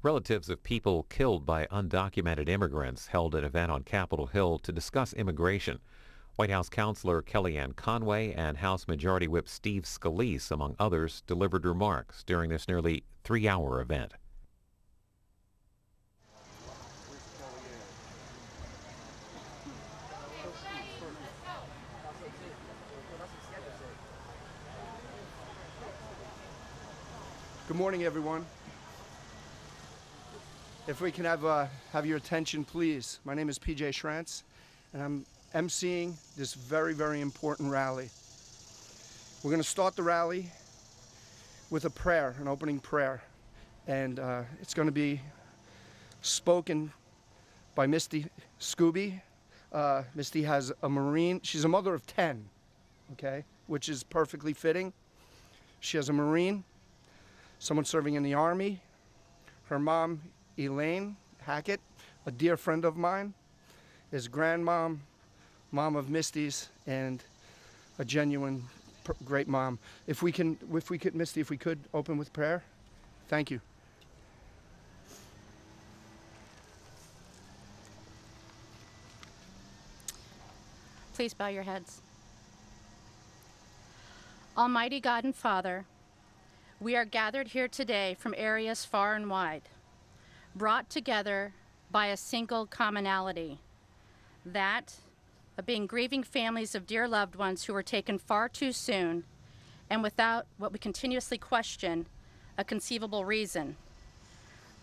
Relatives of people killed by undocumented immigrants held an event on Capitol Hill to discuss immigration. White House Counselor Kellyanne Conway and House Majority Whip Steve Scalise, among others, delivered remarks during this nearly 3-hour event. Good morning, everyone. If we can have your attention, please. My name is PJ Schrantz, and I'm emceeing this very, very important rally. We're going to start the rally with a prayer, an opening prayer, and it's going to be spoken by Misty Scooby. Misty has a Marine. She's a mother of 10, okay, which is perfectly fitting. She has a Marine, someone serving in the Army. Her mom, Elaine Hackett, a dear friend of mine, is grandmom, mom of Misty's, and a genuine great mom. If we could, Misty, if we could open with prayer. Thank you. Please bow your heads. Almighty God and Father, we are gathered here today from areas far and wide, brought together by a single commonality, that of being grieving families of dear loved ones who were taken far too soon and without what we continuously question, a conceivable reason.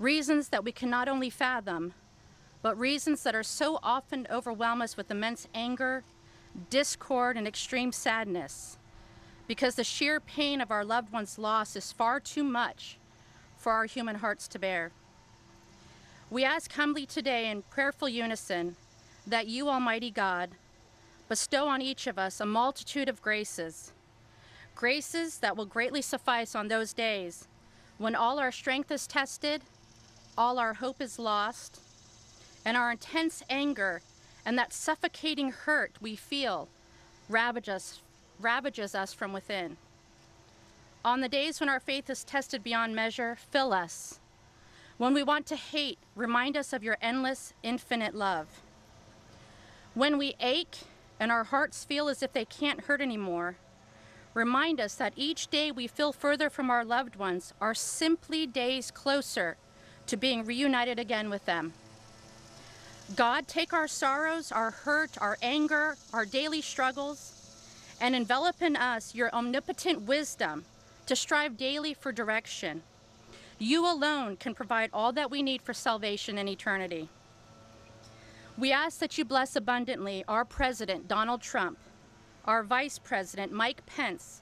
Reasons that we can not only fathom, but reasons that are so often overwhelm us with immense anger, discord, and extreme sadness, because the sheer pain of our loved one's loss is far too much for our human hearts to bear. We ask humbly today in prayerful unison that you, Almighty God, bestow on each of us a multitude of graces, graces that will greatly suffice on those days when all our strength is tested, all our hope is lost, and our intense anger and that suffocating hurt we feel ravages us from within. On the days when our faith is tested beyond measure, fill us. When we want to hate, remind us of your endless, infinite love. When we ache and our hearts feel as if they can't hurt anymore, remind us that each day we feel further from our loved ones are simply days closer to being reunited again with them. God, take our sorrows, our hurt, our anger, our daily struggles, and envelop in us your omnipotent wisdom to strive daily for direction. You alone can provide all that we need for salvation and eternity. We ask that you bless abundantly our President, Donald Trump, our Vice President, Mike Pence,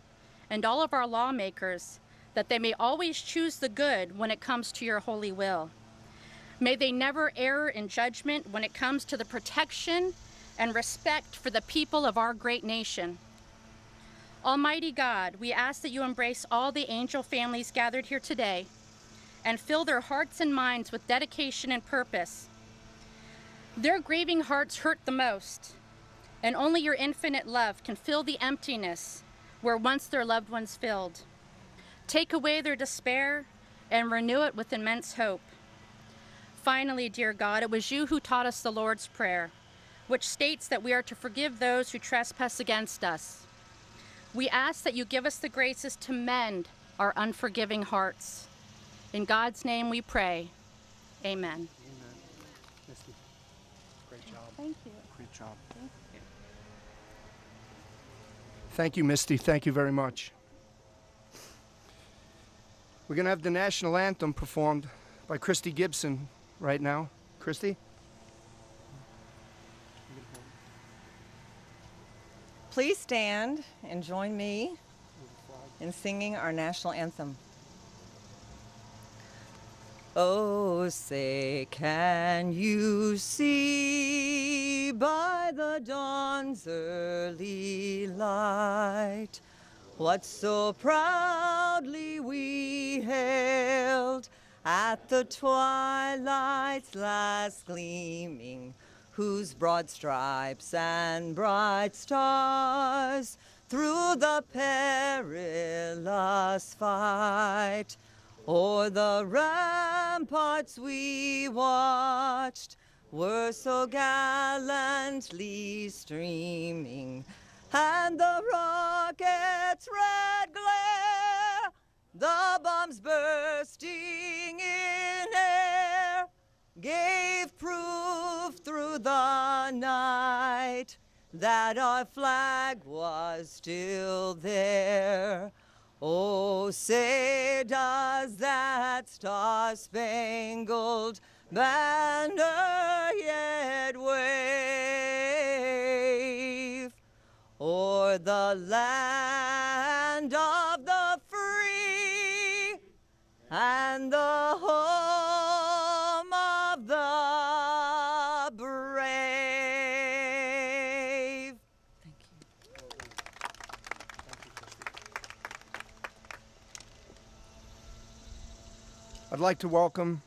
and all of our lawmakers, that they may always choose the good when it comes to your holy will. May they never err in judgment when it comes to the protection and respect for the people of our great nation. Almighty God, we ask that you embrace all the angel families gathered here today and fill their hearts and minds with dedication and purpose. Their grieving hearts hurt the most, and only your infinite love can fill the emptiness where once their loved ones filled. Take away their despair and renew it with immense hope. Finally, dear God, it was you who taught us the Lord's Prayer, which states that we are to forgive those who trespass against us. We ask that you give us the graces to mend our unforgiving hearts. In God's name we pray. Amen. Amen. Misty, great job. Thank you. Great job. Thank you. Thank you, Misty. Thank you very much. We're going to have the national anthem performed by Christy Gibson right now. Christy? Please stand and join me in singing our national anthem. Oh, say, can you see by the dawn's early light what so proudly we hailed at the twilight's last gleaming, whose broad stripes and bright stars through the perilous fight o'er the ramparts we watched were so gallantly streaming, and the rocket's red glare, the bombs bursting in air, gave proof through the night that our flag was still there. Oh, say does that star-spangled banner yet wave o'er the land of the free and the home of the brave? Thank you. I'd like to welcome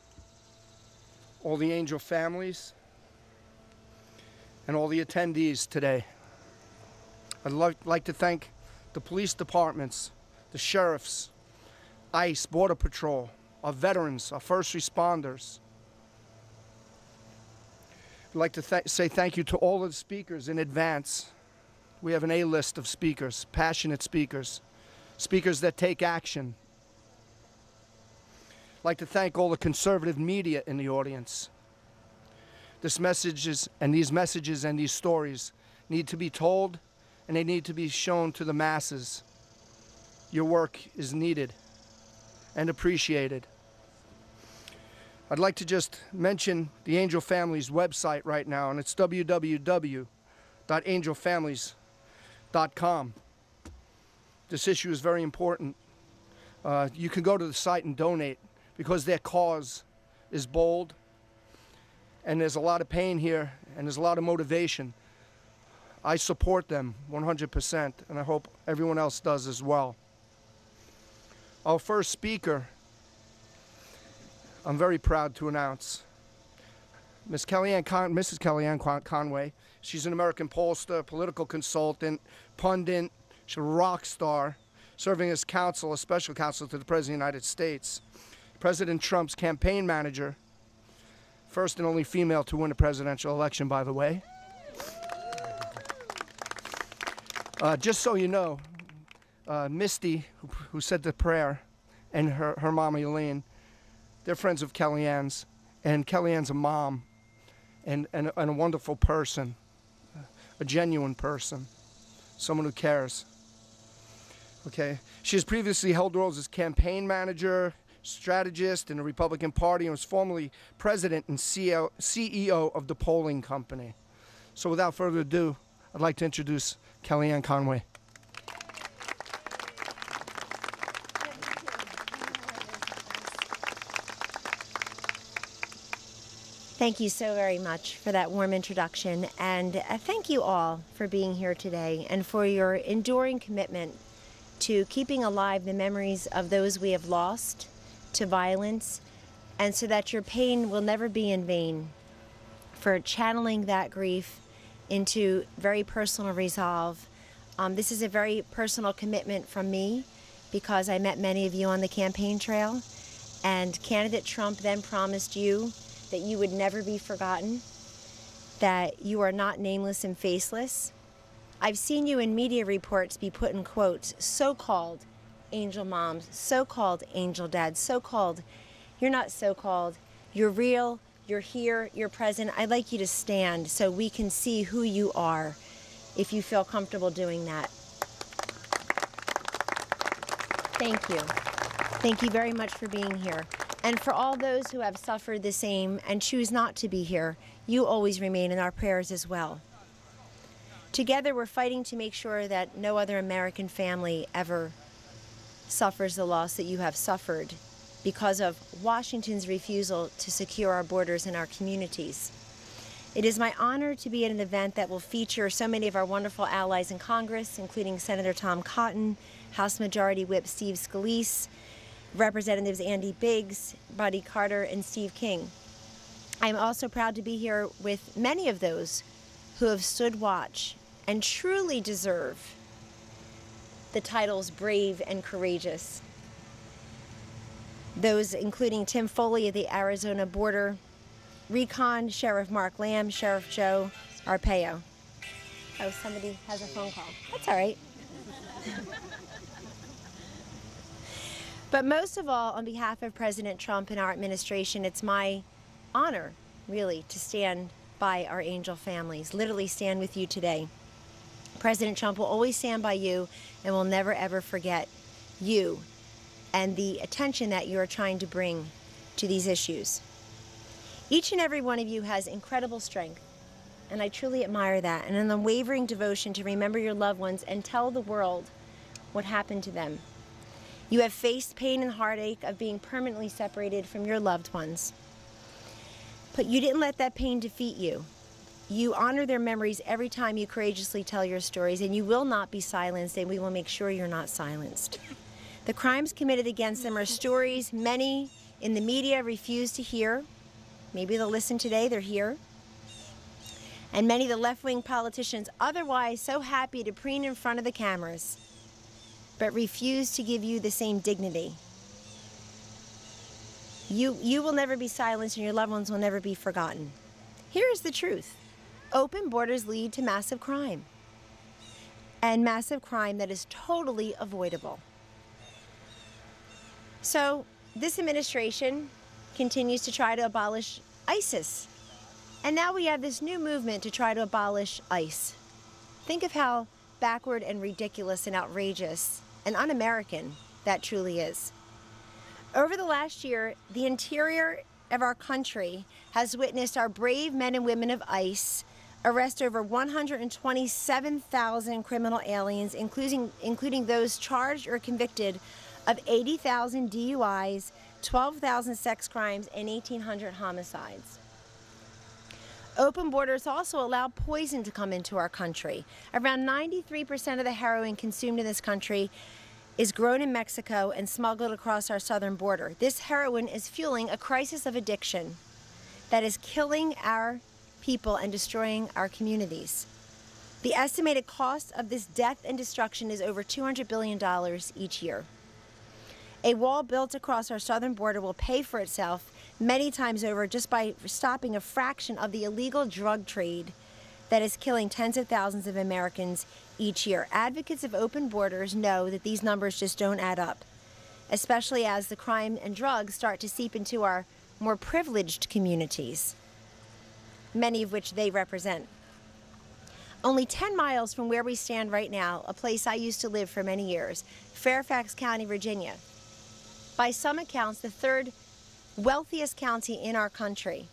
all the Angel families and all the attendees today. I'd like to thank the police departments, the sheriffs, ICE, Border Patrol, our veterans, our first responders. I'd like to say thank you to all of the speakers in advance. We have an A-list of speakers, passionate speakers, speakers that take action. I'd like to thank all the conservative media in the audience. These messages and these stories need to be told, and they need to be shown to the masses. Your work is needed and appreciated. I'd like to just mention the Angel Families website right now, and it's www.angelfamilies.com. This issue is very important. You can go to the site and donate, because their cause is bold, and there's a lot of pain here, and there's a lot of motivation. I support them 100%, and I hope everyone else does as well. Our first speaker, I'm very proud to announce, Mrs. Kellyanne Conway. She's an American pollster, political consultant, pundit, she's a rock star, serving as counsel, a special counsel to the President of the United States. President Trump's campaign manager, first and only female to win a presidential election, by the way. Just so you know, Misty, who said the prayer, and her mom, Aileen, they're friends of Kellyanne's, and Kellyanne's a mom and a wonderful person, a genuine person, someone who cares. Okay, she has previously held roles as campaign manager, strategist in the Republican Party, and was formerly president and CEO of the polling company. So without further ado, I'd like to introduce Kellyanne Conway. Thank you so very much for that warm introduction, and thank you all for being here today and for your enduring commitment to keeping alive the memories of those we have lost to violence, and so that your pain will never be in vain, for channeling that grief into very personal resolve. This is a very personal commitment from me, because I met many of you on the campaign trail, and candidate Trump then promised you that you would never be forgotten, that you are not nameless and faceless. I've seen you in media reports be put in quotes, so-called angel moms, so-called angel dads, so-called. You're not so-called. You're real, you're here, you're present. I'd like you to stand so we can see who you are, if you feel comfortable doing that. Thank you. Thank you very much for being here. And for all those who have suffered the same and choose not to be here, you always remain in our prayers as well. Together, we're fighting to make sure that no other American family ever suffers the loss that you have suffered because of Washington's refusal to secure our borders and our communities. It is my honor to be at an event that will feature so many of our wonderful allies in Congress, including Senator Tom Cotton, House Majority Whip Steve Scalise, Representatives Andy Biggs, Buddy Carter, and Steve King. I am also proud to be here with many of those who have stood watch and truly deserve the titles brave and courageous. those including Tim Foley of the Arizona Border Recon, Sheriff Marc Lamb, Sheriff Joe Arpaio. Oh, somebody has a phone call. That's all right. But most of all, on behalf of President Trump and our administration, it's my honor, really, to stand by our angel families, literally stand with you today. President Trump will always stand by you and will never, ever forget you and the attention that you are trying to bring to these issues. Each and every one of you has incredible strength, and I truly admire that, and an unwavering devotion to remember your loved ones and tell the world what happened to them. You have faced pain and heartache of being permanently separated from your loved ones, but you didn't let that pain defeat you. You honor their memories every time you courageously tell your stories, and you will not be silenced, and we will make sure you're not silenced. The crimes committed against them are stories many in the media refuse to hear. Maybe they'll listen today, they're here. And many of the left-wing politicians otherwise so happy to preen in front of the cameras, but refuse to give you the same dignity. You will never be silenced, and your loved ones will never be forgotten. Here is the truth. Open borders lead to massive crime, and massive crime that is totally avoidable. So this administration continues to try to abolish ISIS, and now we have this new movement to try to abolish ICE. Think of how backward and ridiculous and outrageous and un-American that truly is. Over the last year, the interior of our country has witnessed our brave men and women of ICE arrest over 127,000 criminal aliens, including those charged or convicted of 80,000 DUIs, 12,000 sex crimes, and 1,800 homicides. Open borders also allow poison to come into our country. Around 93% of the heroin consumed in this country is grown in Mexico and smuggled across our southern border. This heroin is fueling a crisis of addiction that is killing our people and destroying our communities. The estimated cost of this death and destruction is over $200 billion each year. A wall built across our southern border will pay for itself many times over just by stopping a fraction of the illegal drug trade that is killing tens of thousands of Americans each year. Advocates of open borders know that these numbers just don't add up, especially as the crime and drugs start to seep into our more privileged communities, many of which they represent. Only 10 miles from where we stand right now, a place I used to live for many years, Fairfax County, Virginia, by some accounts, the third wealthiest county in our country.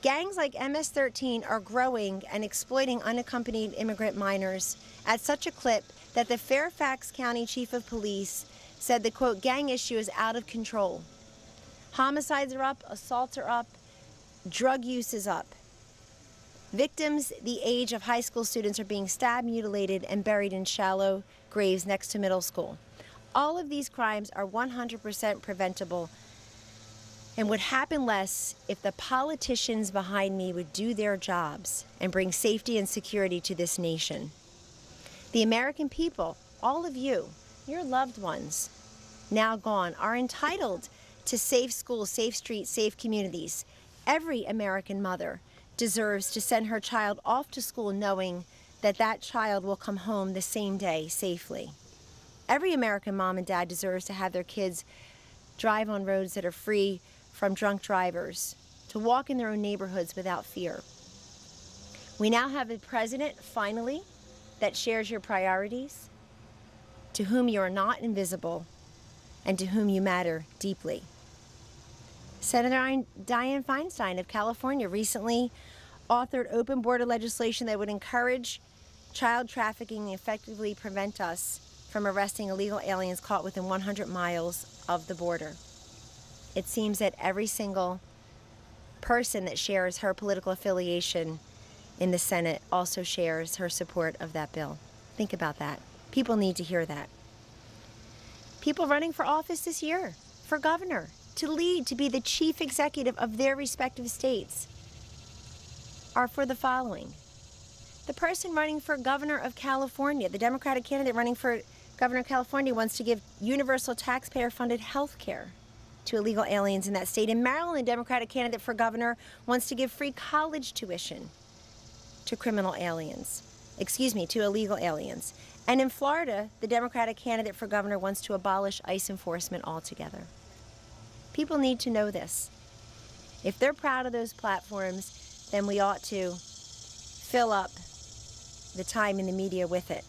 Gangs like MS-13 are growing and exploiting unaccompanied immigrant minors at such a clip that the Fairfax County Chief of Police said the, quote, gang issue is out of control. Homicides are up, assaults are up, drug use is up. Victims the age of high school students are being stabbed, mutilated, and buried in shallow graves next to middle school. All of these crimes are 100% preventable and would happen less if the politicians behind me would do their jobs and bring safety and security to this nation. The American people, all of you, your loved ones, now gone, are entitled to safe schools, safe streets, safe communities. Every American mother deserves to send her child off to school knowing that that child will come home the same day safely. Every American mom and dad deserves to have their kids drive on roads that are free from drunk drivers, to walk in their own neighborhoods without fear. We now have a president, finally, that shares your priorities, to whom you are not invisible, and to whom you matter deeply. Senator Dianne Feinstein of California recently authored open border legislation that would encourage child trafficking and effectively prevent us from arresting illegal aliens caught within 100 miles of the border. It seems that every single person that shares her political affiliation in the Senate also shares her support of that bill. Think about that. People need to hear that. People running for office this year, for governor, to lead, to be the chief executive of their respective states, are for the following. The person running for governor of California, the Democratic candidate running for governor of California, wants to give universal taxpayer-funded health care to illegal aliens in that state. In Maryland, a Democratic candidate for governor wants to give free college tuition to to illegal aliens. And in Florida, the Democratic candidate for governor wants to abolish ICE enforcement altogether. People need to know this. If they're proud of those platforms, then we ought to fill up the time in the media with it.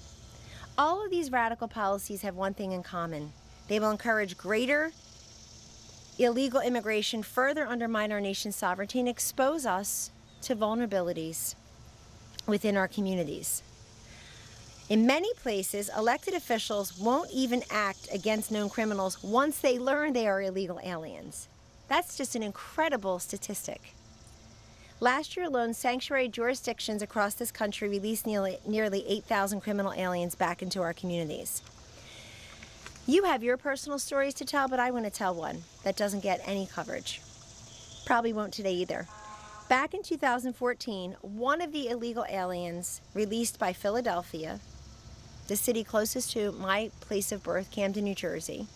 All of these radical policies have one thing in common. They will encourage greater illegal immigration, further undermine our nation's sovereignty, and expose us to vulnerabilities within our communities. In many places, elected officials won't even act against known criminals once they learn they are illegal aliens. That's just an incredible statistic. Last year alone, sanctuary jurisdictions across this country released nearly 8,000 criminal aliens back into our communities. You have your personal stories to tell, but I want to tell one that doesn't get any coverage. Probably won't today either. Back in 2014, one of the illegal aliens released by Philadelphia, the city closest to my place of birth, Camden, New Jersey,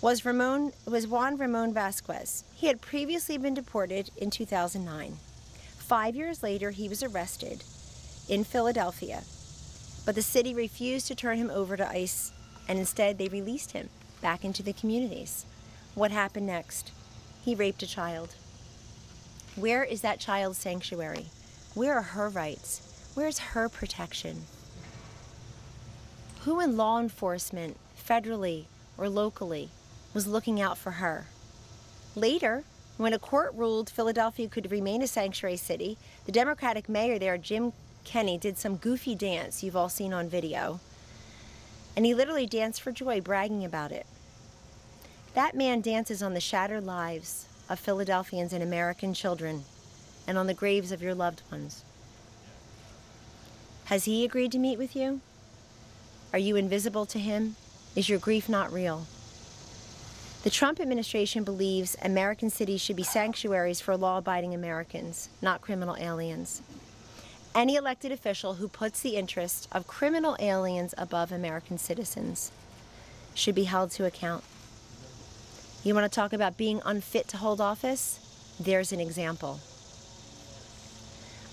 was Juan Ramon Vasquez. He had previously been deported in 2009. 5 years later, he was arrested in Philadelphia, but the city refused to turn him over to ICE, and instead they released him back into the communities. What happened next? He raped a child. Where is that child's sanctuary? Where are her rights? Where's her protection? Who in law enforcement, federally or locally, was looking out for her? Later, when a court ruled Philadelphia could remain a sanctuary city, the Democratic mayor there, Jim Kenney, did some goofy dance you've all seen on video. And he literally danced for joy, bragging about it. That man dances on the shattered lives of Philadelphians and American children, and on the graves of your loved ones. Has he agreed to meet with you? Are you invisible to him? Is your grief not real? The Trump administration believes American cities should be sanctuaries for law-abiding Americans, not criminal aliens. Any elected official who puts the interest of criminal aliens above American citizens should be held to account. You want to talk about being unfit to hold office? There's an example.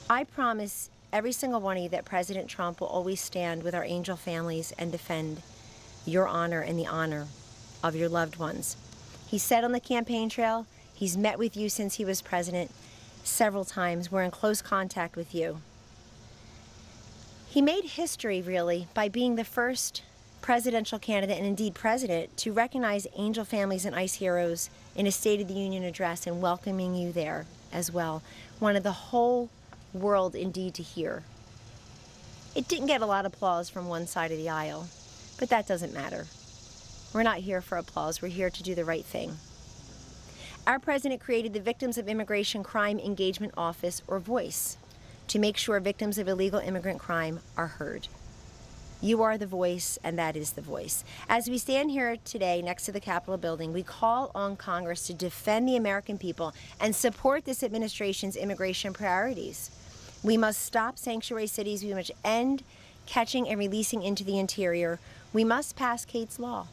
I promise every single one of you that President Trump will always stand with our angel families and defend your honor and the honor of your loved ones. He said on the campaign trail, he's met with you since he was president several times. We're in close contact with you. He made history, really, by being the first presidential candidate, and indeed president, to recognize angel families and ICE heroes in a State of the Union address and welcoming you there as well. Wanted the whole world indeed to hear. It didn't get a lot of applause from one side of the aisle, but that doesn't matter. We're not here for applause. We're here to do the right thing. Our president created the Victims of Immigration Crime Engagement Office, or VOICE, to make sure victims of illegal immigrant crime are heard. You are the voice, and that is the voice. As we stand here today next to the Capitol building, we call on Congress to defend the American people and support this administration's immigration priorities. We must stop sanctuary cities. We must end catching and releasing into the interior. We must pass Kate's Law.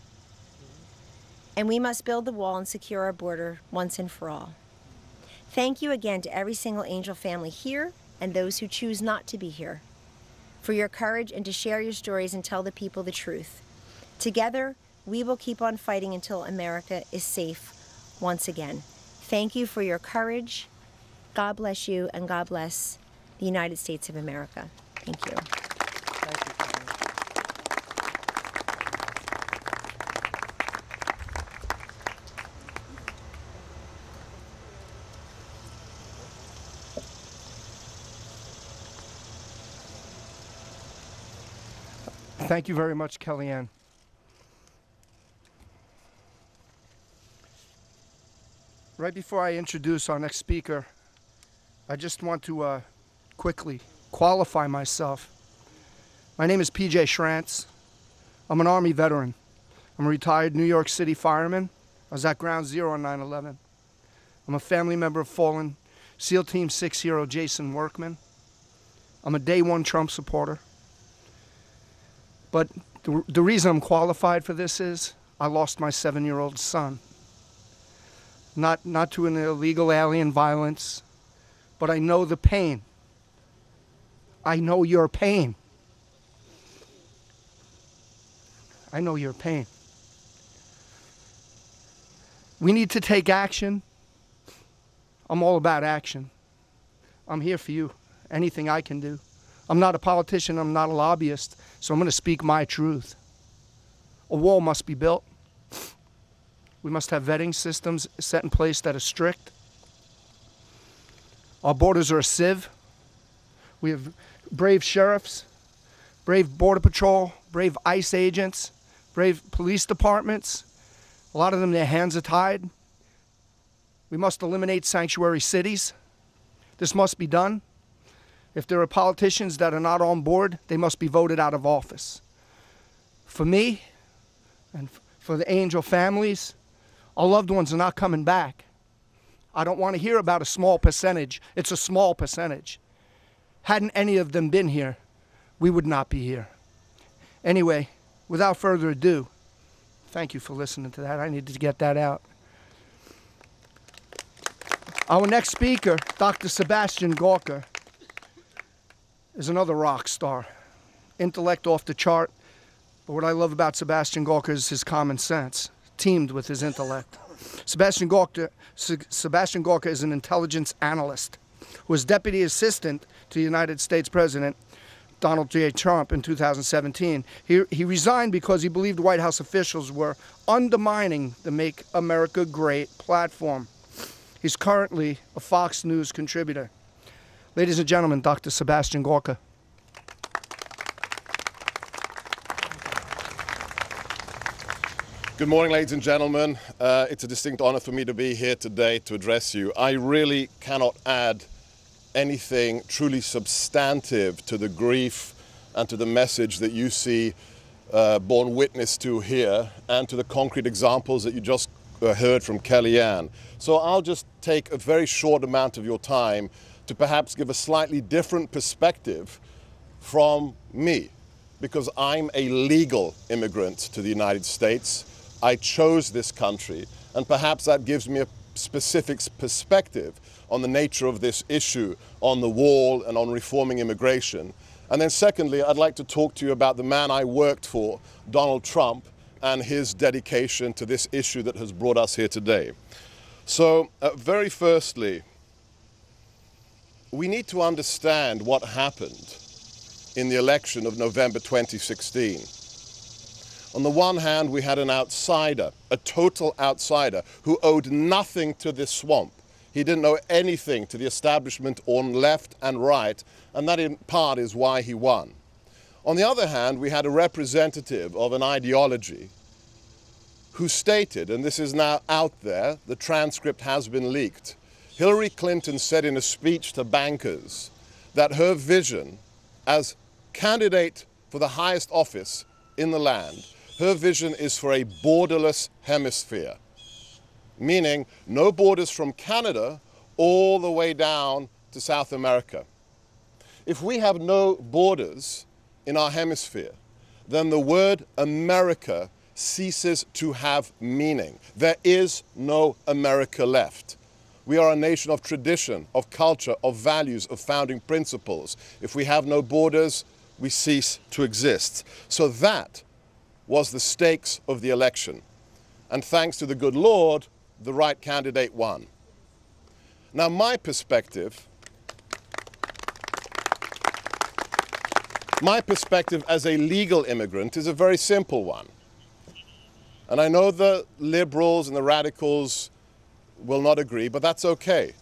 And we must build the wall and secure our border once and for all. Thank you again to every single angel family here and those who choose not to be here, for your courage and to share your stories and tell the people the truth. Together, we will keep on fighting until America is safe once again. Thank you for your courage. God bless you, and God bless the United States of America. Thank you. Thank you very much, Kellyanne. Right before I introduce our next speaker, I just want to quickly qualify myself. My name is PJ Schrantz. I'm an Army veteran. I'm a retired New York City fireman. I was at Ground Zero on 9/11. I'm a family member of fallen SEAL Team 6 hero Jason Workman. I'm a Day One Trump supporter. But the reason I'm qualified for this is I lost my 7-year-old son not to an illegal alien violence, but I know the pain. I know your pain. I know your pain. We need to take action. I'm all about action. I'm here for you. Anything I can do. I'm not a politician. I'm not a lobbyist. So I'm going to speak my truth. A wall must be built. We must have vetting systems set in place that are strict. Our borders are a sieve. We have brave sheriffs, brave border patrol, brave ICE agents, brave police departments. A lot of them, their hands are tied. We must eliminate sanctuary cities. This must be done. If there are politicians that are not on board, they must be voted out of office. For me, and for the Angel families, our loved ones are not coming back. I don't want to hear about a small percentage. It's a small percentage. Hadn't any of them been here, we would not be here. Anyway, without further ado, thank you for listening to that. I needed to get that out. Our next speaker, Dr. Sebastian Gorka, is another rock star. Intellect off the chart, but what I love about Sebastian Gorka is his common sense, teamed with his intellect. Sebastian Gorka is an intelligence analyst who was deputy assistant to the United States President Donald J. Trump in 2017. He resigned because he believed White House officials were undermining the Make America Great platform. He's currently a Fox News contributor. Ladies and gentlemen, Dr. Sebastian Gorka. Good morning, ladies and gentlemen. It's a distinct honor for me to be here today to address you. I really cannot add anything truly substantive to the grief and to the message that you see borne witness to here and to the concrete examples that you just heard from Kellyanne. So I'll just take a very short amount of your time to perhaps give a slightly different perspective from me, because I'm a legal immigrant to the United States. I chose this country, and perhaps that gives me a specific perspective on the nature of this issue, on the wall and on reforming immigration. And then secondly, I'd like to talk to you about the man I worked for, Donald Trump, and his dedication to this issue that has brought us here today. So very firstly, we need to understand what happened in the election of November 2016. On the one hand, we had an outsider, a total outsider, who owed nothing to this swamp. He didn't know anything to the establishment on left and right, and that in part is why he won. On the other hand, we had a representative of an ideology who stated, and this is now out there, the transcript has been leaked, Hillary Clinton said in a speech to bankers that her vision as candidate for the highest office in the land, her vision is for a borderless hemisphere, meaning no borders from Canada all the way down to South America. If we have no borders in our hemisphere, then the word America ceases to have meaning. There is no America left. We are a nation of tradition, of culture, of values, of founding principles. If we have no borders, we cease to exist. So that was the stakes of the election. And thanks to the good Lord, the right candidate won. Now, my perspective as a legal immigrant is a very simple one. And I know the liberals and the radicals will not agree, but that's okay.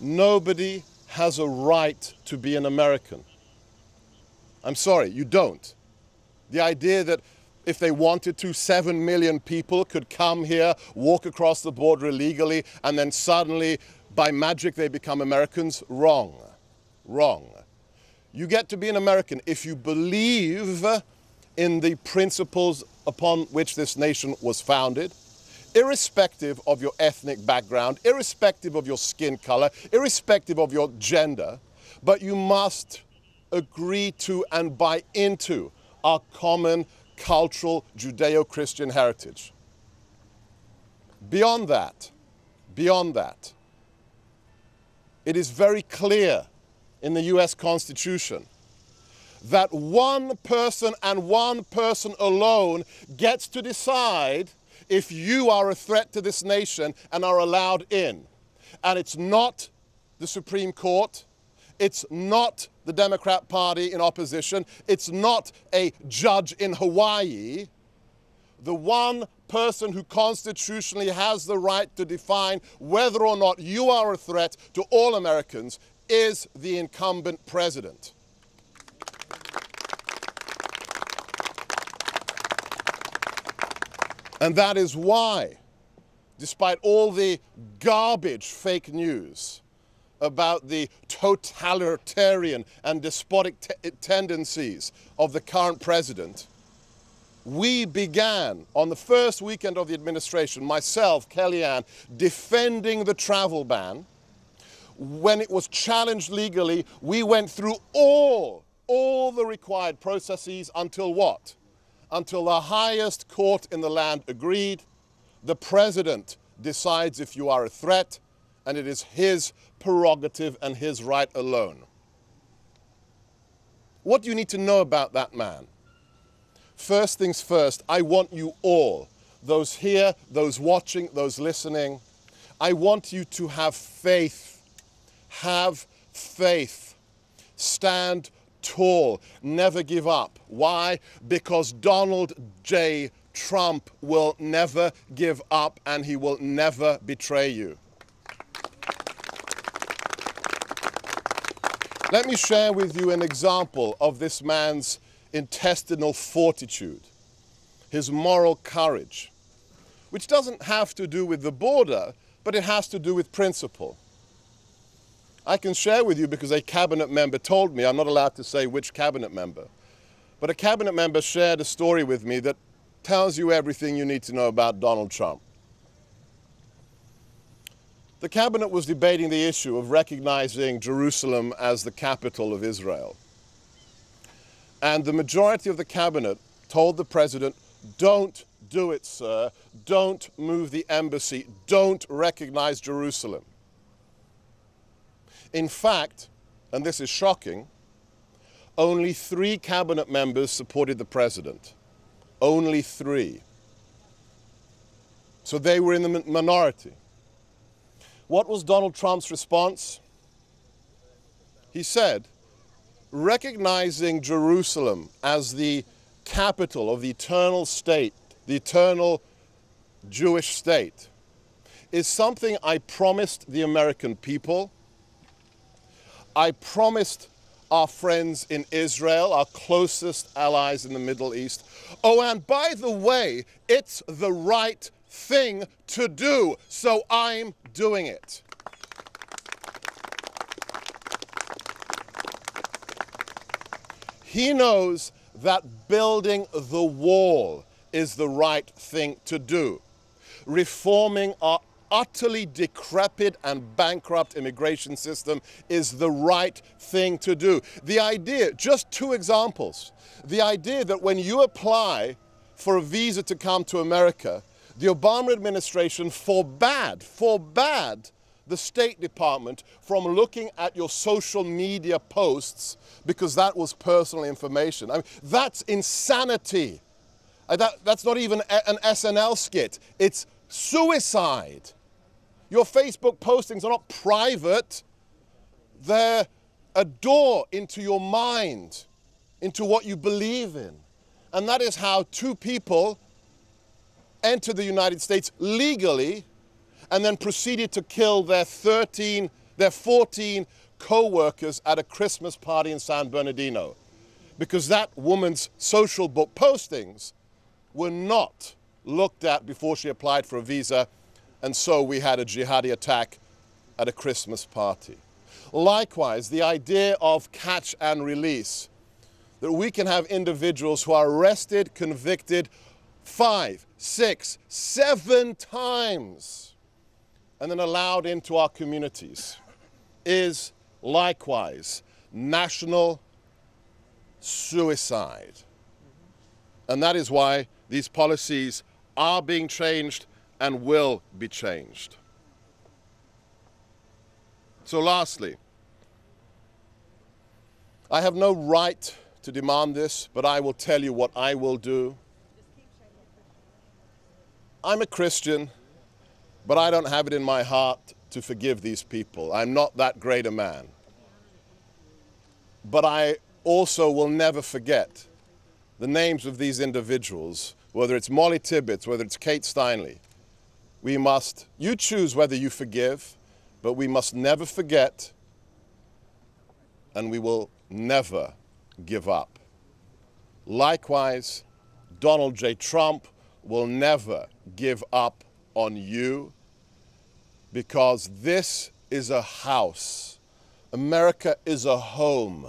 Nobody has a right to be an American. I'm sorry, you don't. The idea that if they wanted to, 7 million people could come here, walk across the border illegally, and then suddenly, by magic, they become Americans, wrong. Wrong. You get to be an American if you believe in the principles upon which this nation was founded, irrespective of your ethnic background, irrespective of your skin color, irrespective of your gender, but you must agree to and buy into our common cultural Judeo-Christian heritage. Beyond that, it is very clear in the US Constitution that one person and one person alone gets to decide if you are a threat to this nation and are allowed in. And it's not the Supreme Court, it's not the Democrat Party in opposition, it's not a judge in Hawaii. The one person who constitutionally has the right to define whether or not you are a threat to all Americans is the incumbent president. And that is why, despite all the garbage fake news about the totalitarian and despotic tendencies of the current president, we began on the first weekend of the administration, myself, Kellyanne, defending the travel ban. When it was challenged legally, we went through all the required processes until what? Until the highest court in the land agreed. The president decides if you are a threat, and it is his prerogative and his right alone. What do you need to know about that man? First things first, I want you all, those here, those watching, those listening, I want you to have faith. Have faith. Stand tall. Never give up. Why? Because Donald J. Trump will never give up and he will never betray you. Let me share with you an example of this man's intestinal fortitude, his moral courage, which doesn't have to do with the border, but it has to do with principle. I can share with you because a cabinet member told me, I'm not allowed to say which cabinet member, but a cabinet member shared a story with me that tells you everything you need to know about Donald Trump. The cabinet was debating the issue of recognizing Jerusalem as the capital of Israel. And the majority of the cabinet told the president, don't do it, sir. Don't move the embassy. Don't recognize Jerusalem. In fact, and this is shocking, only 3 cabinet members supported the president. Only 3. So they were in the minority. What was Donald Trump's response? He said, recognizing Jerusalem as the capital of the eternal state, the eternal Jewish state, is something I promised the American people. I promised our friends in Israel, our closest allies in the Middle East. Oh, and by the way, it's the right thing to do, so I'm doing it. He knows that building the wall is the right thing to do. Reforming our utterly decrepit and bankrupt immigration system is the right thing to do. The idea, just 2 examples, the idea that when you apply for a visa to come to America, the Obama administration forbade the State Department from looking at your social media posts because that was personal information. I mean, that's insanity. That's not even an SNL skit. It's suicide. Your Facebook postings are not private. They're a door into your mind, into what you believe in. And that is how 2 people entered the United States legally and then proceeded to kill their 14 co-workers at a Christmas party in San Bernardino. Because that woman's social book postings were not looked at before she applied for a visa, and so we had a jihadi attack at a Christmas party. Likewise, the idea of catch and release, that we can have individuals who are arrested, convicted 5, 6, 7 times and then allowed into our communities, is likewise national suicide. And that is why these policies are being changed and will be changed. So lastly, I have no right to demand this, but I will tell you what I will do. I'm a Christian, but I don't have it in my heart to forgive these people. I'm not that great a man. But I also will never forget the names of these individuals, whether it's Molly Tibbetts, whether it's Kate Steinle. You choose whether you forgive, but we must never forget, and we will never give up. Likewise, Donald J. Trump will never give up on you, because this is a house. America is a home.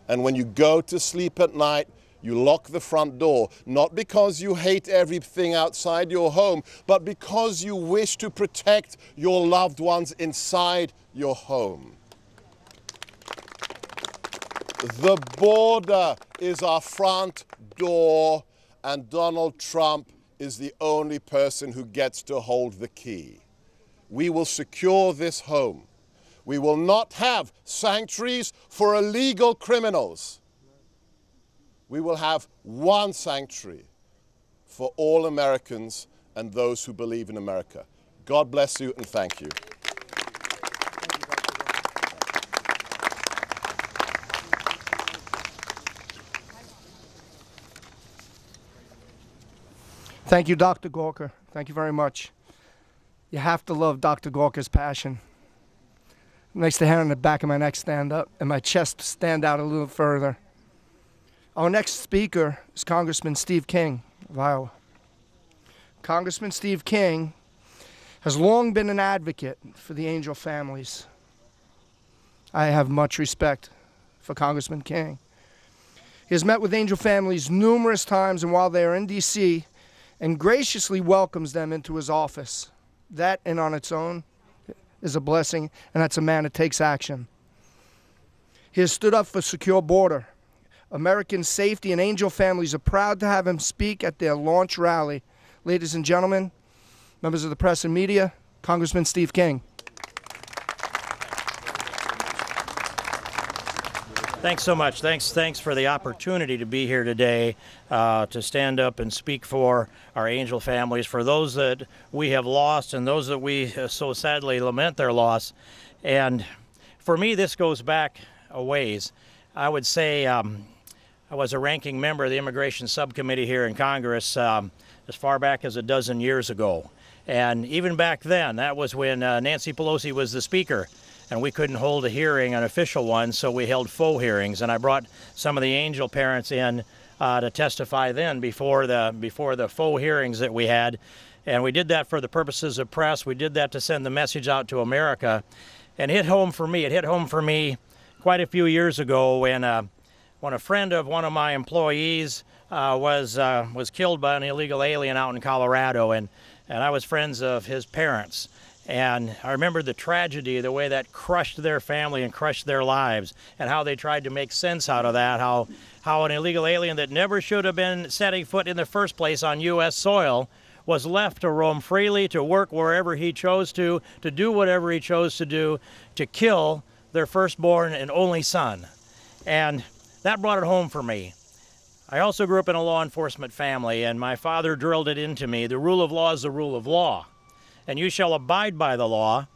And when you go to sleep at night, you lock the front door, not because you hate everything outside your home, but because you wish to protect your loved ones inside your home. The border is our front door, and Donald Trump is the only person who gets to hold the key. We will secure this home. We will not have sanctuaries for illegal criminals. We will have one sanctuary for all Americans and those who believe in America. God bless you and thank you. Thank you, Dr. Gorka. Thank you very much. You have to love Dr. Gorka's passion. It makes the hair on the back of my neck stand up and my chest stand out a little further. Our next speaker is Congressman Steve King of Iowa. Congressman Steve King has long been an advocate for the Angel families. I have much respect for Congressman King. He has met with Angel families numerous times, and while they are in D.C., and graciously welcomes them into his office. That in on its own is a blessing, and that's a man that takes action. He has stood up for a secure border, American safety, and Angel families are proud to have him speak at their launch rally. Ladies and gentlemen, members of the press and media, Congressman Steve King. Thanks so much. Thanks for the opportunity to be here today to stand up and speak for our Angel families, for those that we have lost and those that we so sadly lament their loss. And for me, this goes back a ways. I would say I was a ranking member of the Immigration Subcommittee here in Congress as far back as a dozen years ago. And even back then, that was when Nancy Pelosi was the Speaker, and we couldn't hold a hearing, an official one, so we held faux hearings. And I brought some of the Angel parents in to testify then before the faux hearings that we had. And we did that for the purposes of press. We did that to send the message out to America. And it hit home for me. It hit home for me quite a few years ago when a friend of one of my employees was killed by an illegal alien out in Colorado, and I was friends of his parents. And I remember the tragedy, the way that crushed their family and crushed their lives, and how they tried to make sense out of that, how an illegal alien that never should have been setting foot in the first place on U.S. soil was left to roam freely, to work wherever he chose to do whatever he chose to do, to kill their firstborn and only son. And that brought it home for me. I also grew up in a law enforcement family, and my father drilled it into me. The rule of law is the rule of law, and you shall abide by the law.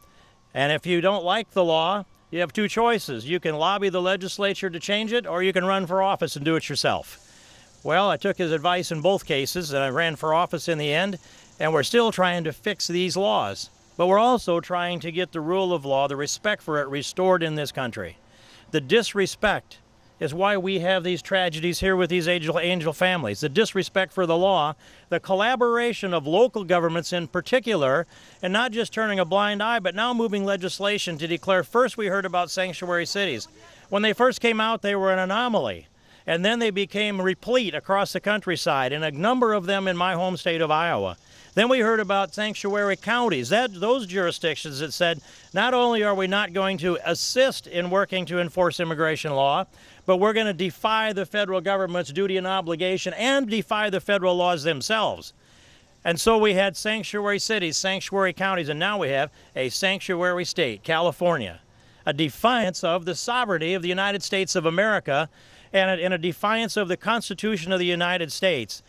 And if you don't like the law, you have two choices. You can lobby the legislature to change it, or you can run for office and do it yourself. Well, I took his advice in both cases, and I ran for office in the end, and we're still trying to fix these laws. But we're also trying to get the rule of law, the respect for it, restored in this country. The disrespect is why we have these tragedies here with these angel families. The disrespect for the law, the collaboration of local governments in particular, and not just turning a blind eye, but now moving legislation to declare. First we heard about sanctuary cities. When they first came out, they were an anomaly. And then they became replete across the countryside, and a number of them in my home state of Iowa. Then we heard about sanctuary counties, those jurisdictions that said, not only are we not going to assist in working to enforce immigration law, but we're going to defy the federal government's duty and obligation and defy the federal laws themselves. And so we had sanctuary cities, sanctuary counties, and now we have a sanctuary state, California, a defiance of the sovereignty of the United States of America and a defiance of the Constitution of the United States.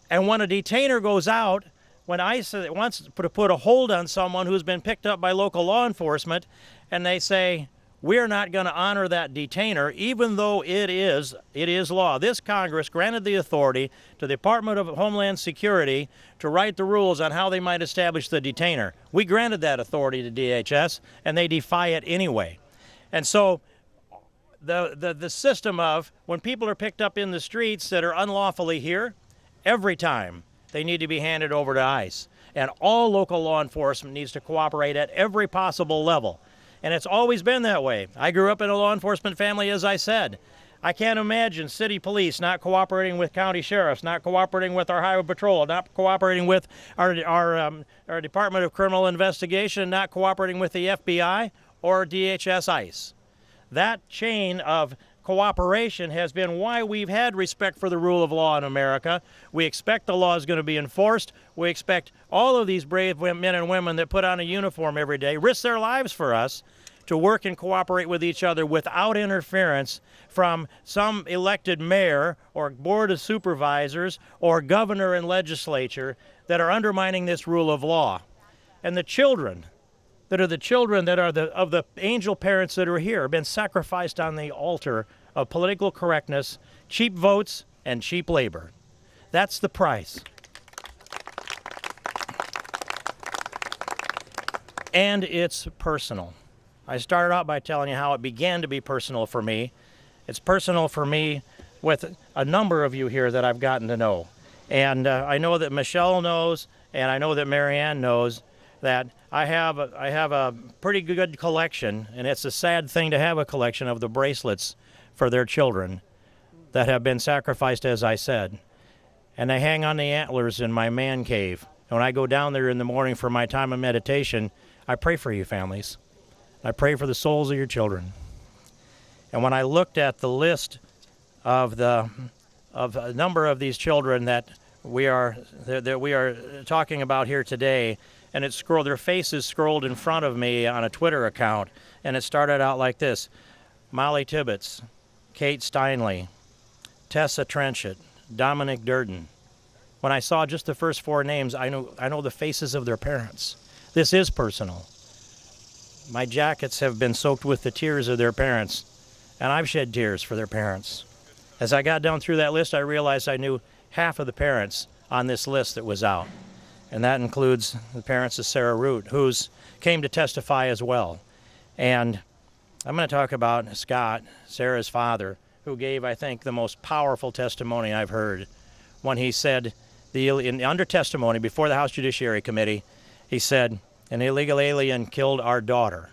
And when a detainer goes out, when ICE wants to put a hold on someone who's been picked up by local law enforcement, and they say, we're not going to honor that detainer, even though it is law. This Congress granted the authority to the Department of Homeland Security to write the rules on how they might establish the detainer. We granted that authority to DHS, and they defy it anyway. And so the system of when people are picked up in the streets that are unlawfully here, every time they need to be handed over to ICE. And all local law enforcement needs to cooperate at every possible level. And it's always been that way. I grew up in a law enforcement family, as I said. I can't imagine city police not cooperating with county sheriffs, not cooperating with our highway patrol, not cooperating with our Department of Criminal Investigation, not cooperating with the FBI or DHS ICE. That chain of cooperation has been why we've had respect for the rule of law in America. We expect the law is going to be enforced. We expect all of these brave men and women that put on a uniform every day, risk their lives for us, to work and cooperate with each other without interference from some elected mayor or board of supervisors or governor and legislature that are undermining this rule of law. And the children that are of the angel parents that are here have been sacrificed on the altar of political correctness, cheap votes, and cheap labor. That's the price. And it's personal. I started out by telling you how it began to be personal for me. It's personal for me with a number of you here that I've gotten to know. And I know that Michelle knows, and I know that Maryanne knows, that I have a pretty good collection, and it's a sad thing to have a collection of the bracelets for their children that have been sacrificed, as I said. And they hang on the antlers in my man cave. And when I go down there in the morning for my time of meditation, I pray for you families. I pray for the souls of your children. And when I looked at the list of a number of these children that we are talking about here today, and their faces scrolled in front of me on a Twitter account, and it started out like this: Molly Tibbetts, Kate Steinle, Tessa Trenchett, Dominic Durden. When I saw just the first four names, I know the faces of their parents. This is personal. My jackets have been soaked with the tears of their parents, and I've shed tears for their parents. As I got down through that list, I realized I knew half of the parents on this list that was out. And that includes the parents of Sarah Root, who came to testify as well. And I'm going to talk about Scott, Sarah's father, who gave, I think, the most powerful testimony I've heard when he said, under testimony before the House Judiciary Committee, he said, an illegal alien killed our daughter.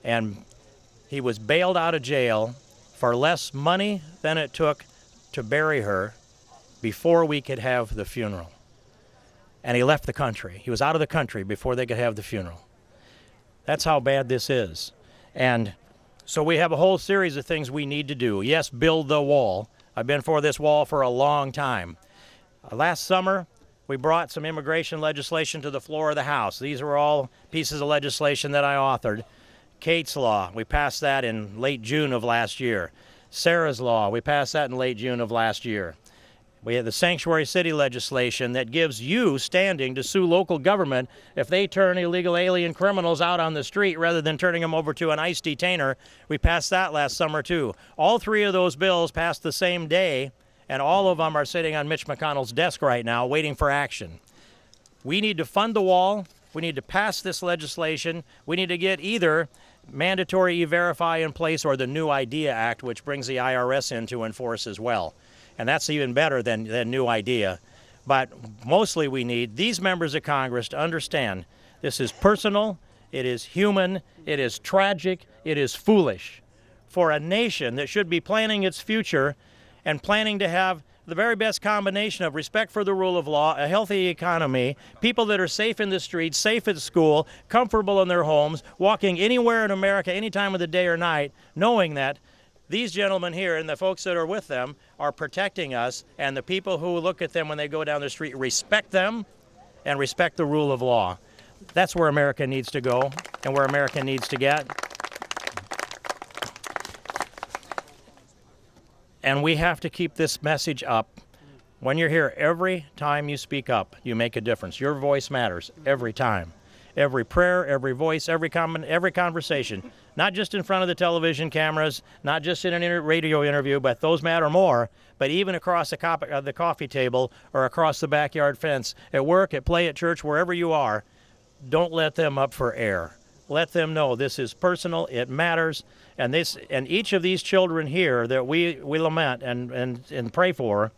And he was bailed out of jail for less money than it took to bury her before we could have the funeral. And he left the country. He was out of the country before they could have the funeral. That's how bad this is. And so we have a whole series of things we need to do. Yes, build the wall. I've been for this wall for a long time. Last summer, we brought some immigration legislation to the floor of the House. These were all pieces of legislation that I authored. Kate's Law, we passed that in late June of last year. Sarah's Law, we passed that in late June of last year. We have the sanctuary city legislation that gives you standing to sue local government if they turn illegal alien criminals out on the street rather than turning them over to an ICE detainer. We passed that last summer too. All three of those bills passed the same day, and all of them are sitting on Mitch McConnell's desk right now waiting for action. We need to fund the wall. We need to pass this legislation. We need to get either mandatory E-Verify in place or the New IDEA Act, which brings the IRS in to enforce as well. And that's even better than New IDEA. But mostly we need these members of Congress to understand this is personal, it is human, it is tragic, it is foolish for a nation that should be planning its future and planning to have the very best combination of respect for the rule of law, a healthy economy, people that are safe in the streets, safe at school, comfortable in their homes, walking anywhere in America any time of the day or night, knowing that these gentlemen here and the folks that are with them are protecting us, and the people who look at them when they go down the street respect them and respect the rule of law. That's where America needs to go and where America needs to get. And we have to keep this message up. When you're here, every time you speak up, you make a difference. Your voice matters every time. Every prayer, every voice, every conversation, not just in front of the television cameras, not just in a radio interview, but those matter more, but even across the coffee table or across the backyard fence, at work, at play, at church, wherever you are, don't let them up for air. Let them know this is personal, it matters, and each of these children here that we lament and pray for,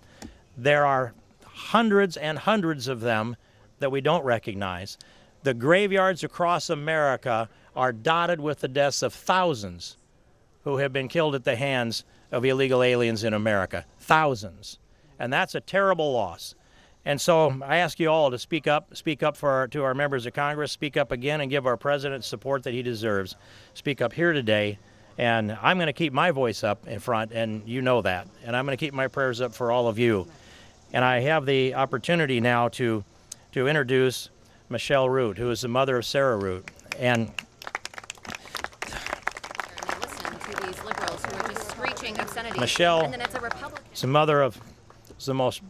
there are hundreds and hundreds of them that we don't recognize. The graveyards across America are dotted with the deaths of thousands who have been killed at the hands of illegal aliens in America. Thousands. And that's a terrible loss. And so I ask you all to speak up to our members of Congress, speak up again and give our president support that he deserves. Speak up here today. And I'm going to keep my voice up in front, and you know that. And I'm going to keep my prayers up for all of you. And I have the opportunity now to introduce Michelle Root, who is the mother of Sarah Root. And listen to these liberals who are just screeching obscenities. Michelle and then it's a Republican. is the mother of the most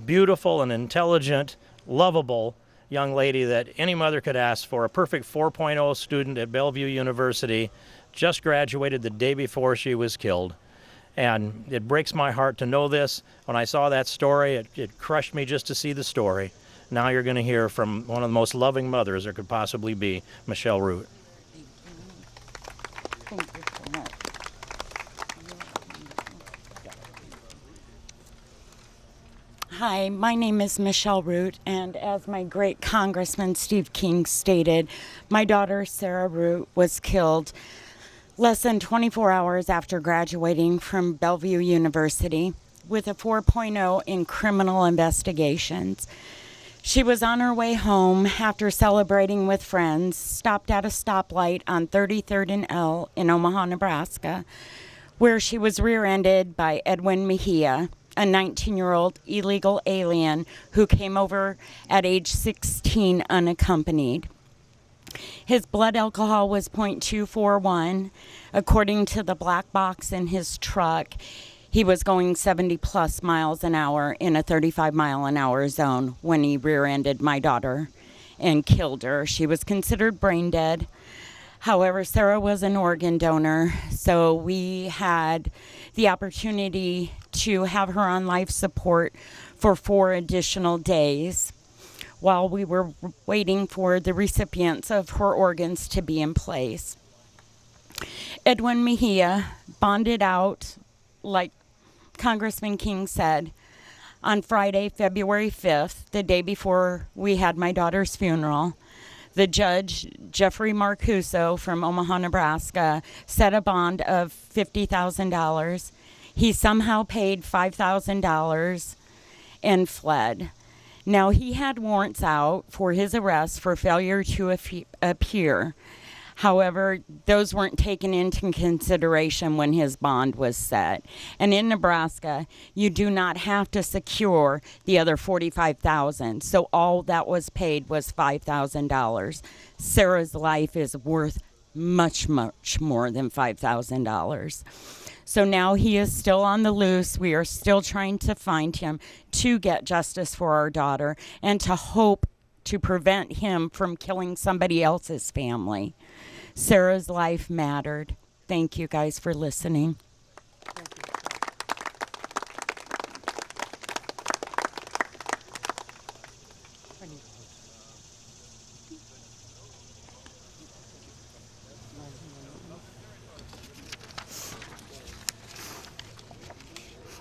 beautiful and intelligent, lovable young lady that any mother could ask for, a perfect 4.0 student at Bellevue University, just graduated the day before she was killed. And it breaks my heart to know this. When I saw that story, it crushed me just to see the story. Now you're going to hear from one of the most loving mothers there could possibly be, Michelle Root. Thank you so much. Hi, my name is Michelle Root, and as my great Congressman Steve King stated, my daughter Sarah Root was killed less than 24 hours after graduating from Bellevue University with a 4.0 in criminal investigations. She was on her way home after celebrating with friends, stopped at a stoplight on 33rd and L in Omaha, Nebraska, where she was rear-ended by Edwin Mejia, a 19-year-old illegal alien who came over at age 16 unaccompanied. His blood alcohol was .241. According to the black box in his truck, he was going 70-plus miles an hour in a 35-mile-an-hour zone when he rear-ended my daughter and killed her. She was considered brain dead. However, Sarah was an organ donor, so we had the opportunity to have her on life support for 4 additional days while we were waiting for the recipients of her organs to be in place. Edwin Mejia bonded out, like Congressman King said, on Friday, February 5th, the day before we had my daughter's funeral. The judge, Jeffrey Marcuso from Omaha, Nebraska, set a bond of $50,000. He somehow paid $5,000 and fled. Now, he had warrants out for his arrest for failure to appear. However, those weren't taken into consideration when his bond was set. And in Nebraska, you do not have to secure the other $45,000. So all that was paid was $5,000. Sarah's life is worth much, much more than $5,000. So now he is still on the loose. We are still trying to find him to get justice for our daughter and to hope to prevent him from killing somebody else's family. Sarah's life mattered. Thank you guys for listening.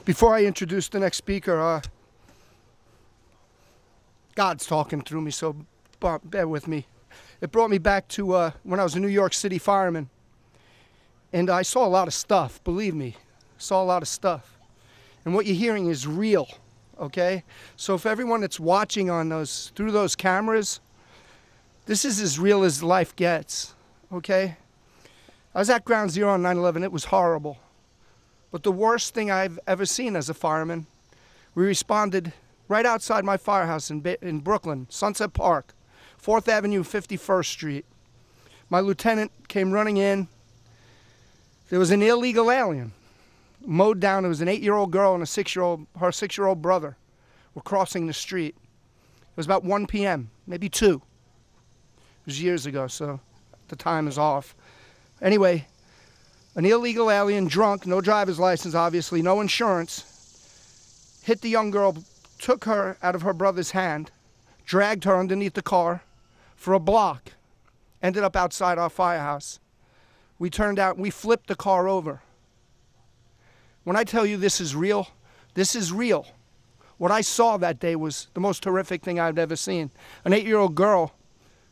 Before I introduce the next speaker, God's talking through me, so bear with me. It brought me back to when I was a New York City fireman. And I saw a lot of stuff, believe me. Saw a lot of stuff. And what you're hearing is real, okay? So if everyone that's watching on through those cameras, this is as real as life gets, okay? I was at Ground Zero on 9/11. It was horrible. But the worst thing I've ever seen as a fireman, we responded right outside my firehouse in Brooklyn, Sunset Park, 4th Avenue, 51st Street. My lieutenant came running in. There was an illegal alien mowed down. It was an 8-year-old girl and her 6-year-old brother were crossing the street. It was about 1 p.m., maybe 2. It was years ago, so the time is off. Anyway, an illegal alien, drunk, no driver's license, obviously, no insurance, hit the young girl, took her out of her brother's hand, dragged her underneath the car for a block, ended up outside our firehouse. We turned out, we flipped the car over. When I tell you this is real, this is real. What I saw that day was the most horrific thing I've ever seen. An 8-year-old girl,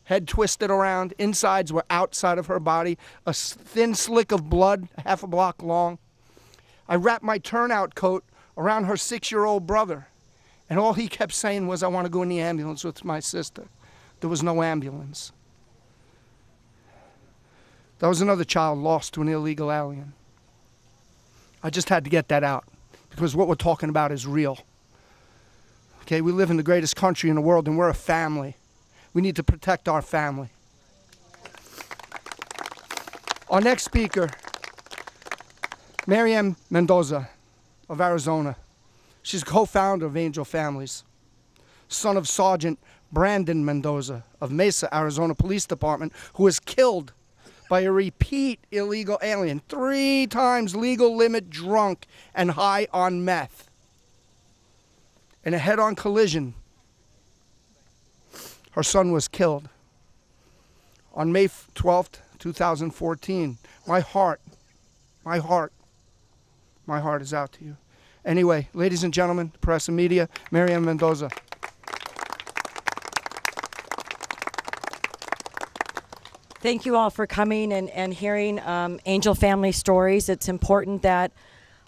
head twisted around, insides were outside of her body, a thin slick of blood, half a block long. I wrapped my turnout coat around her 6-year-old brother, and all he kept saying was, "I want to go in the ambulance with my sister." There was no ambulance. That was another child lost to an illegal alien. I just had to get that out, because what we're talking about is real. Okay, we live in the greatest country in the world, and we're a family. We need to protect our family. Our next speaker, Maryanne Mendoza of Arizona. She's co-founder of Angel Families, son of Sergeant Brandon Mendoza of Mesa, Arizona Police Department, who was killed by a repeat illegal alien, 3 times legal limit drunk and high on meth. In a head-on collision, her son was killed. On May 12th, 2014, my heart is out to you. Anyway, ladies and gentlemen, press and media, Maryanne Mendoza. Thank you all for coming and hearing Angel family stories. It's important that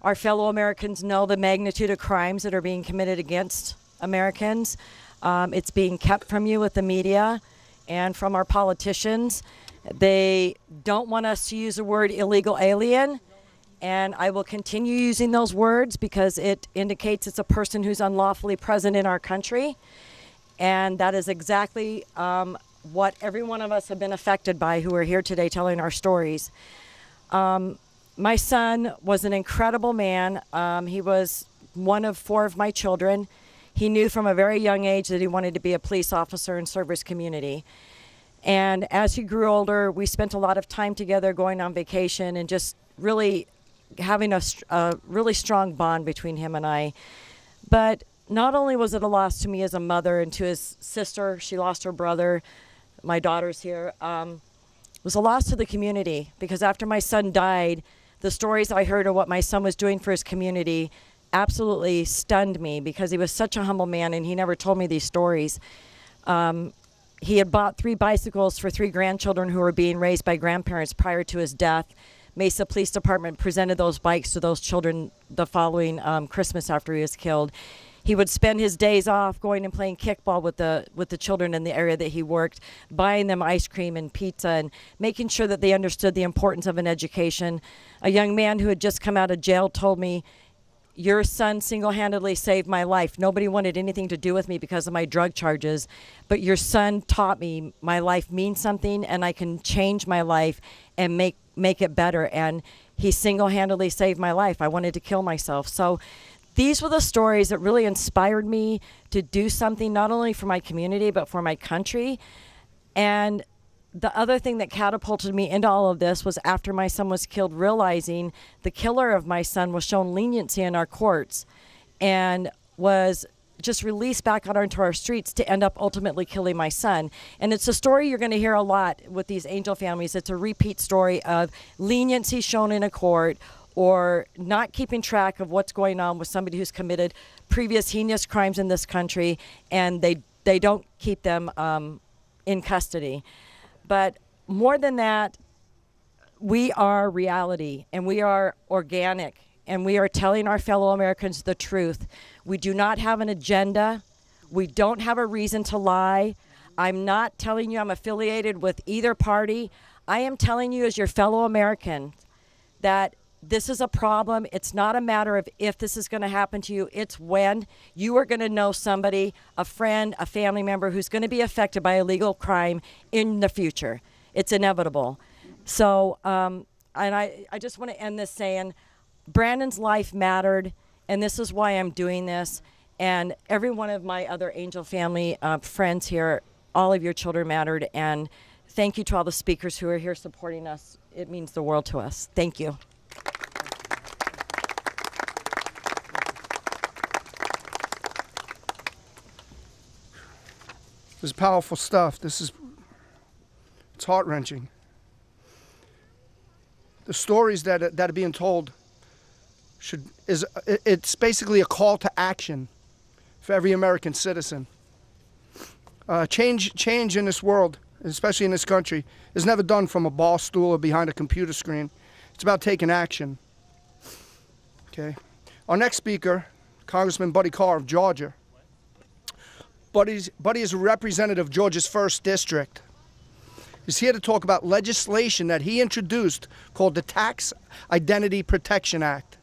our fellow Americans know the magnitude of crimes that are being committed against Americans. It's being kept from you with the media and from our politicians. They don't want us to use the word illegal alien, and I will continue using those words because it indicates it's a person who's unlawfully present in our country, and that is exactly what every one of us have been affected by who are here today telling our stories. My son was an incredible man. He was one of 4 of my children. He knew from a very young age that he wanted to be a police officer and serve his community. And as he grew older, we spent a lot of time together going on vacation and just really having a really strong bond between him and I. But not only was it a loss to me as a mother and to his sister, she lost her brother, my daughter's here, it was a loss to the community, because after my son died, the stories I heard of what my son was doing for his community absolutely stunned me, because he was such a humble man and he never told me these stories. He had bought 3 bicycles for 3 grandchildren who were being raised by grandparents prior to his death. Mesa Police Department presented those bikes to those children the following Christmas after he was killed. He would spend his days off going and playing kickball with the children in the area that he worked, buying them ice cream and pizza and making sure that they understood the importance of an education. A young man who had just come out of jail told me, "Your son single-handedly saved my life. Nobody wanted anything to do with me because of my drug charges, but your son taught me my life means something and I can change my life and make it better. And he single-handedly saved my life. I wanted to kill myself." So these were the stories that really inspired me to do something not only for my community but for my country. And the other thing that catapulted me into all of this was after my son was killed, realizing the killer of my son was shown leniency in our courts and was just released back out onto our streets to end up ultimately killing my son. And it's a story you're going to hear a lot with these Angel families. It's a repeat story of leniency shown in a court, or not keeping track of what's going on with somebody who's committed previous heinous crimes in this country, and they don't keep them in custody. But more than that, we are reality, and we are organic, and we are telling our fellow Americans the truth. We do not have an agenda. We don't have a reason to lie. I'm not telling you I'm affiliated with either party. I am telling you as your fellow American that this is a problem. It's not a matter of if this is going to happen to you. It's when you are going to know somebody, a friend, a family member who's going to be affected by illegal crime in the future. It's inevitable. So, and I just want to end this saying, Brandon's life mattered, and this is why I'm doing this. And every one of my other Angel family friends here, all of your children mattered. And thank you to all the speakers who are here supporting us. It means the world to us. Thank you. This is powerful stuff. It's heart-wrenching. The stories that are being told it's basically a call to action for every American citizen. Change in this world, especially in this country, is never done from a bar stool or behind a computer screen. It's about taking action. Okay. Our next speaker, Congressman Buddy Carter of Georgia. Buddy is a representative of Georgia's 1st District. He's here to talk about legislation that he introduced called the Tax Identity Protection Act.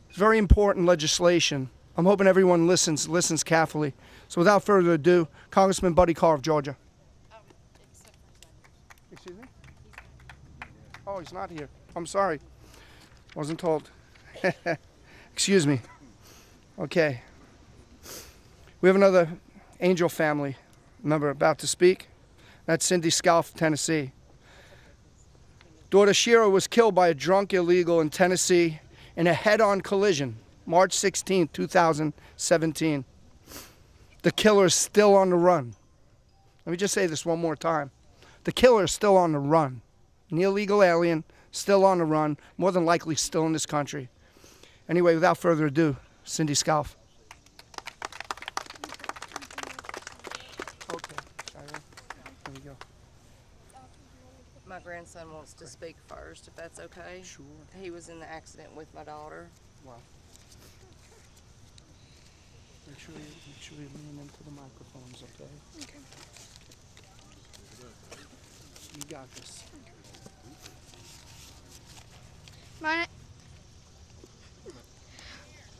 It's very important legislation. I'm hoping everyone listens carefully. So without further ado, Congressman Buddy Carter of Georgia. Excuse me? Oh, he's not here. I'm sorry. Wasn't told. Excuse me. Okay. We have another Angel family member about to speak. That's Cindy Scalf, Tennessee. Daughter Shira was killed by a drunk illegal in Tennessee in a head-on collision, March 16, 2017. The killer is still on the run. Let me just say this one more time. The killer is still on the run. An illegal alien, still on the run, more than likely still in this country. Anyway, without further ado, Cindy Scalf. My grandson wants to speak first, if that's okay. Sure. He was in the accident with my daughter. Wow. Make sure you lean into the microphones, okay? Okay. You got this.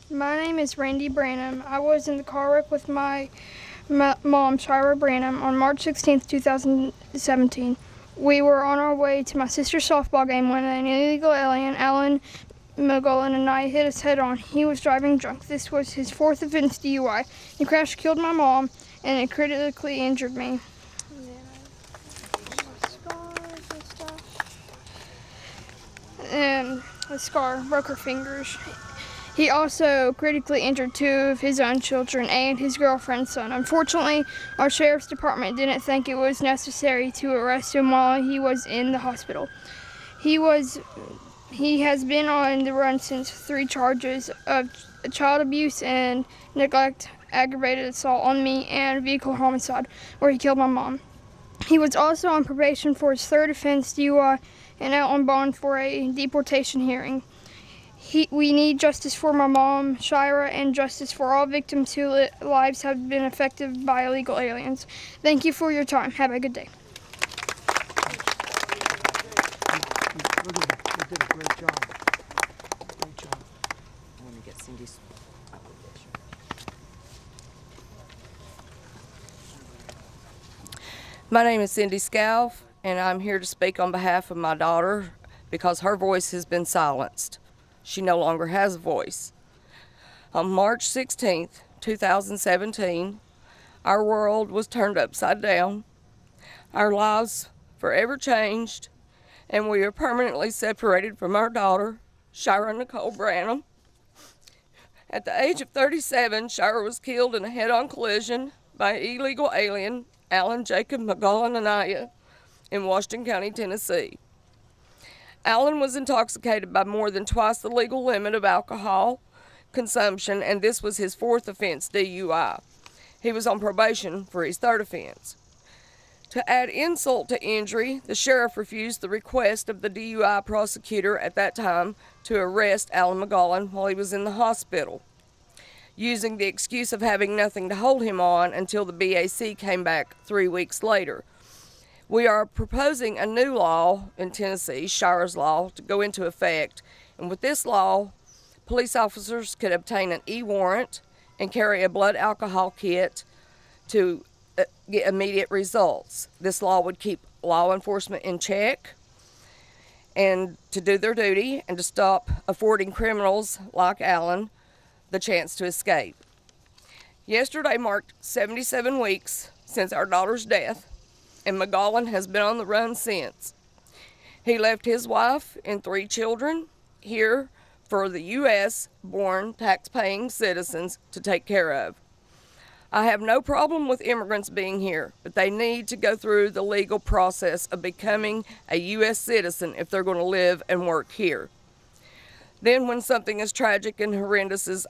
My name is Randy Branham. I was in the car wreck with my mom, Shira Branham, on March 16th, 2017. We were on our way to my sister's softball game when an illegal alien, Aileen McGullen, and I hit us head on. He was driving drunk. This was his 4th offense DUI. The crash killed my mom, and it critically injured me. And the scar broke her fingers. He also critically injured 2 of his own children and his girlfriend's son. Unfortunately, our sheriff's department didn't think it was necessary to arrest him while he was in the hospital. He has been on the run since 3 charges of child abuse and neglect, aggravated assault on me, and vehicle homicide, where he killed my mom. He was also on probation for his 3rd offense DUI and out on bond for a deportation hearing. We need justice for my mom, Shira, and justice for all victims whose lives have been affected by illegal aliens. Thank you for your time. Have a good day. You did a great job. Great job. I want to get Cindy's application. My name is Cindy Scalf, and I'm here to speak on behalf of my daughter because her voice has been silenced. She no longer has a voice. On March 16th, 2017, our world was turned upside down. Our lives forever changed, and we are permanently separated from our daughter, Shira Nicole Branham. At the age of 37, Shira was killed in a head-on collision by an illegal alien, Alan Jacob McGullen Anaya, in Washington County, Tennessee. Alan was intoxicated by more than twice the legal limit of alcohol consumption, and this was his 4th offense DUI. He was on probation for his 3rd offense. To add insult to injury, the sheriff refused the request of the DUI prosecutor at that time to arrest Alan McGullen while he was in the hospital, using the excuse of having nothing to hold him on until the BAC came back 3 weeks later. We are proposing a new law in Tennessee, Shira's Law, to go into effect And with this law, police officers could obtain an e-warrant and carry a blood alcohol kit to get immediate results. This law would keep law enforcement in check and to do their duty and to stop affording criminals like Alan the chance to escape. Yesterday marked 77 weeks since our daughter's death, and McGowan has been on the run since. He left his wife and 3 children here for the U.S.-born tax-paying citizens to take care of. I have no problem with immigrants being here, but they need to go through the legal process of becoming a U.S. citizen if they're going to live and work here. Then when something as tragic and horrendous as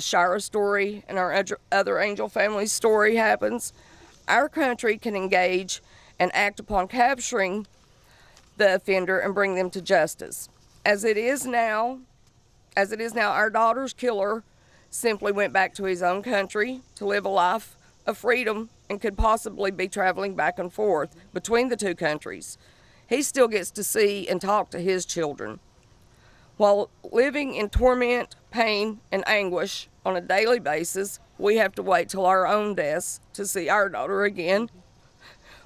Shira's story and our other Angel family's story happens, our country can engage and act upon capturing the offender and bring them to justice. As it is now, our daughter's killer simply went back to his own country to live a life of freedom and could possibly be traveling back and forth between the 2 countries. He still gets to see and talk to his children. While living in torment, pain, and anguish on a daily basis, we have to wait till our own deaths to see our daughter again.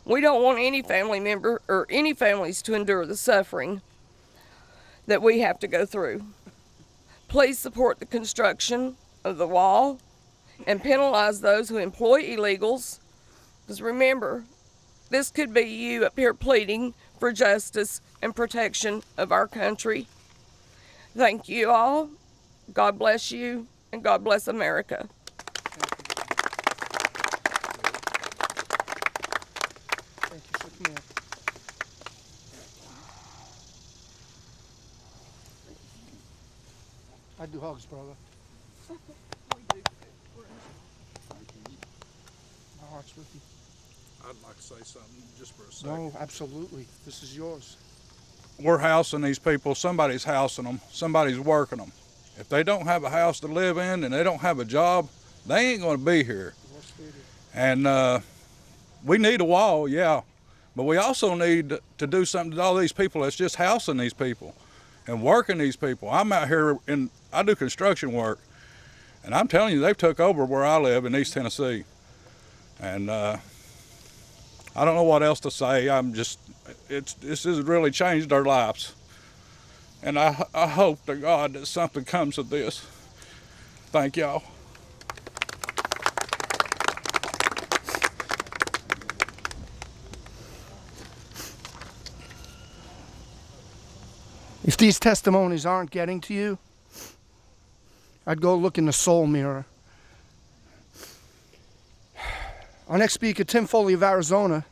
We don't want any family member or any families to endure the suffering that we have to go through. Please support the construction of the wall and penalize those who employ illegals. Because remember, this could be you up here pleading for justice and protection of our country. Thank you all. God bless you, and God bless America. Thank you for coming in. I do hugs, brother. My heart's with you. I'd like to say something just for a second. No, absolutely. This is yours. We're housing these people. Somebody's housing them. Somebody's working them. If they don't have a house to live in and they don't have a job, they ain't going to be here. And we need a wall, yeah, but we also need to do something to all these people that's just housing these people and working these people. I'm out here I do construction work, and I'm telling you, they've took over where I live in East Tennessee. And I don't know what else to say. This has really changed our lives. And I hope to God that something comes of this. Thank y'all. If these testimonies aren't getting to you, I'd go look in the soul mirror. Our next speaker, Tim Foley of Arizona.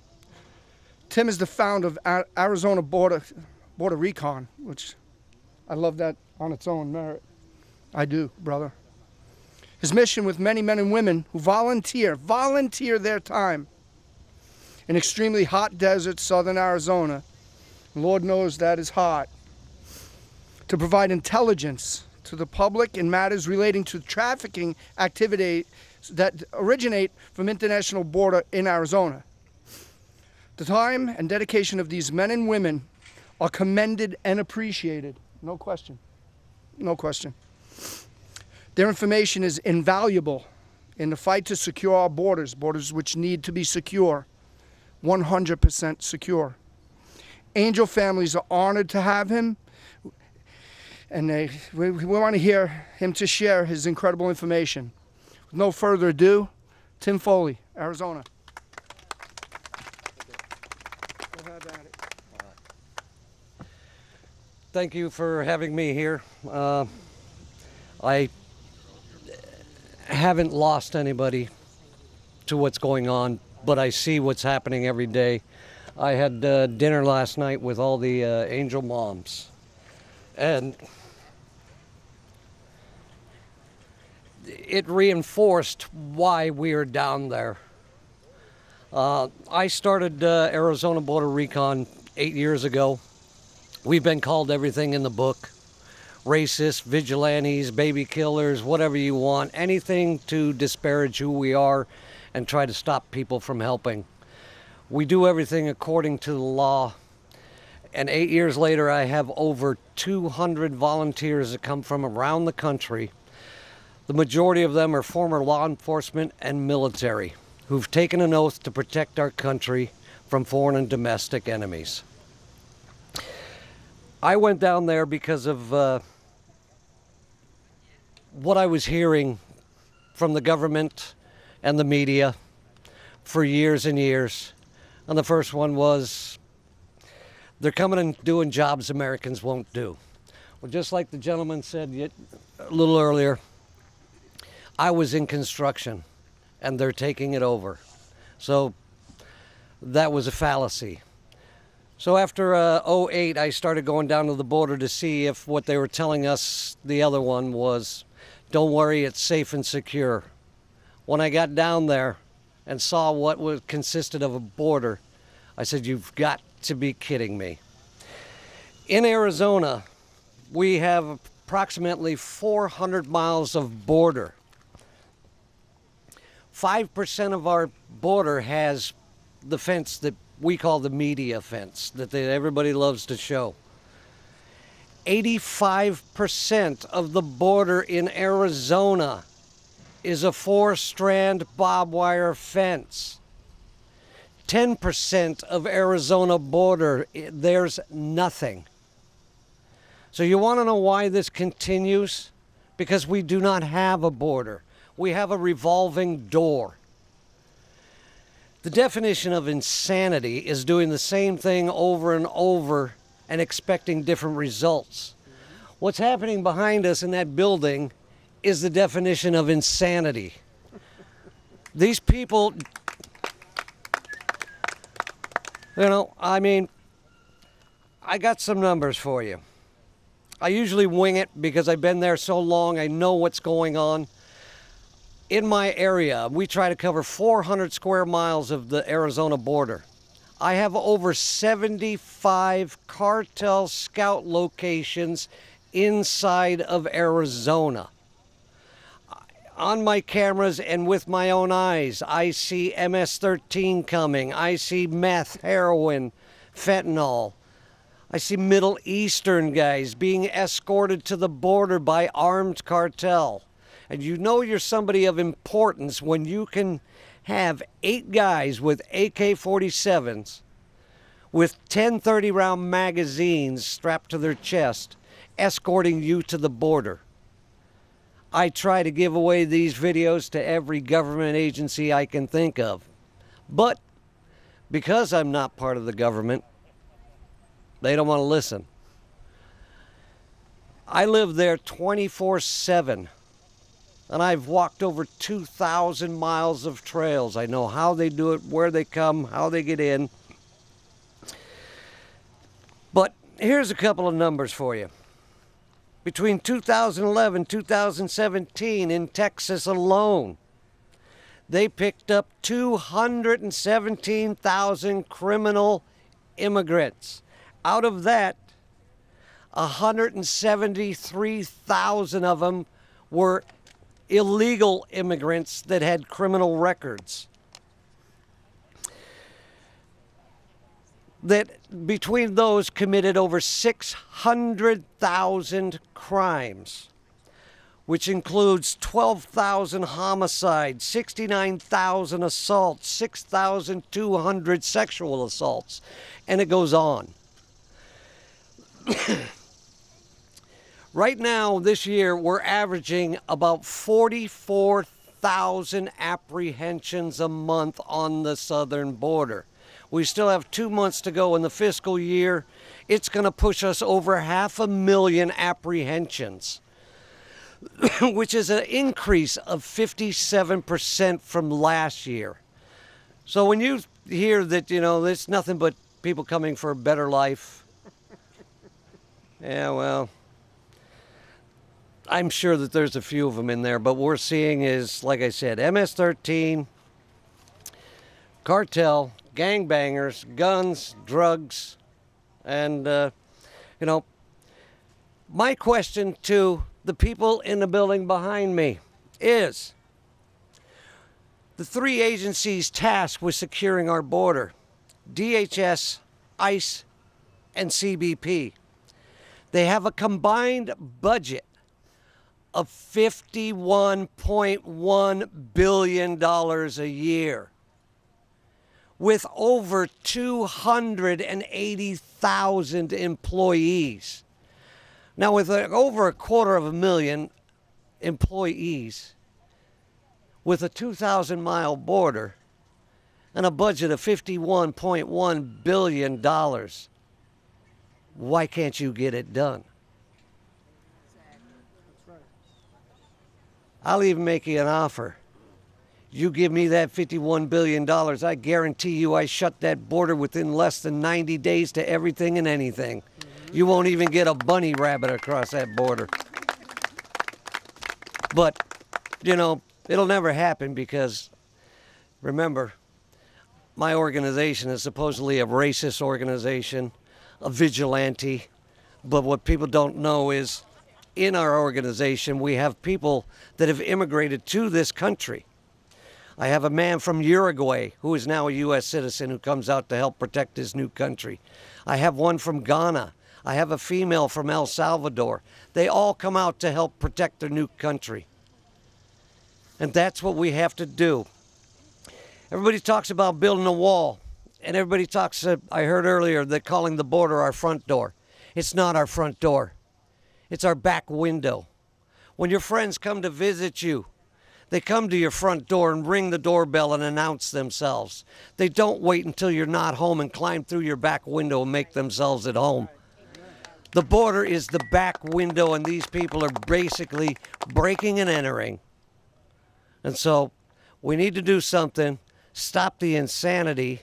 Tim is the founder of Arizona Border Recon, which I love that on its own merit. I do, brother. His mission with many men and women who volunteer their time in extremely hot desert southern Arizona. Lord knows that is hot. To provide intelligence to the public in matters relating to trafficking activities that originate from international border in Arizona. The time and dedication of these men and women are commended and appreciated. No question. No question. Their information is invaluable in the fight to secure our borders which need to be secure, 100% secure. Angel families are honored to have him, and we want to hear him to share his incredible information. With no further ado, Tim Foley, Arizona. Thank you for having me here. I haven't lost anybody to what's going on, but I see what's happening every day. I had dinner last night with all the Angel moms, and it reinforced why we're down there. I started Arizona Border Recon 8 years ago. We've been called everything in the book. Racists, vigilantes, baby killers, whatever you want. Anything to disparage who we are and try to stop people from helping. We do everything according to the law. And 8 years later, I have over 200 volunteers that come from around the country. The majority of them are former law enforcement and military who've taken an oath to protect our country from foreign and domestic enemies. I went down there because of what I was hearing from the government and the media for years and years. And the first one was, they're coming and doing jobs Americans won't do. Well, just like the gentleman said a little earlier, I was in construction and they're taking it over. So that was a fallacy. So after 2008, I started going down to the border to see if what they were telling us, the other one, was, don't worry, it's safe and secure. When I got down there and saw what consisted of a border, I said, you've got to be kidding me. In Arizona, we have approximately 400 miles of border. 5% of our border has the fence that we call the media fence, that everybody loves to show. 85% of the border in Arizona is a 4-strand barbed wire fence. 10% of Arizona border, there's nothing. So you want to know why this continues? Because we do not have a border. We have a revolving door. The definition of insanity is doing the same thing over and over and expecting different results. What's happening behind us in that building is the definition of insanity. These people, I got some numbers for you. I usually wing it because I've been there so long, I know what's going on. In my area, we try to cover 400 square miles of the Arizona border. I have over 75 cartel scout locations inside of Arizona. On my cameras and with my own eyes, I see MS-13 coming. I see meth, heroin, fentanyl. I see Middle Eastern guys being escorted to the border by armed cartel. And you know you're somebody of importance when you can have 8 guys with AK-47s with 10 30-round magazines strapped to their chest escorting you to the border. I try to give away these videos to every government agency I can think of. But because I'm not part of the government, they don't want to listen. I live there 24/7. And I've walked over 2,000 miles of trails. I know how they do it, where they come, how they get in. But here's a couple of numbers for you. Between 2011 and 2017 in Texas alone, they picked up 217,000 criminal immigrants. Out of that, 173,000 of them were illegal immigrants that had criminal records. That between those committed over 600,000 crimes, which includes 12,000 homicides, 69,000 assaults, 6,200 sexual assaults, and it goes on. Right now, this year, we're averaging about 44,000 apprehensions a month on the southern border. We still have 2 months to go in the fiscal year. It's going to push us over 500,000 apprehensions, which is an increase of 57% from last year. So when you hear that, there's nothing but people coming for a better life, yeah, well, I'm sure that there's a few of them in there, but what we're seeing is, like I said, MS-13, cartel, gangbangers, guns, drugs, and, my question to the people in the building behind me is, the 3 agencies tasked with securing our border, DHS, ICE, and CBP. They have a combined budget of $51.1 billion a year, with over 280,000 employees. Now, with over 250,000 employees, with a 2,000-mile border and a budget of $51.1 billion, why can't you get it done? I'll even make you an offer. You give me that $51 billion, I guarantee you I shut that border within less than 90 days to everything and anything. You won't even get a bunny rabbit across that border. But, you know, it'll never happen because, remember, my organization is supposedly a racist organization, a vigilante. But what people don't know is in our organization, we have people that have immigrated to this country. I have a man from Uruguay who is now a U.S. citizen who comes out to help protect his new country. I have one from Ghana. I have a female from El Salvador. They all come out to help protect their new country. And that's what we have to do. Everybody talks about building a wall. And everybody talks, I heard earlier, they're calling the border our front door. It's not our front door. It's our back window. When your friends come to visit you, they come to your front door and ring the doorbell and announce themselves. They don't wait until you're not home and climb through your back window and make themselves at home. The border is the back window, and these people are basically breaking and entering. And so we need to do something, stop the insanity.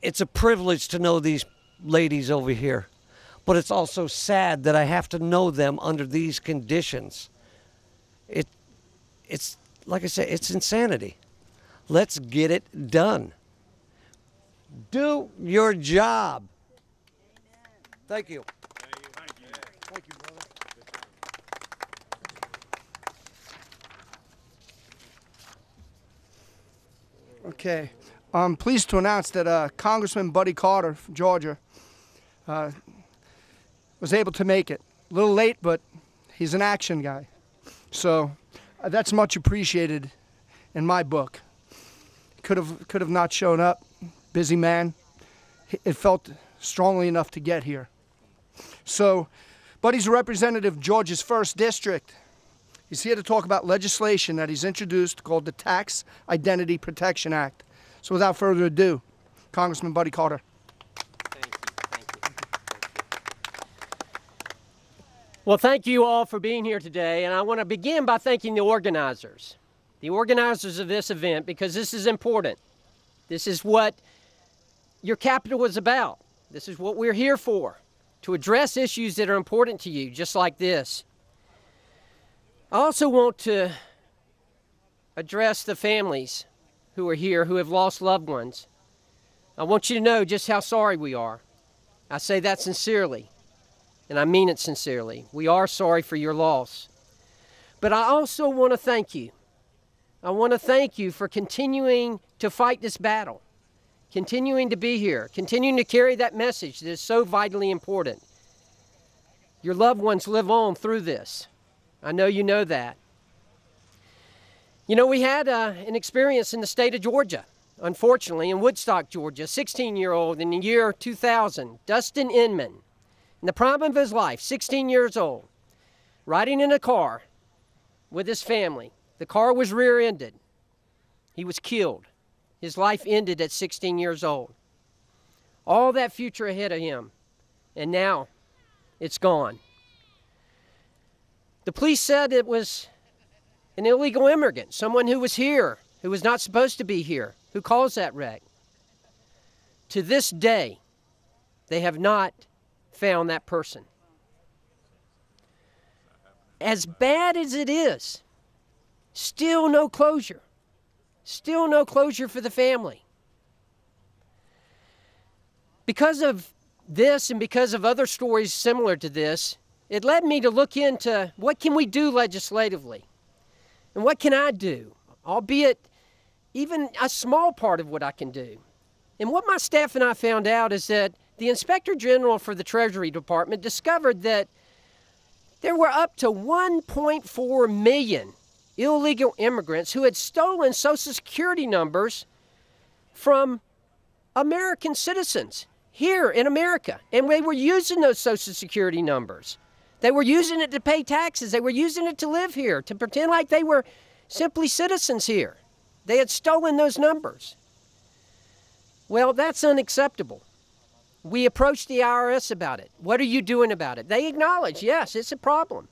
It's a privilege to know these ladies over here, but it's also sad that I have to know them under these conditions. It's like I said, it's insanity. Let's get it done. Do your job. Thank you. Thank you, brother. Okay. I'm pleased to announce that Congressman Buddy Carter from Georgia was able to make it. A little late, but he's an action guy. So that's much appreciated in my book. Could have not shown up. Busy man. It felt strongly enough to get here. So Buddy's a representative of Georgia's 1st District. He's here to talk about legislation that he's introduced called the Tax Identity Protection Act. So without further ado, Congressman Buddy Carter. Well, thank you all for being here today, and I want to begin by thanking the organizers of this event, because this is important. This is what your Capitol is about. This is what we're here for, to address issues that are important to you, just like this. I also want to address the families who are here who have lost loved ones. I want you to know just how sorry we are. I say that sincerely, and I mean it sincerely. We are sorry for your loss. But I also want to thank you. I want to thank you for continuing to fight this battle, continuing to be here, continuing to carry that message that is so vitally important. Your loved ones live on through this. I know you know that. You know, we had an experience in the state of Georgia, unfortunately, in Woodstock, Georgia, a 16-year-old in the year 2000, Dustin Inman, in the prime of his life, 16 years old, riding in a car with his family. The car was rear-ended. He was killed. His life ended at 16 years old. All that future ahead of him, and now it's gone. The police said it was an illegal immigrant, someone who was here, who was not supposed to be here, who caused that wreck. To this day, they have not found that person. As bad as it is, still no closure. Still no closure for the family. Because of this and because of other stories similar to this, it led me to look into what can we do legislatively? And what can I do, albeit even a small part of what I can do. And what my staff and I found out is that the Inspector General for the Treasury Department discovered that there were up to 1.4 million illegal immigrants who had stolen Social Security numbers from American citizens here in America. And they were using those Social Security numbers. They were using it to pay taxes. They were using it to live here, to pretend like they were simply citizens here. They had stolen those numbers. Well, that's unacceptable. We approached the IRS about it. What are you doing about it? They acknowledge, yes, it's a problem.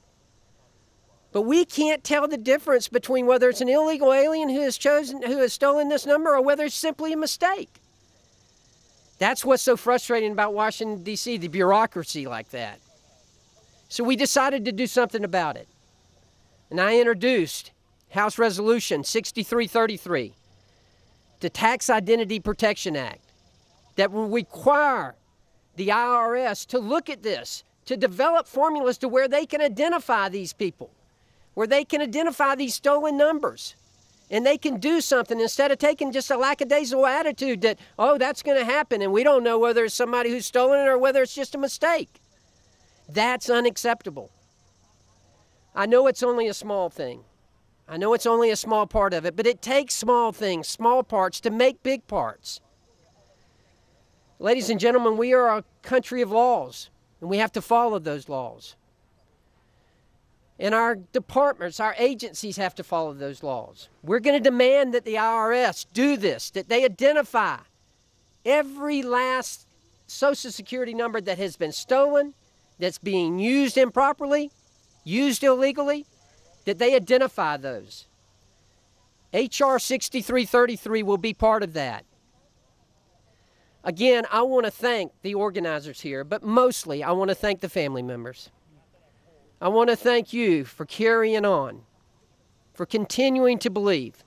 But we can't tell the difference between whether it's an illegal alien who has stolen this number or whether it's simply a mistake. That's what's so frustrating about Washington, D.C., the bureaucracy like that. So we decided to do something about it. And I introduced House Resolution 6333, the Tax Identity Protection Act, that will require the IRS to look at this, to develop formulas to where they can identify these people, where they can identify these stolen numbers. And they can do something instead of taking just a lackadaisical attitude that, oh, that's going to happen, and we don't know whether it's somebody who's stolen it or whether it's just a mistake. That's unacceptable. I know it's only a small thing. I know it's only a small part of it, but it takes small things, small parts, to make big parts. Ladies and gentlemen, we are a country of laws, and we have to follow those laws. And our departments, our agencies have to follow those laws. We're going to demand that the IRS do this, that they identify every last Social Security number that has been stolen, that's being used improperly, used illegally, that they identify those. H.R. 6333 will be part of that. Again, I want to thank the organizers here, but mostly I want to thank the family members. I want to thank you for carrying on, for continuing to believe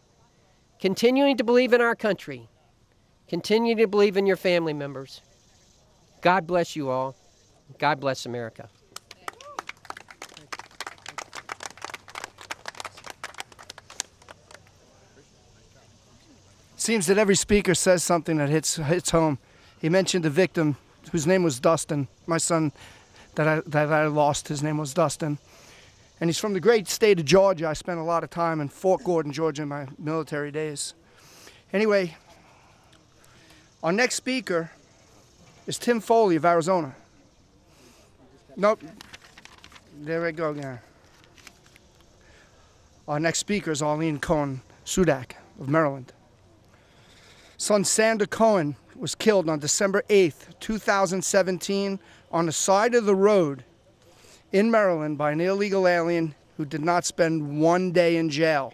in our country, continuing to believe in your family members. God bless you all. God bless America. It seems that every speaker says something that hits home. He mentioned the victim, whose name was Dustin. My son that I lost, his name was Dustin. And he's from the great state of Georgia. I spent a lot of time in Fort Gordon, Georgia in my military days. Anyway, our next speaker is Tim Foley of Arizona. Nope. There we go again. Our next speaker is Arlene Cohen Sudak of Maryland. Son Sander Cohen was killed on December 8th, 2017 on the side of the road in Maryland by an illegal alien who did not spend one day in jail.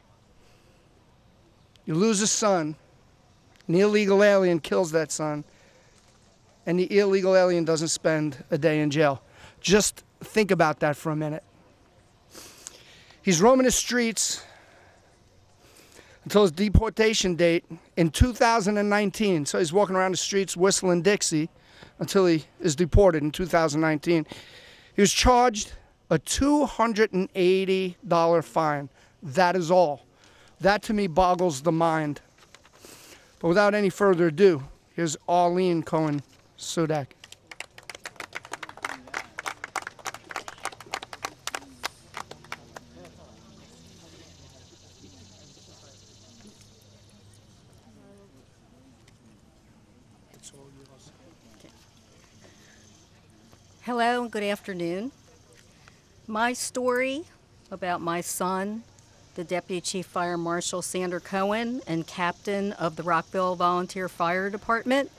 You lose a son, an illegal alien kills that son, and the illegal alien doesn't spend a day in jail. Just think about that for a minute. He's roaming the streets until his deportation date in 2019. So he's walking around the streets whistling Dixie until he is deported in 2019. He was charged a $280 fine. That is all. That to me boggles the mind. But without any further ado, here's Arlene Cohen Sudak. Hello and good afternoon. My story about my son, the Deputy Chief Fire Marshal Sander Cohen and Captain of the Rockville Volunteer Fire Department,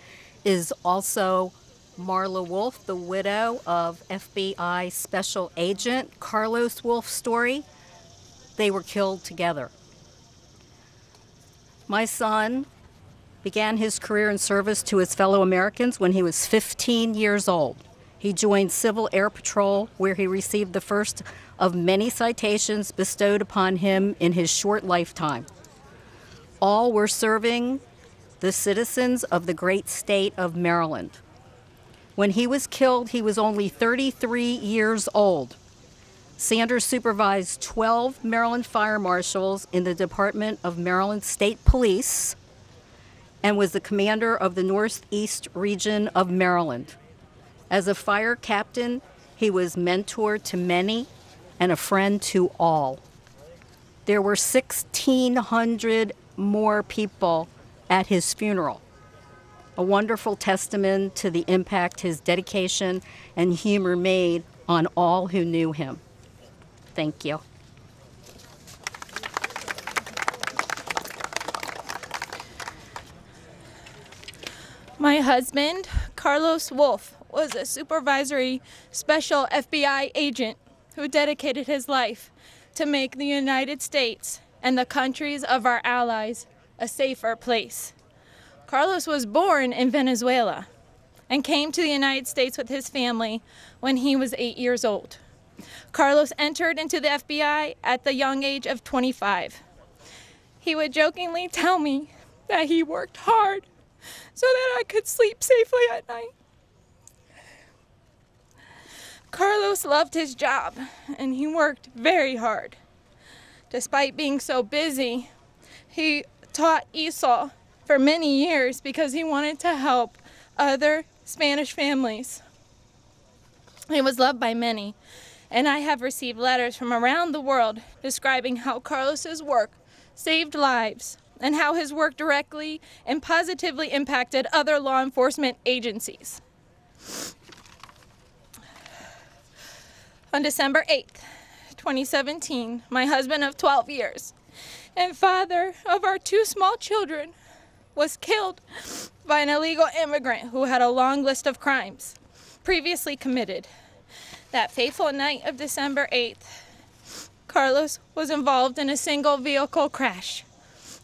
is also Marla Wolf, the widow of FBI Special Agent Carlos Wolf's story. They were killed together. My son began his career in service to his fellow Americans when he was 15 years old. He joined Civil Air Patrol, where he received the first of many citations bestowed upon him in his short lifetime. All were serving the citizens of the great state of Maryland. When he was killed, he was only 33 years old. Sanders supervised 12 Maryland fire marshals in the Department of Maryland State Police and was the commander of the Northeast region of Maryland. As a fire captain, he was mentor to many and a friend to all. There were 1,600 more people at his funeral, a wonderful testament to the impact his dedication and humor made on all who knew him. Thank you. My husband, Carlos Wolf, was a supervisory special FBI agent who dedicated his life to make the United States and the countries of our allies a safer place. Carlos was born in Venezuela and came to the United States with his family when he was 8 years old. Carlos entered into the FBI at the young age of 25. He would jokingly tell me that he worked hard so that I could sleep safely at night. Carlos loved his job and he worked very hard. Despite being so busy, he taught ESOL for many years because he wanted to help other Spanish families. He was loved by many, and I have received letters from around the world describing how Carlos's work saved lives and how his work directly and positively impacted other law enforcement agencies. On December 8th, 2017, my husband of 12 years and father of our 2 small children was killed by an illegal immigrant who had a long list of crimes previously committed. That fateful night of December 8th, Carlos was involved in a single vehicle crash.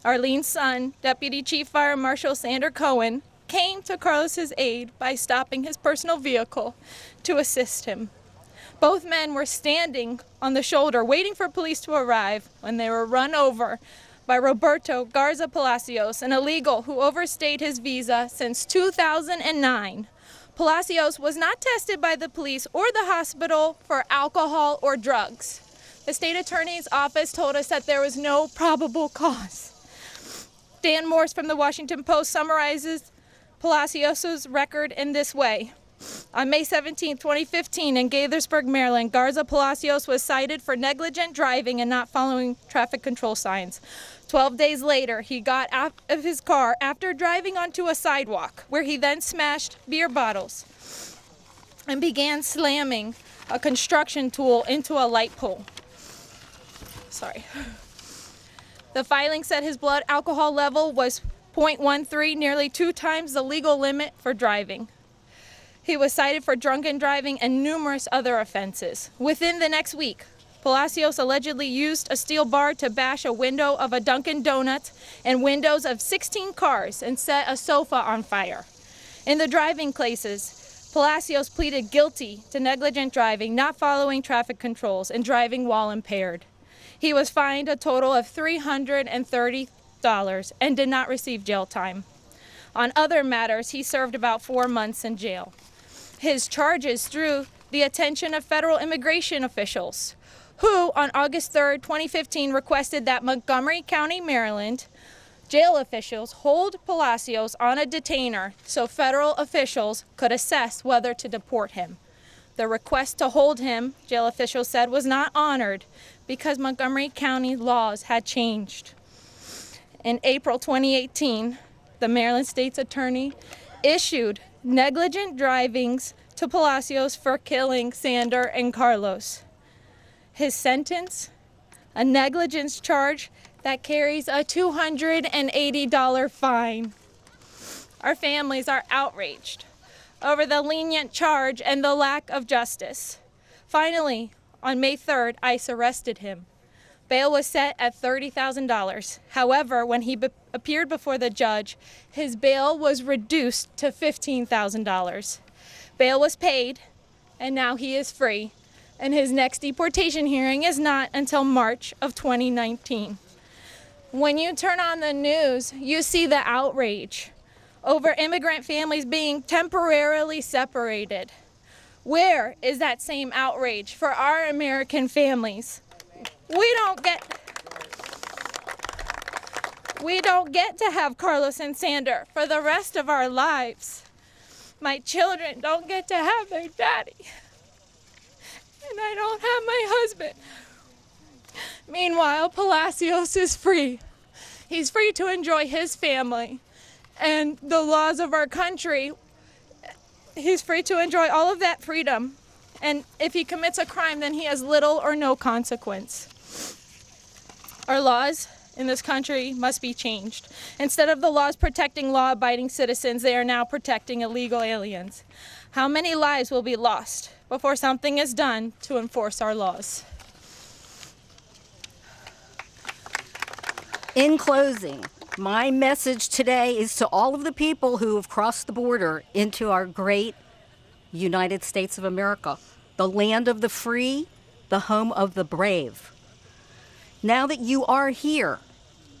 Arlene's son, Deputy Chief Fire Marshal Sander Cohen, came to Carlos's aid by stopping his personal vehicle to assist him. Both men were standing on the shoulder waiting for police to arrive when they were run over by Roberto Garza Palacios, an illegal who overstayed his visa since 2009. Palacios was not tested by the police or the hospital for alcohol or drugs. The state attorney's office told us that there was no probable cause. Dan Morse from the Washington Post summarizes Palacios' record in this way. On May 17, 2015, in Gaithersburg, Maryland, Garza Palacios was cited for negligent driving and not following traffic control signs. 12 days later, he got out of his car after driving onto a sidewalk, where he then smashed beer bottles and began slamming a construction tool into a light pole. The filing said his blood alcohol level was 0.13, nearly 2 times the legal limit for driving. He was cited for drunken driving and numerous other offenses. Within the next week, Palacios allegedly used a steel bar to bash a window of a Dunkin' Donuts and windows of 16 cars and set a sofa on fire. In the driving cases, Palacios pleaded guilty to negligent driving, not following traffic controls, and driving while impaired. He was fined a total of $330 and did not receive jail time. On other matters, he served about 4 months in jail. His charges drew the attention of federal immigration officials, who on August 3, 2015, requested that Montgomery County, Maryland, jail officials hold Palacios on a detainer so federal officials could assess whether to deport him. The request to hold him, jail officials said, was not honored because Montgomery County laws had changed. In April 2018, the Maryland State's Attorney issued negligent drivings to Palacios for killing Sander and Carlos. His sentence, a negligence charge that carries a $280 fine. Our families are outraged over the lenient charge and the lack of justice. Finally, on May 3rd, ICE arrested him. Bail was set at $30,000. However, when he appeared before the judge, his bail was reduced to $15,000. Bail was paid, and now he is free, and his next deportation hearing is not until March of 2019. When you turn on the news, you see the outrage over immigrant families being temporarily separated. Where is that same outrage for our American families? We don't get to have Carlos and Sander for the rest of our lives. My children don't get to have their daddy. And I don't have my husband. Meanwhile, Palacios is free. He's free to enjoy his family and the laws of our country. He's free to enjoy all of that freedom. And if he commits a crime, then he has little or no consequence. Our laws in this country must be changed. Instead of the laws protecting law-abiding citizens, they are now protecting illegal aliens. How many lives will be lost before something is done to enforce our laws? In closing, my message today is to all of the people who have crossed the border into our great United States of America, the land of the free, the home of the brave. Now that you are here,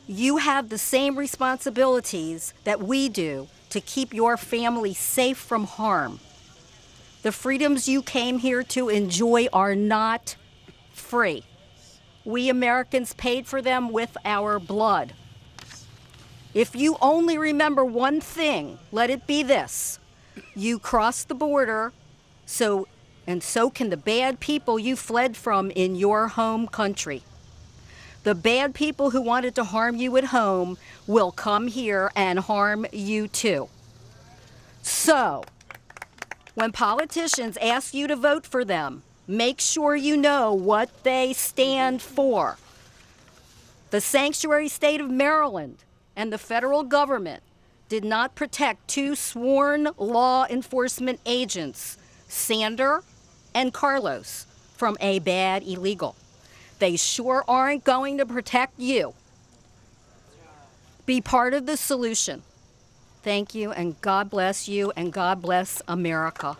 you have the same responsibilities that we do to keep your family safe from harm. The freedoms you came here to enjoy are not free. We Americans paid for them with our blood. If you only remember one thing, let it be this. You crossed the border, so can the bad people you fled from in your home country. The bad people who wanted to harm you at home will come here and harm you too. So, when politicians ask you to vote for them, make sure you know what they stand for. The sanctuary state of Maryland and the federal government did not protect two sworn law enforcement agents, Sander and Carlos, from a bad illegal. They sure aren't going to protect you. Be part of the solution. Thank you, and God bless you, and God bless America.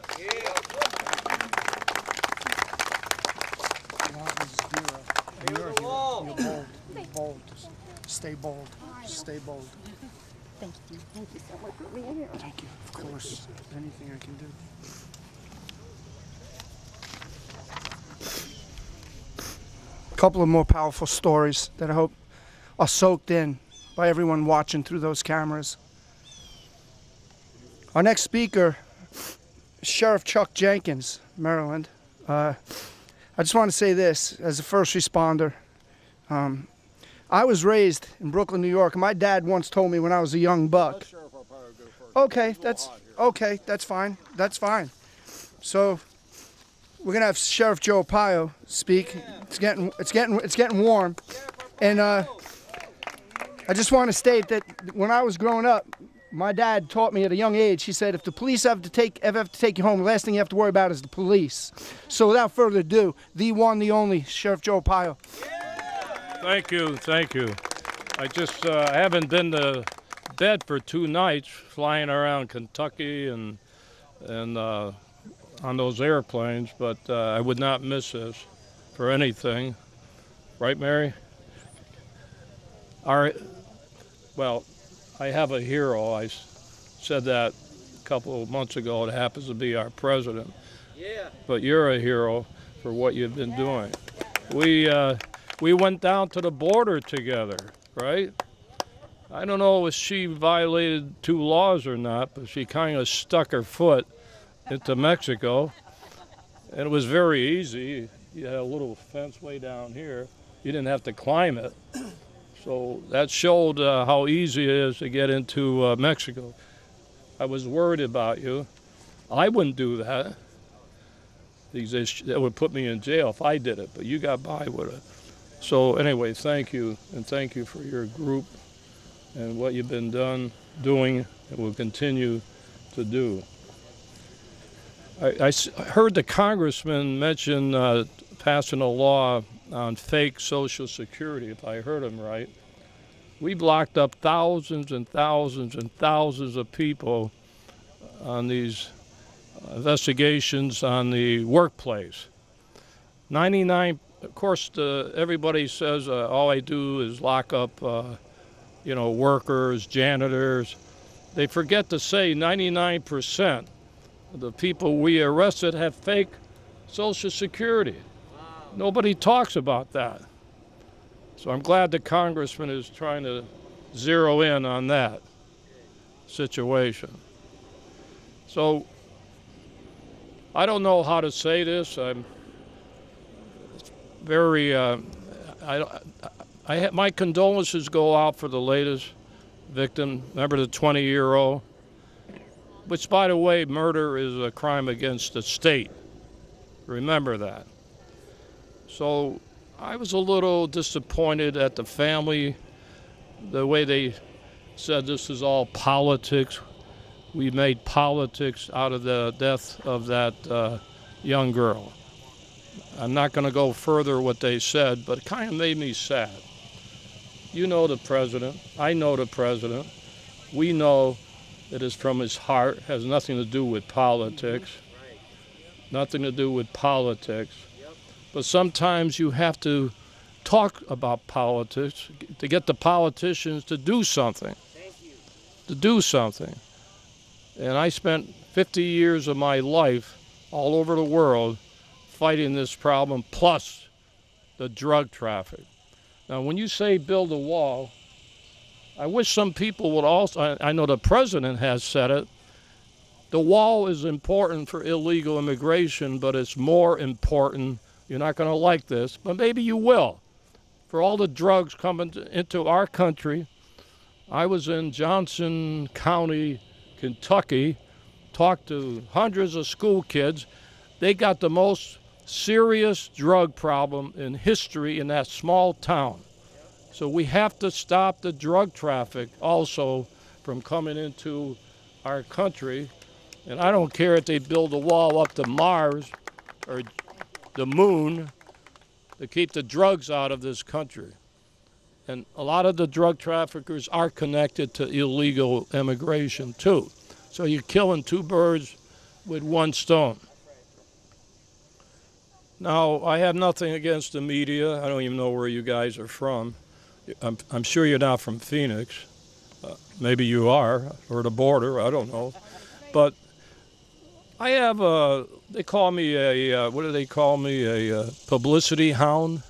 You're bold. You're bold. Stay bold. Stay bold. Thank you. Thank you so much for being here. Thank you. Of course. Anything I can do. A couple of more powerful stories that I hope are soaked in by everyone watching through those cameras. Our next speaker, Sheriff Chuck Jenkins, Maryland. I just want to say this as a first responder. I was raised in Brooklyn, New York, and my dad once told me when I was a young buck. Okay, that's fine. That's fine. So we're gonna have Sheriff Joe Arpaio speak. It's getting warm, and I just want to state that when I was growing up, my dad taught me at a young age. He said, if the police ever have to take you home, the last thing you have to worry about is the police. So without further ado, the one, the only, Sheriff Joe Arpaio. Thank you, thank you. I just haven't been to bed for 2 nights flying around Kentucky and on those airplanes, but I would not miss this for anything. Right, Mary? Well, I have a hero. I said that a couple of months ago. It happens to be our president. Yeah. But you're a hero for what you've been doing. We went down to the border together, right? I don't know if she violated 2 laws or not, but she kind of stuck her foot into Mexico, and it was very easy. You had a little fence way down here. You didn't have to climb it. So that showed how easy it is to get into Mexico. I was worried about you. I wouldn't do that. That would put me in jail if I did it, but you got by with it. So anyway, thank you, and thank you for your group and what you've been doing and will continue to do. I heard the congressman mention passing a law on fake Social Security, if I heard him right. We've locked up thousands and thousands and thousands of people on these investigations on the workplace. 99, of course, everybody says all I do is lock up, workers, janitors. They forget to say 99% of the people we arrested have fake Social Security. Nobody talks about that. So I'm glad the congressman is trying to zero in on that situation. So I don't know how to say this. I'm very, my condolences go out for the latest victim. Remember the 20-year-old? Which, by the way, murder is a crime against the state. Remember that. So I was a little disappointed at the family, the way they said this is all politics. We made politics out of the death of that young girl. I'm not going to go further what they said, but it kind of made me sad. You know the president. I know the president. We know it is from his heart, has nothing to do with politics. Nothing to do with politics. But sometimes you have to talk about politics to get the politicians to do something. To do something. And I spent 50 years of my life all over the world fighting this problem, plus the drug traffic. Now, when you say build a wall, I wish some people would also, I know the president has said it, the wall is important for illegal immigration, but it's more important, you're not going to like this, but maybe you will, for all the drugs coming into our country. I was in Johnson County, Kentucky, talked to hundreds of school kids. They got the most serious drug problem in history in that small town. So we have to stop the drug traffic also from coming into our country. And I don't care if they build a wall up to Mars or the moon to keep the drugs out of this country. And a lot of the drug traffickers are connected to illegal immigration too. So you're killing two birds with one stone. Now, I have nothing against the media. I don't even know where you guys are from. I'm sure you're not from Phoenix. Maybe you are, or the border, I don't know. But I have they call me a, what do they call me, a publicity hound?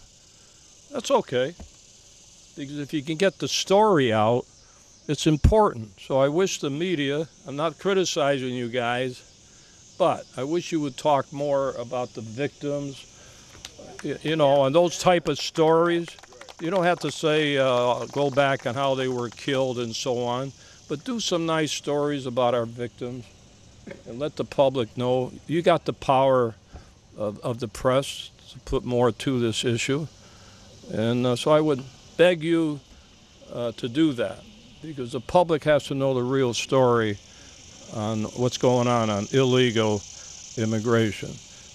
That's okay. Because if you can get the story out, it's important. So I wish the media, I'm not criticizing you guys, but I wish you would talk more about the victims, you know, and those type of stories. You don't have to say, go back on how they were killed and so on, but do some nice stories about our victims and let the public know. You got the power of the press to put more to this issue. And so I would beg you to do that, because the public has to know the real story on what's going on illegal immigration.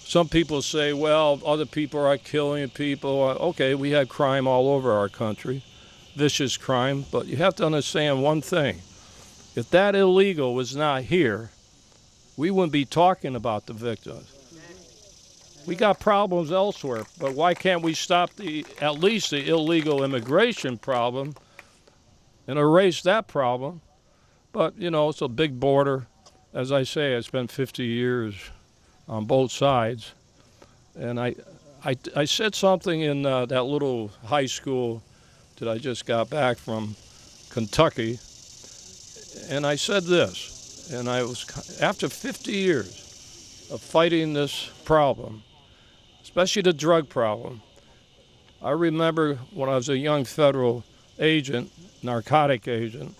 Some people say, well, other people are killing people. Okay, we have crime all over our country, vicious crime, but you have to understand one thing. If that illegal was not here, we wouldn't be talking about the victims. We got problems elsewhere, but why can't we stop at least the illegal immigration problem and erase that problem? But, you know, it's a big border. As I say, I spent 50 years on both sides. And I said something in that little high school that I just got back from Kentucky. And I said this, and I was, after 50 years of fighting this problem, especially the drug problem, I remember when I was a young federal agent, narcotic agent,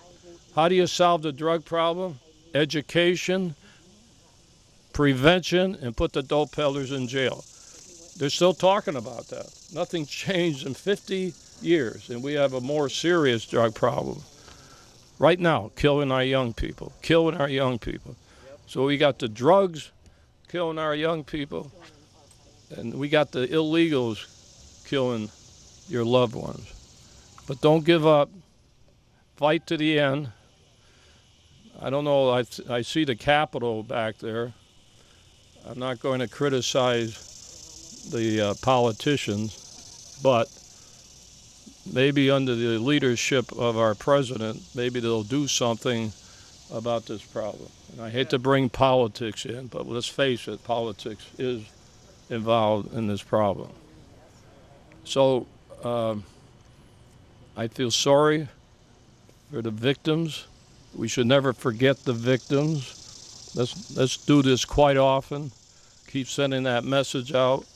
how do you solve the drug problem? Education, prevention, and put the dope peddlers in jail. They're still talking about that. Nothing changed in 50 years, and we have a more serious drug problem. Right now, killing our young people, killing our young people. So we got the drugs killing our young people, and we got the illegals killing your loved ones. But don't give up. Fight to the end. I don't know, I see the Capitol back there. I'm not going to criticize the politicians, but maybe under the leadership of our president, maybe they'll do something about this problem. And I hate to bring politics in, but let's face it, politics is involved in this problem. So I feel sorry for the victims. We should never forget the victims. Let's do this quite often. Keep sending that message out,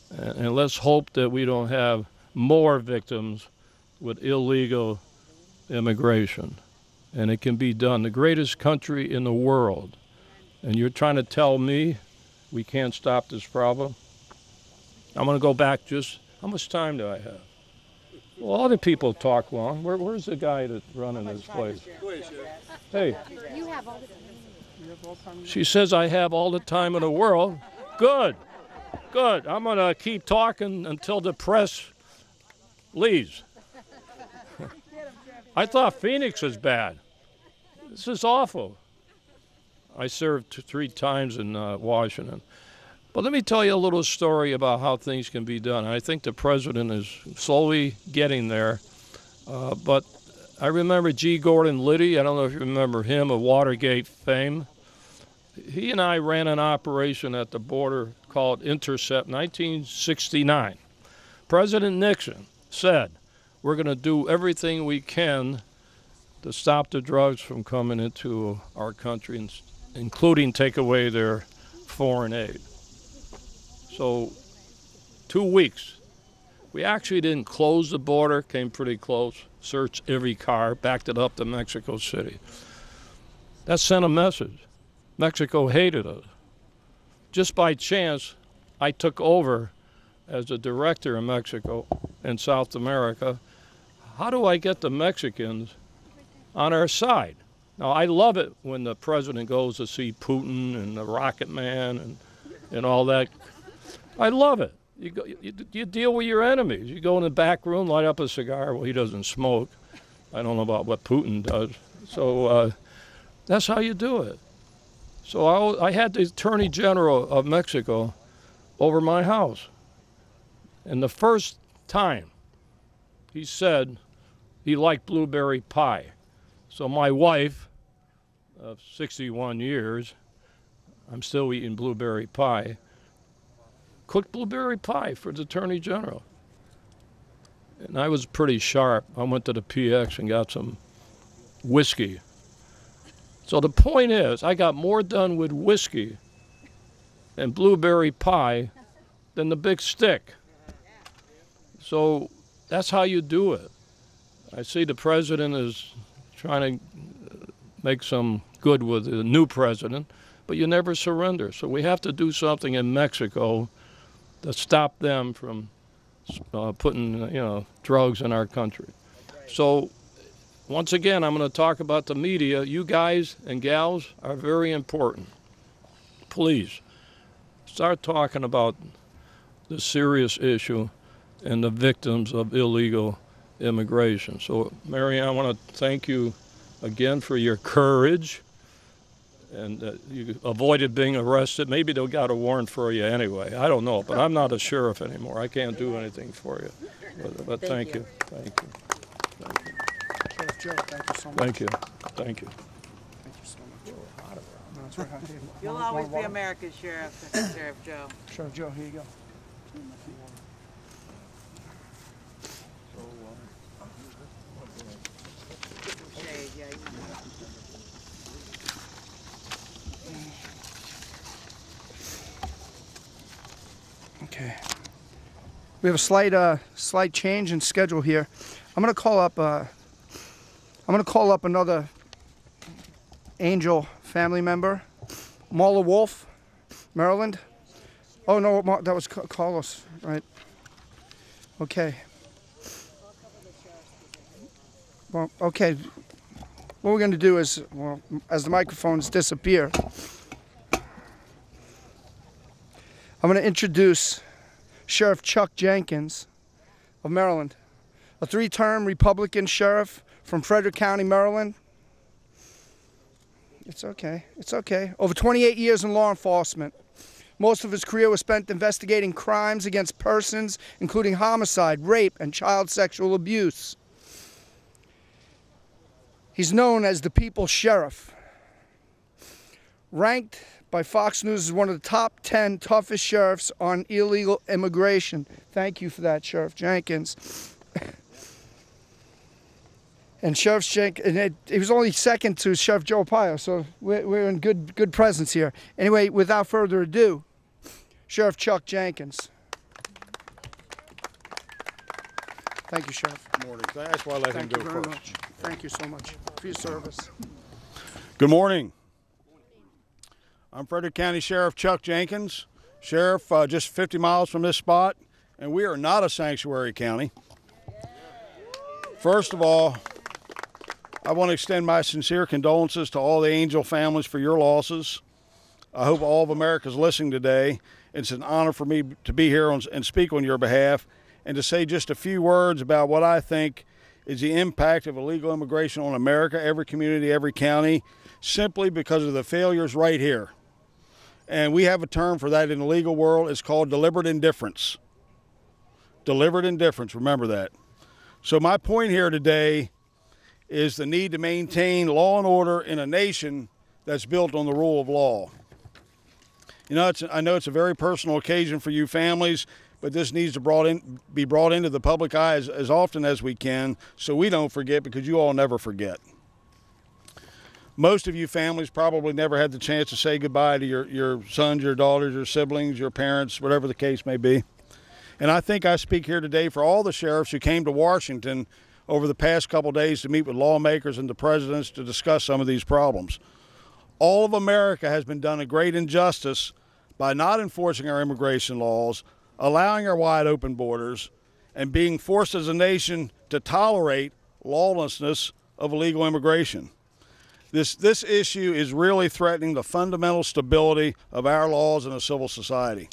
and let's hope that we don't have more victims with illegal immigration. And it can be done. The greatest country in the world. And you're trying to tell me we can't stop this problem? I'm going to go back just, how much time do I have? Well, other people talk long. Where's the guy that's running this place? Hey. You have all the time. She says I have all the time in the world. Good. Good. I'm going to keep talking until the press leaves. I thought Phoenix was bad. This is awful. I served 3 times in Washington. But let me tell you a little story about how things can be done. I think the president is slowly getting there. But I remember G. Gordon Liddy. I don't know if you remember him, of Watergate fame. He and I ran an operation at the border called Intercept 1969. President Nixon said, we're going to do everything we can to stop the drugs from coming into our country, including take away their foreign aid. So 2 weeks. We actually didn't close the border, came pretty close, searched every car, backed it up to Mexico City. That sent a message. Mexico hated us. Just by chance, I took over as the director in Mexico and South America. How do I get the Mexicans on our side? Now, I love it when the president goes to see Putin and the Rocket Man and all that. I love it. You deal with your enemies. You go in the back room, light up a cigar. Well, he doesn't smoke. I don't know about what Putin does. So that's how you do it. So I had the Attorney General of Mexico over my house. And the first time he said he liked blueberry pie. So my wife of 61 years, I'm still eating blueberry pie, cooked blueberry pie for the Attorney General. And I was pretty sharp. I went to the PX and got some whiskey. So the point is, I got more done with whiskey and blueberry pie than the big stick. So that's how you do it. I see the president is trying to make some good with the new president, but you never surrender. So we have to do something in Mexico to stop them from putting drugs in our country. So once again, I'm going to talk about the media. You guys and gals are very important. Please start talking about the serious issue and the victims of illegal immigration. So, Maryanne, I want to thank you again for your courage, and you avoided being arrested. Maybe they got a warrant for you anyway. I don't know, but I'm not a sheriff anymore. I can't do anything for you. But thank you. Thank you. Thank you. Sheriff Joe, thank you so much. Thank you. Thank you. Thank you so much. No, it's right. You'll always be America's sheriff, Sheriff Joe. Sheriff Joe, here you go. Okay. We have a slight change in schedule here. I'm gonna call up another Angel family member, Marla Wolf, Maryland. Oh no, that was Carlos, right? Okay. Well, okay. What we're gonna do is, well, as the microphones disappear, I'm gonna introduce Sheriff Chuck Jenkins of Maryland, a 3-term Republican sheriff from Frederick County, Maryland. It's okay. It's okay. Over 28 years in law enforcement. Most of his career was spent investigating crimes against persons, including homicide, rape, and child sexual abuse. He's known as the People's Sheriff. Ranked by Fox News as one of the top 10 toughest sheriffs on illegal immigration. Thank you for that, Sheriff Jenkins. And Sheriff Jenkins, and it was only second to Sheriff Joe Arpaio, so we're in good presence here. Anyway, without further ado, Sheriff Chuck Jenkins. Thank you, Sheriff. Good morning. That's why I let him go first. Thank you very much. Thank you so much for your service. Good morning. I'm Frederick County Sheriff Chuck Jenkins, Sheriff just 50 miles from this spot, and we are not a sanctuary county. First of all, I want to extend my sincere condolences to all the Angel families for your losses. I hope all of America is listening today. It's an honor for me to be here and speak on your behalf and to say just a few words about what I think is the impact of illegal immigration on America, every community, every county, simply because of the failures right here. And we have a term for that in the legal world. It's called deliberate indifference. Deliberate indifference, remember that. So my point here today is the need to maintain law and order in a nation that's built on the rule of law. You know, I know it's a very personal occasion for you families, but this needs to be brought into the public eye as often as we can so we don't forget, because you all never forget. Most of you families probably never had the chance to say goodbye to your sons, your daughters, your siblings, your parents, whatever the case may be. And I think I speak here today for all the sheriffs who came to Washington over the past couple days to meet with lawmakers and the presidents to discuss some of these problems. All of America has been done a great injustice by not enforcing our immigration laws, allowing our wide open borders, and being forced as a nation to tolerate lawlessness of illegal immigration. This issue is really threatening the fundamental stability of our laws in a civil society.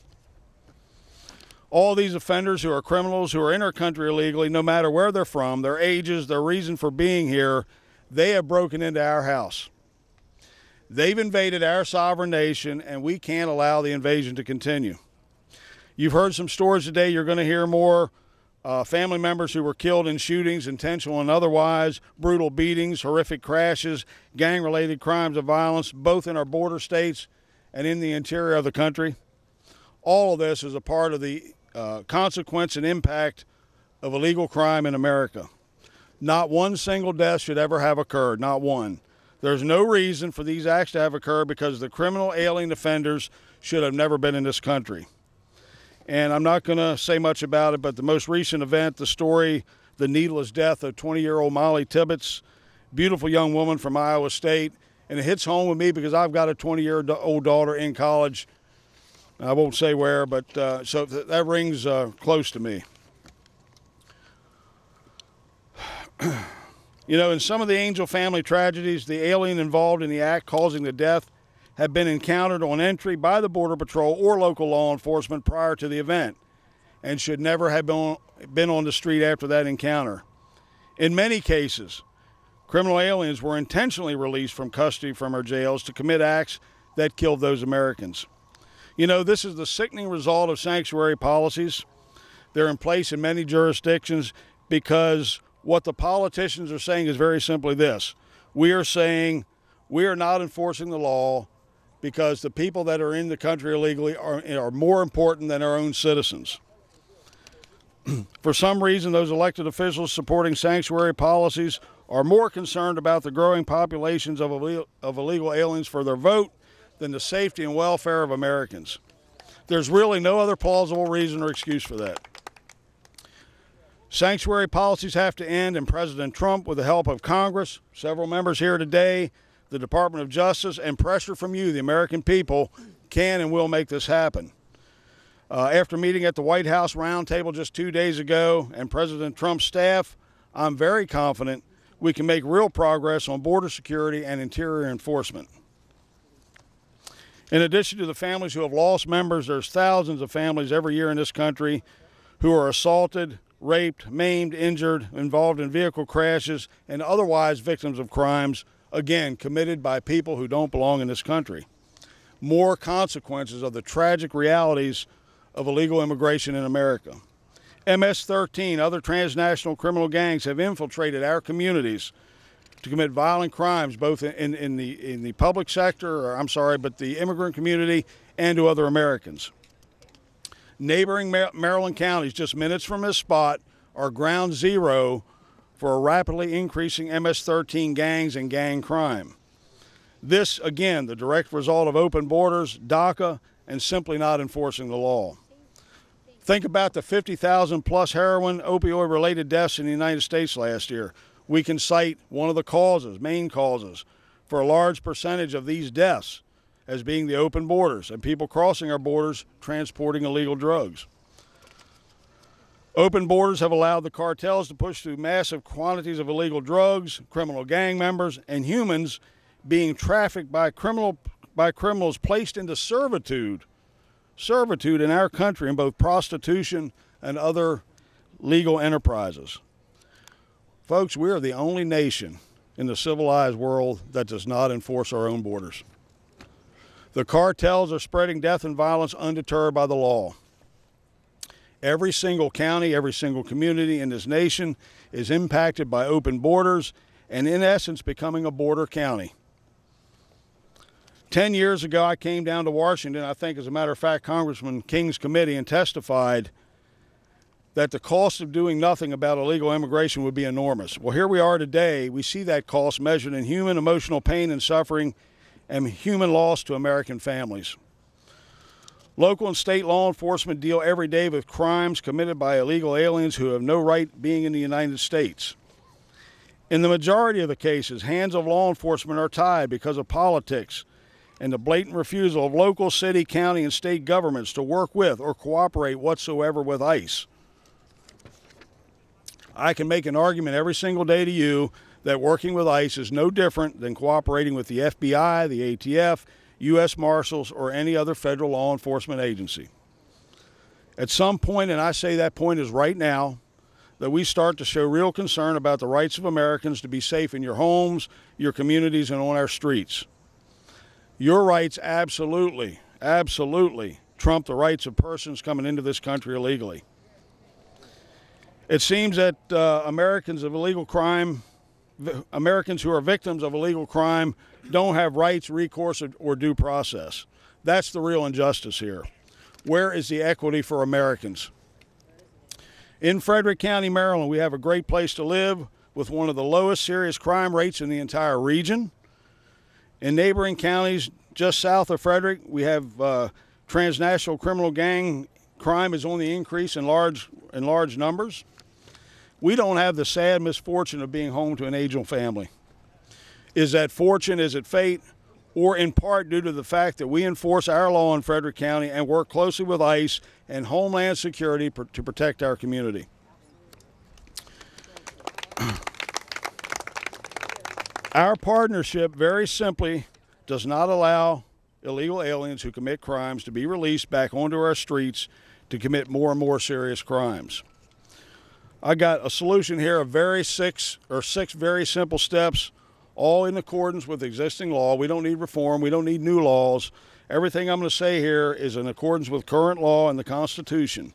All these offenders who are criminals, who are in our country illegally, no matter where they're from, their ages, their reason for being here, they have broken into our house. They've invaded our sovereign nation, and we can't allow the invasion to continue. You've heard some stories today. You're going to hear more family members who were killed in shootings, intentional and otherwise, brutal beatings, horrific crashes, gang-related crimes of violence, both in our border states and in the interior of the country. All of this is a part of the consequence and impact of illegal crime in America. Not one single death should ever have occurred, not one. There's no reason for these acts to have occurred because the criminal alien offenders should have never been in this country. And I'm not going to say much about it, but the most recent event, the story, the needless death of 20-year-old Molly Tibbetts, beautiful young woman from Iowa State, and it hits home with me because I've got a 20-year-old daughter in college. I won't say where, but so that rings close to me. You know, in some of the Angel family tragedies, the alien involved in the act causing the death have been encountered on entry by the Border Patrol or local law enforcement prior to the event and should never have been on the street after that encounter. In many cases, criminal aliens were intentionally released from custody from our jails to commit acts that killed those Americans. You know, this is the sickening result of sanctuary policies. They're in place in many jurisdictions because what the politicians are saying is very simply this. We are saying we are not enforcing the law because the people that are in the country illegally are more important than our own citizens. For some reason, those elected officials supporting sanctuary policies are more concerned about the growing populations of illegal aliens for their vote than the safety and welfare of Americans. There's really no other plausible reason or excuse for that. Sanctuary policies have to end, and President Trump, with the help of Congress, several members here today, the Department of Justice, and pressure from you, the American people, can and will make this happen. After meeting at the White House roundtable just 2 days ago and President Trump's staff, I'm very confident we can make real progress on border security and interior enforcement. In addition to the families who have lost members, there's thousands of families every year in this country who are assaulted, raped, maimed, injured, involved in vehicle crashes, and otherwise victims of crimes, again, committed by people who don't belong in this country. More consequences of the tragic realities of illegal immigration in America. MS-13, other transnational criminal gangs have infiltrated our communities to commit violent crimes, both in the public sector, but the immigrant community and to other Americans. Neighboring Maryland counties, just minutes from this spot, are ground zero for a rapidly increasing MS-13 gangs and gang crime. This, again, the direct result of open borders, DACA, and simply not enforcing the law. Think about the 50,000 plus heroin opioid-related deaths in the United States last year. We can cite one of the causes, main causes, for a large percentage of these deaths as being the open borders and people crossing our borders transporting illegal drugs. Open borders have allowed the cartels to push through massive quantities of illegal drugs, criminal gang members, and humans being trafficked by criminals placed into servitude in our country in both prostitution and other legal enterprises. Folks, we are the only nation in the civilized world that does not enforce our own borders. The cartels are spreading death and violence undeterred by the law. Every single county, every single community in this nation is impacted by open borders and, in essence, becoming a border county. 10 years ago, I came down to Washington, I think, as a matter of fact, Congressman King's committee, and testified that the cost of doing nothing about illegal immigration would be enormous. Well, here we are today. We see that cost measured in human, emotional pain and suffering and human loss to American families. Local and state law enforcement deal every day with crimes committed by illegal aliens who have no right being in the United States. In the majority of the cases, hands of law enforcement are tied because of politics and the blatant refusal of local, city, county, and state governments to work with or cooperate whatsoever with ICE. I can make an argument every single day to you that working with ICE is no different than cooperating with the FBI, the ATF, U.S. Marshals, or any other federal law enforcement agency. At some point, and I say that point is right now, that we start to show real concern about the rights of Americans to be safe in your homes, your communities, and on our streets. Your rights absolutely, absolutely trump the rights of persons coming into this country illegally. It seems that Americans who are victims of illegal crime don't have rights, recourse, or due process. That's the real injustice here. Where is the equity for Americans? In Frederick County, Maryland, we have a great place to live with one of the lowest serious crime rates in the entire region. In neighboring counties just south of Frederick, we have transnational criminal gang crime is on the increase in large numbers. We don't have the sad misfortune of being home to an angel family. Is that fortune, is it fate, or in part due to the fact that we enforce our law in Frederick County and work closely with ICE and Homeland Security to protect our community? Our partnership very simply does not allow illegal aliens who commit crimes to be released back onto our streets to commit more and more serious crimes. I got a solution here of six very simple steps, all in accordance with existing law. We don't need reform. We don't need new laws. Everything I'm going to say here is in accordance with current law and the Constitution.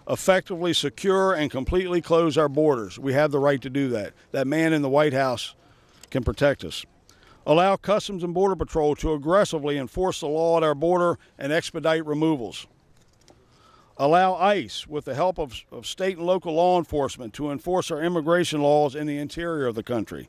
Effectively secure and completely close our borders. We have the right to do that. That man in the White House can protect us. Allow Customs and Border Patrol to aggressively enforce the law at our border and expedite removals. Allow ICE, with the help of state and local law enforcement, to enforce our immigration laws in the interior of the country.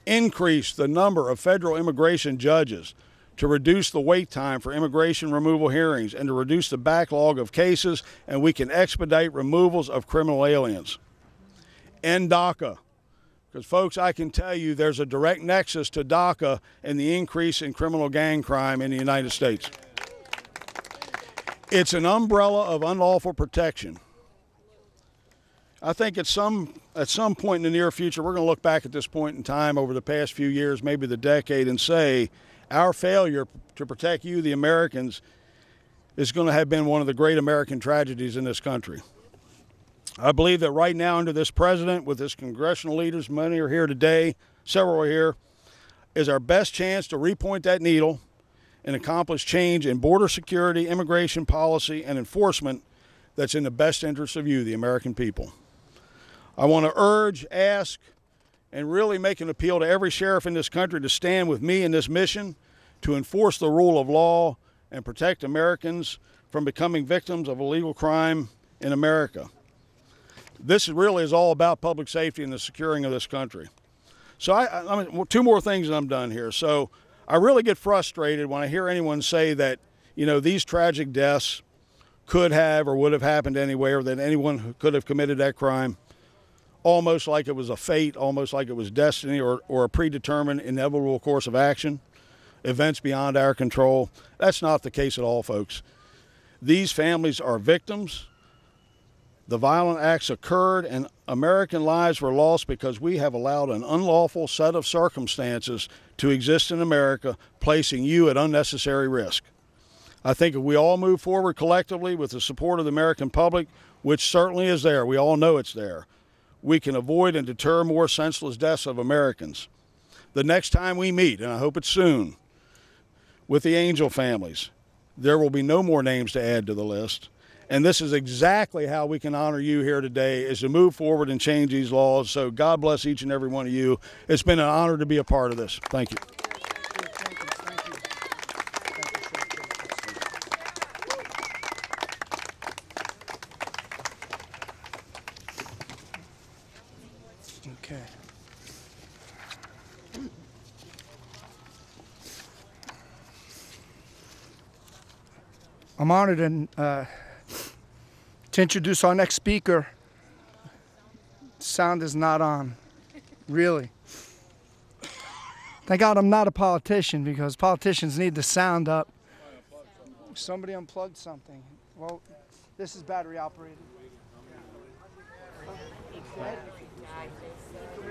Increase the number of federal immigration judges to reduce the wait time for immigration removal hearings and to reduce the backlog of cases, and we can expedite removals of criminal aliens. End DACA. Because, folks, I can tell you there's a direct nexus to DACA and the increase in criminal gang crime in the United States. It's an umbrella of unlawful protection. I think at some point in the near future, we're going to look back at this point in time over the past few years, maybe the decade, and say our failure to protect you, the Americans, is going to have been one of the great American tragedies in this country. I believe that right now under this president, with his congressional leaders, many are here today, several are here, is our best chance to repoint that needle and accomplish change in border security, immigration policy, and enforcement that's in the best interest of you, the American people. I want to urge, ask, and really make an appeal to every sheriff in this country to stand with me in this mission to enforce the rule of law and protect Americans from becoming victims of illegal crime in America. This really is all about public safety and the securing of this country. So I mean, two more things and I'm done here. So I really get frustrated when I hear anyone say that, you know, these tragic deaths could have or would have happened anyway, or that anyone could have committed that crime, almost like it was a fate, almost like it was destiny or a predetermined, inevitable course of action, events beyond our control. That's not the case at all, folks. These families are victims. The violent acts occurred and American lives were lost because we have allowed an unlawful set of circumstances to exist in America, placing you at unnecessary risk. I think if we all move forward collectively with the support of the American public, which certainly is there, we all know it's there, we can avoid and deter more senseless deaths of Americans. The next time we meet, and I hope it's soon, with the Angel families, there will be no more names to add to the list. And this is exactly how we can honor you here today, is to move forward and change these laws. So God bless each and every one of you. It's been an honor to be a part of this. Thank you. Okay. I'm honored to introduce our next speaker. Sound is not on, really. Thank God I'm not a politician, because politicians need the sound up. Somebody unplugged something. Well, this is battery operated.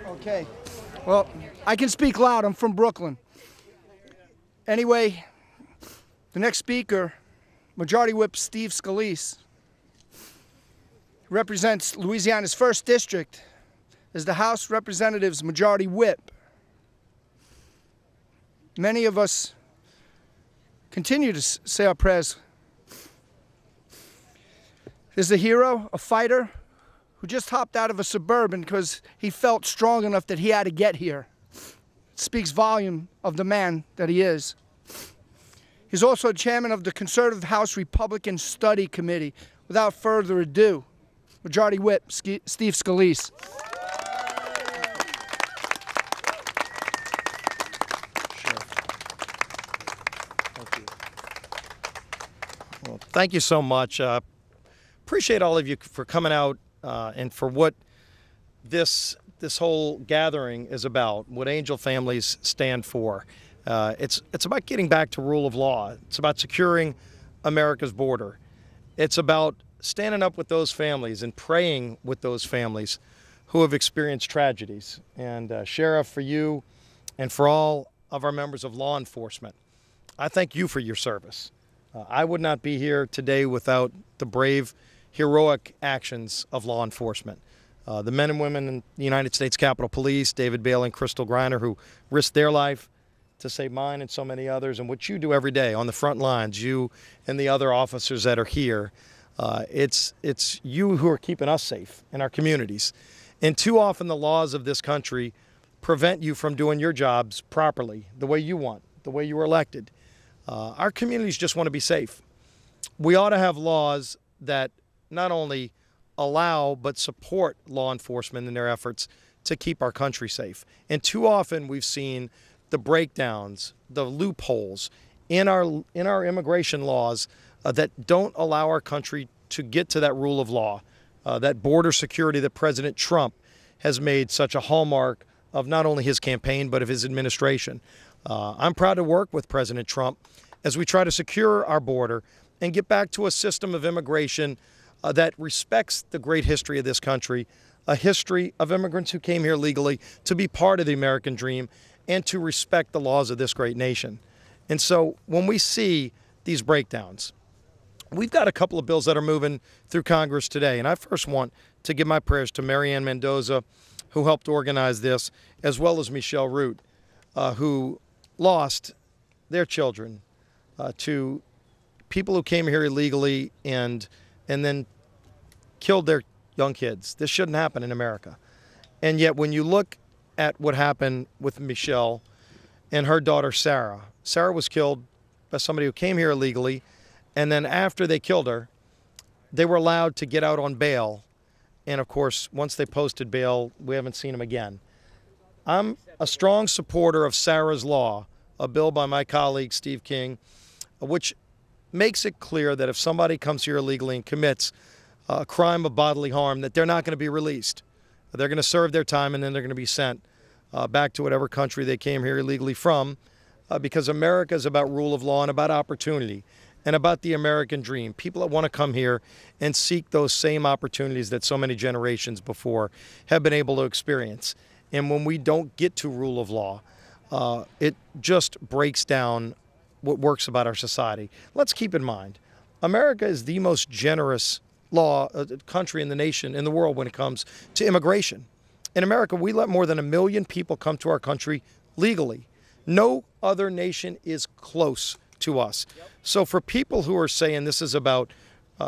Okay. Well, I can speak loud. I'm from Brooklyn. Anyway, the next speaker, Majority Whip Steve Scalise, represents Louisiana's 1st District as the House Representatives Majority Whip. Many of us continue to say our prayers. There's a hero, a fighter, who just hopped out of a Suburban because he felt strong enough that he had to get here. It speaks volume of the man that he is. He's also chairman of the Conservative House Republican Study Committee. Without further ado, Majority Whip Steve Scalise. Well, thank you so much. Appreciate all of you for coming out and for what this whole gathering is about, what Angel families stand for. It's about getting back to rule of law. It's about securing America's border. It's about standing up with those families and praying with those families who have experienced tragedies. And Sheriff, for you and for all of our members of law enforcement, I thank you for your service. I would not be here today without the brave, heroic actions of law enforcement. The men and women in the United States Capitol Police, David Bailey and Crystal Griner, who risked their life to save mine and so many others, and what you do every day on the front lines, you and the other officers that are here. It's you who are keeping us safe in our communities. And too often the laws of this country prevent you from doing your jobs properly, the way you want, the way you were elected. Our communities just want to be safe. We ought to have laws that not only allow but support law enforcement in their efforts to keep our country safe. And too often we've seen the breakdowns, the loopholes in our immigration laws that don't allow our country to get to that rule of law, that border security that President Trump has made such a hallmark of not only his campaign but of his administration. I'm proud to work with President Trump as we try to secure our border and get back to a system of immigration that respects the great history of this country, a history of immigrants who came here legally to be part of the American dream and to respect the laws of this great nation. And so when we see these breakdowns, we've got a couple of bills that are moving through Congress today. And I first want to give my prayers to Maryanne Mendoza, who helped organize this, as well as Michelle Root, who lost their children to people who came here illegally and then killed their young kids. This shouldn't happen in America. And yet when you look at what happened with Michelle and her daughter Sarah, Sarah was killed by somebody who came here illegally, and then after they killed her, they were allowed to get out on bail. And of course, once they posted bail, we haven't seen them again. I'm a strong supporter of Sarah's Law, a bill by my colleague Steve King, which makes it clear that if somebody comes here illegally and commits a crime of bodily harm, that they're not going to be released. They're going to serve their time, and then they're going to be sent back to whatever country they came here illegally from, because America is about rule of law and about opportunity and about the American dream. People that want to come here and seek those same opportunities that so many generations before have been able to experience. And when we don't get to rule of law, it just breaks down what works about our society. Let's keep in mind, America is the most generous country in the nation, in the world, when it comes to immigration. In America, we let more than 1 million people come to our country legally. No other nation is close to us. So for people who are saying this is about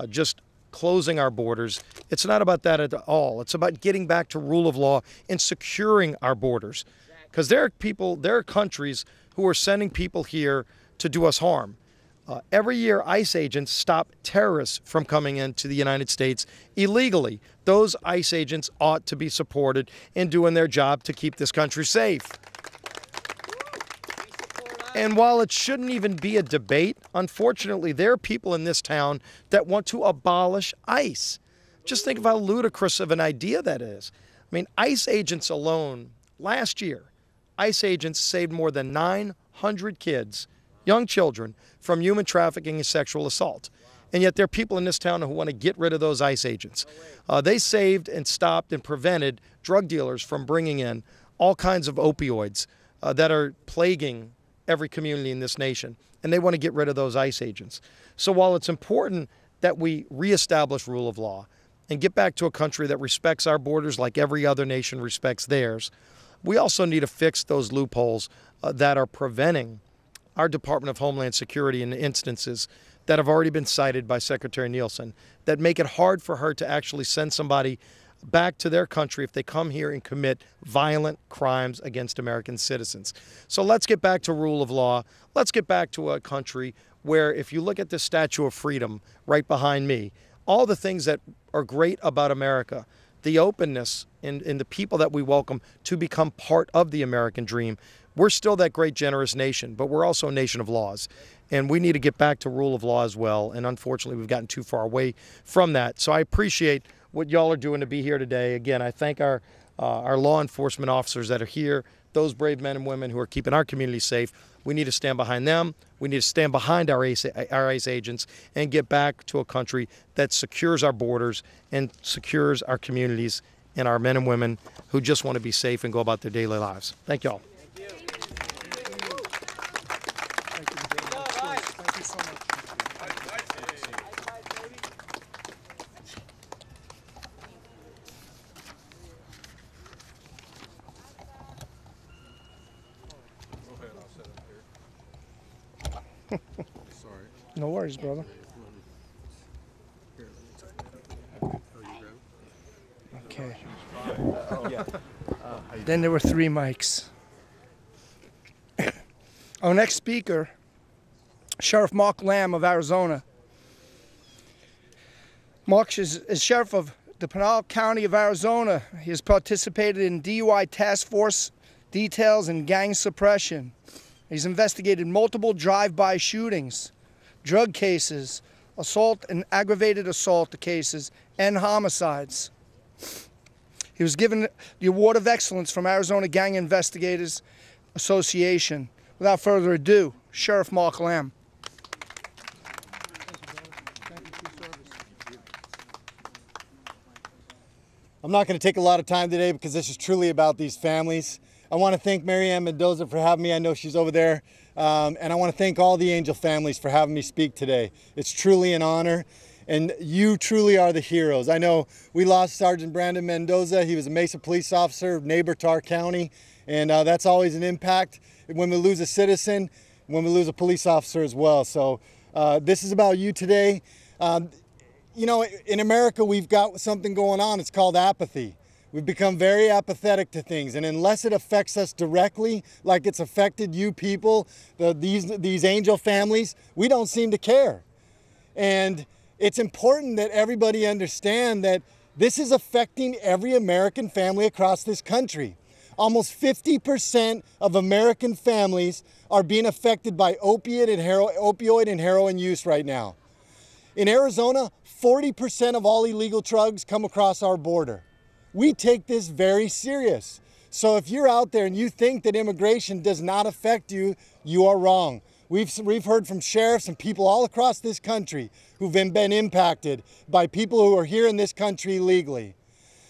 just closing our borders, it's not about that at all. It's about getting back to rule of law and securing our borders. Because there are countries who are sending people here to do us harm. Every year, ICE agents stop terrorists from coming into the United States illegally. Those ICE agents ought to be supported in doing their job to keep this country safe. And while it shouldn't even be a debate, unfortunately, there are people in this town that want to abolish ICE. Just think of how ludicrous of an idea that is. I mean, ICE agents alone, last year, ICE agents saved more than 900 kids, young children, from human trafficking and sexual assault. And yet there are people in this town who want to get rid of those ICE agents. They saved and stopped and prevented drug dealers from bringing in all kinds of opioids that are plaguing every community in this nation, and they want to get rid of those ICE agents. So while it's important that we reestablish rule of law and get back to a country that respects our borders like every other nation respects theirs, we also need to fix those loopholes that are preventing our Department of Homeland Security in instances that have already been cited by Secretary Nielsen, that make it hard for her to actually send somebody back to their country if they come here and commit violent crimes against American citizens. So let's get back to rule of law. Let's get back to a country where, if you look at the Statue of Freedom right behind me, all the things that are great about America, the openness and the people that we welcome to become part of the American dream, we're still that great, generous nation, but we're also a nation of laws. And we need to get back to rule of law as well. And unfortunately, we've gotten too far away from that. So I appreciate what y'all are doing to be here today. Again, I thank our law enforcement officers that are here, those brave men and women who are keeping our community safe. We need to stand behind them. We need to stand behind our ICE agents and get back to a country that secures our borders and secures our communities and our men and women who just want to be safe and go about their daily lives. Thank y'all. No worries, brother. Okay. Then there were 3 mics. Our next speaker, Sheriff Marc Lamb of Arizona. Marc is Sheriff of the Pinal County of Arizona. He has participated in DUI task force details and gang suppression. He's investigated multiple drive-by shootings, drug cases, assault and aggravated assault cases, and homicides. He was given the Award of Excellence from Arizona Gang Investigators Association. Without further ado, Sheriff Marc Lamb. I'm not going to take a lot of time today because this is truly about these families. I want to thank Maryanne Mendoza for having me. I know she's over there. And I want to thank all the Angel families for having me speak today. It's truly an honor, and you truly are the heroes. I know we lost Sergeant Brandon Mendoza. He was a Mesa police officer, neighbor to our county, and that's always an impact when we lose a citizen, when we lose a police officer as well. So this is about you today. You know, in America, we've got something going on. It's called apathy. We've become very apathetic to things, and unless it affects us directly, like it's affected you people, these Angel families, we don't seem to care. And It's important that everybody understand that this is affecting every American family across this country. Almost 50% of American families are being affected by opioid and heroin use right now. In Arizona, 40% of all illegal drugs come across our border. We take this very serious. So if you're out there and you think that immigration does not affect you, you are wrong. We've heard from sheriffs and people all across this country who've been impacted by people who are here in this country illegally.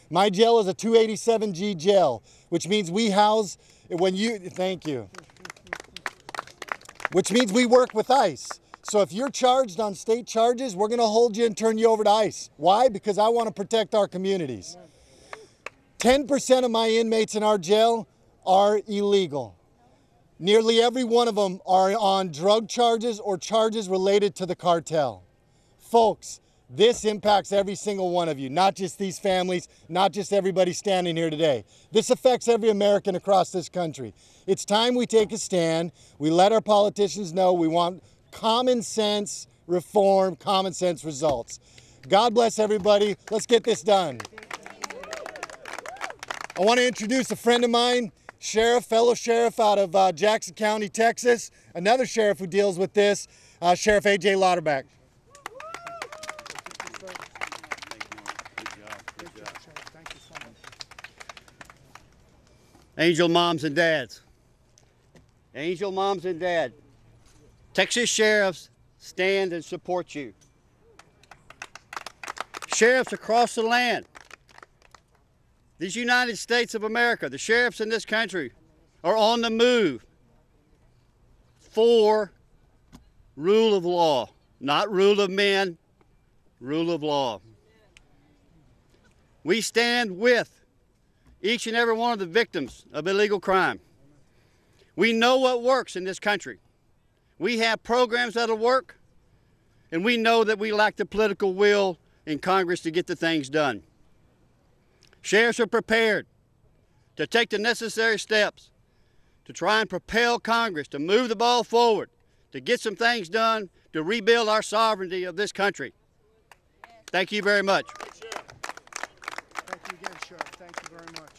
My jail is a 287G jail, which means we house, thank you, which means we work with ICE. So if you're charged on state charges, we're gonna hold you and turn you over to ICE. Why? Because I wanna protect our communities. 10% of my inmates in our jail are illegal. Nearly every one of them are on drug charges or charges related to the cartel. Folks, this impacts every single one of you, not just these families, not just everybody standing here today. This affects every American across this country. It's time we take a stand. We let our politicians know we want common sense reform, common sense results. God bless everybody. Let's get this done. I want to introduce a friend of mine, fellow sheriff out of Jackson County, Texas, another sheriff who deals with this, Sheriff A.J. Lauterbach. Angel moms and dads. Angel moms and dads. Texas sheriffs stand and support you. Sheriffs across the land. These United States of America, the sheriffs in this country are on the move for rule of law, not rule of men, rule of law. We stand with each and every one of the victims of illegal crime. We know what works in this country. We have programs that'll work, and we know that we lack the political will in Congress to get the things done. Sheriffs are prepared to take the necessary steps to try and propel Congress to move the ball forward, to get some things done, to rebuild our sovereignty of this country. Thank you very much. Thank you again, Sheriff. Thank you very much.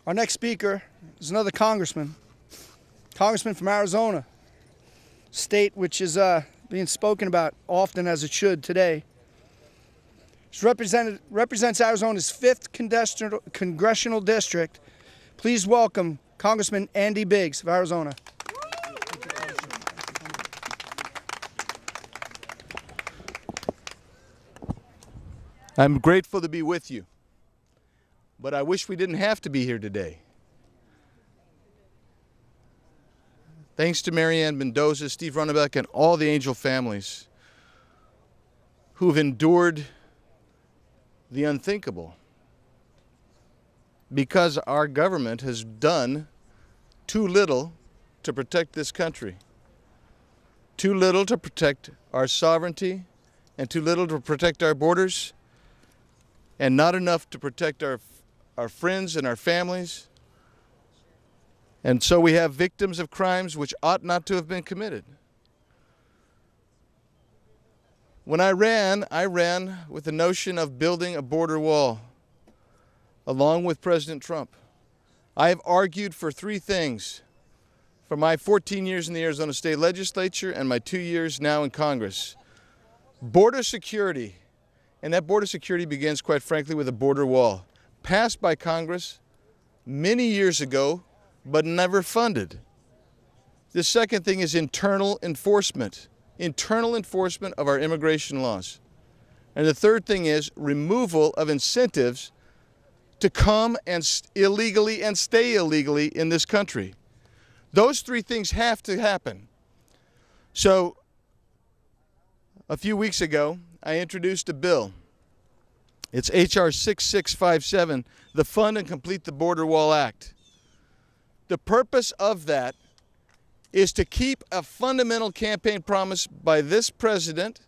Our next speaker is another congressman from Arizona, state which is being spoken about often as it should today. He represents Arizona's 5th congressional district. Please welcome Congressman Andy Biggs of Arizona. I'm grateful to be with you, but I wish we didn't have to be here today. Thanks to Maryanne Mendoza, Steve Runnebeck, and all the Angel families who have endured the unthinkable because our government has done too little to protect this country, too little to protect our sovereignty, and too little to protect our borders, and not enough to protect our friends and our families. And so we have victims of crimes which ought not to have been committed. When I ran with the notion of building a border wall, along with President Trump. I have argued for 3 things for my 14 years in the Arizona State Legislature and my 2 years now in Congress. Border security, and that border security begins, quite frankly, with a border wall, passed by Congress many years ago, but never funded. The second thing is internal enforcement of our immigration laws. And the third thing is removal of incentives to come and illegally and stay illegally in this country. Those 3 things have to happen. So, a few weeks ago, I introduced a bill. It's H.R. 6657, the Fund and Complete the Border Wall Act. The purpose of that is to keep a fundamental campaign promise by this president.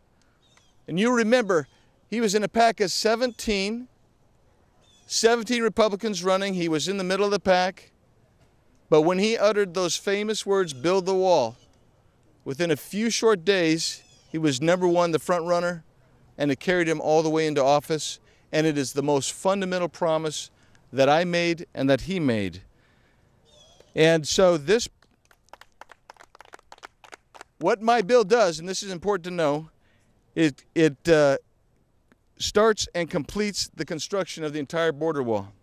And you remember, he was in a pack of 17 Republicans running. He was in the middle of the pack. But when he uttered those famous words, build the wall, within a few short days, he was #1, the front runner, and it carried him all the way into office. And it is the most fundamental promise that I made and that he made. And so what my bill does, and this is important to know, it starts and completes the construction of the entire border wall.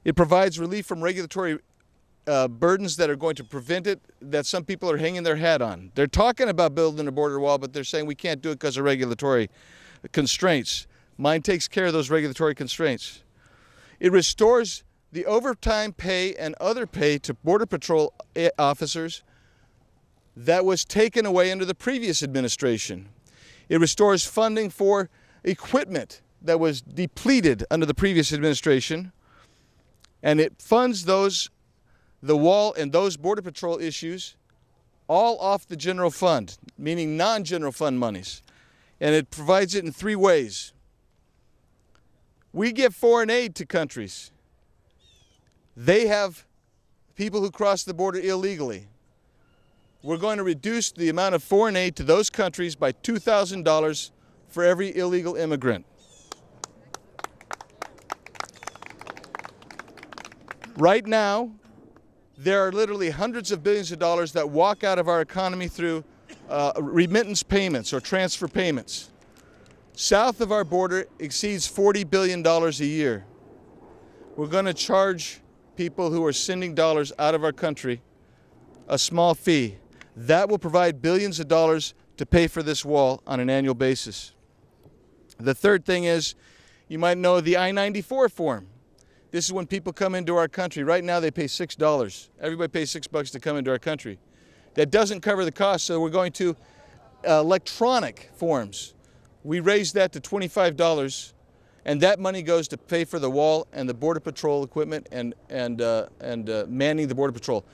It provides relief from regulatory burdens that are going to prevent it, that some people are hanging their hat on. They're talking about building a border wall, but they're saying we can't do it because of regulatory constraints. Mine takes care of those regulatory constraints. It restores the overtime pay and other pay to Border Patrol officers that was taken away under the previous administration. It restores funding for equipment that was depleted under the previous administration, and it funds the wall and those Border Patrol issues all off the general fund, meaning non-general fund monies. And it provides it in 3 ways. We give foreign aid to countries. They have people who cross the border illegally. We're going to reduce the amount of foreign aid to those countries by $2,000 for every illegal immigrant. Right now, there are literally hundreds of billions of dollars that walk out of our economy through remittance payments or transfer payments. South of our border exceeds $40 billion a year. We're going to charge people who are sending dollars out of our country a small fee. That will provide billions of dollars to pay for this wall on an annual basis. The third thing is, you might know the I-94 form. This is when people come into our country. Right now they pay $6. Everybody pays $6 to come into our country. That doesn't cover the cost, so we're going to electronic forms. We raised that to $25, and that money goes to pay for the wall and the Border Patrol equipment and manning the Border Patrol.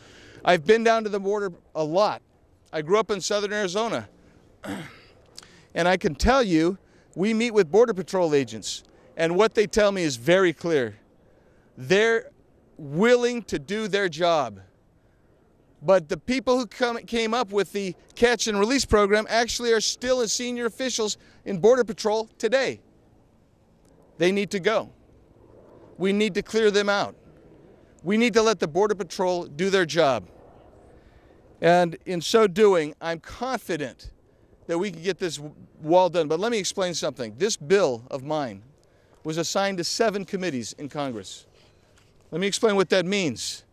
I've been down to the border a lot. I grew up in southern Arizona, and I can tell you, we meet with Border Patrol agents, and what they tell me is very clear. They're willing to do their job. But the people who came up with the catch and release program actually are still as senior officials in Border Patrol today. They need to go. We need to clear them out. We need to let the Border Patrol do their job. And in so doing, I'm confident that we can get this wall done. But let me explain something. This bill of mine was assigned to 7 committees in Congress. Let me explain what that means.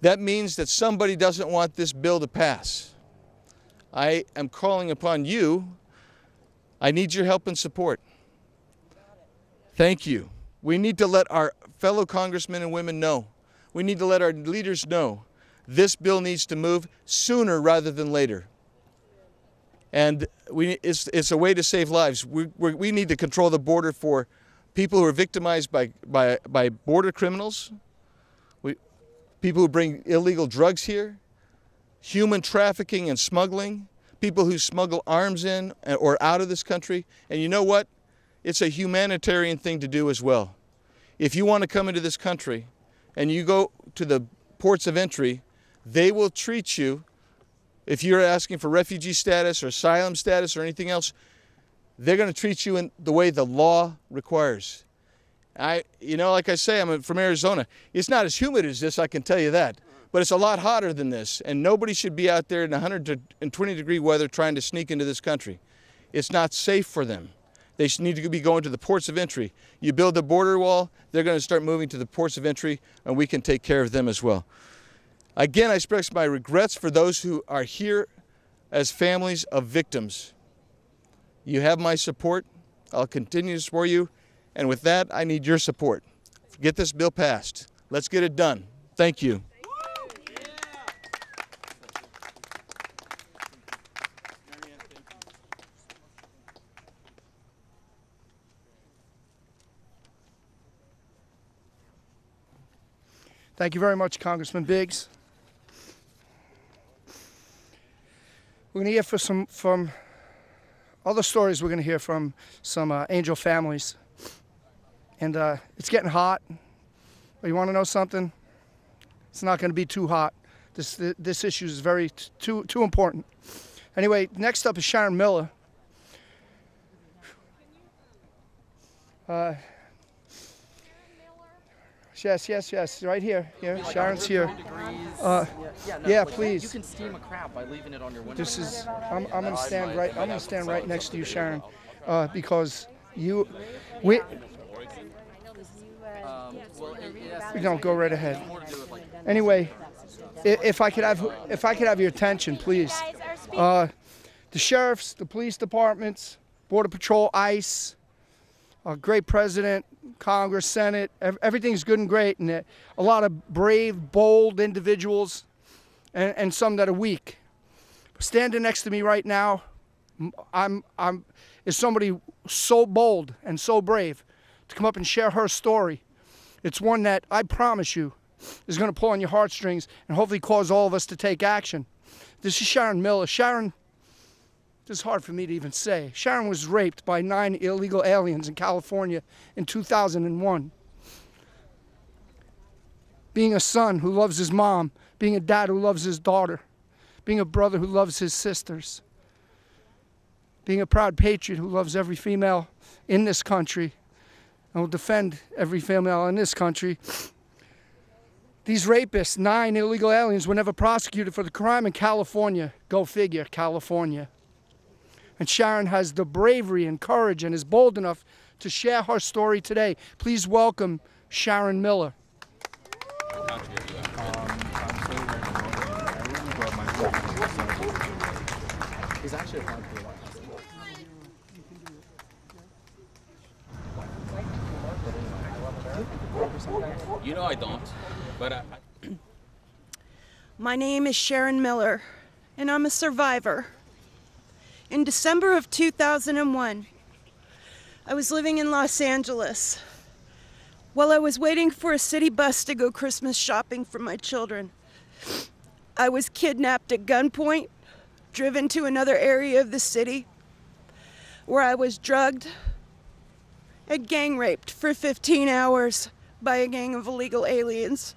That means that somebody doesn't want this bill to pass. I am calling upon you. I need your help and support. Thank you. We need to let our fellow congressmen and women know. We need to let our leaders know this bill needs to move sooner rather than later. And it's a way to save lives. We need to control the border for people who are victimized by border criminals, people who bring illegal drugs here, human trafficking and smuggling, people who smuggle arms in or out of this country. And you know what? It's a humanitarian thing to do as well. If you want to come into this country and you go to the ports of entry, they will treat you, if you're asking for refugee status or asylum status or anything else, they're going to treat you in the way the law requires. Like I say, I'm from Arizona. It's not as humid as this, I can tell you that. But it's a lot hotter than this, and nobody should be out there in 120-degree weather trying to sneak into this country. It's not safe for them. They need to be going to the ports of entry. You build the border wall, they're going to start moving to the ports of entry, and we can take care of them as well. Again, I express my regrets for those who are here as families of victims. You have my support. I'll continue to support you. And with that, I need your support. Get this bill passed. Let's get it done. Thank you. Thank you very much, Congressman Biggs. We're going to hear from other stories. We're going to hear from some angel families. And it's getting hot. But you want to know something? It's not going to be too hot. This issue is too important. Anyway, next up is Sharon Miller. Yes, right here. Here, Sharon's here. Yeah, please. You can steam a crab by leaving it on your window. This is. I'm gonna stand right. I'm gonna stand right next to you, Sharon, because we don't go right ahead. Anyway, if I could have your attention, please. The sheriffs, the police departments, Border Patrol, ICE, great president, Congress, Senate, everything's good and great, and a lot of brave, bold individuals, and some that are weak. Standing next to me right now, is somebody so bold and so brave to come up and share her story. It's one that I promise you is going to pull on your heartstrings and hopefully cause all of us to take action. This is Sharon Miller. Sharon, this is hard for me to even say. Sharon was raped by 9 illegal aliens in California in 2001. Being a son who loves his mom, being a dad who loves his daughter, being a brother who loves his sisters, being a proud patriot who loves every female in this country and will defend every female in this country. These rapists, 9 illegal aliens, were never prosecuted for the crime in California. Go figure, California. And Sharon has the bravery and courage and is bold enough to share her story today. Please welcome Sharon Miller. You know I don't, but My name is Sharon Miller, and I'm a survivor. In December of 2001, I was living in Los Angeles. While I was waiting for a city bus to go Christmas shopping for my children, I was kidnapped at gunpoint, driven to another area of the city, where I was drugged and gang raped for 15 hours by a gang of illegal aliens.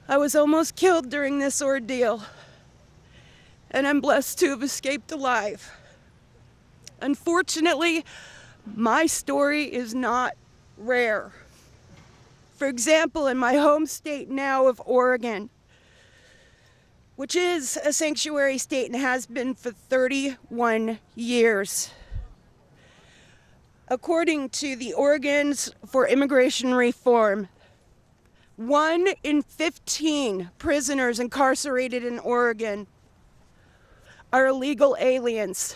I was almost killed during this ordeal, and I'm blessed to have escaped alive. Unfortunately, my story is not rare. For example, in my home state now of Oregon, which is a sanctuary state and has been for 31 years. According to the Oregons for Immigration Reform, 1 in 15 prisoners incarcerated in Oregon are illegal aliens.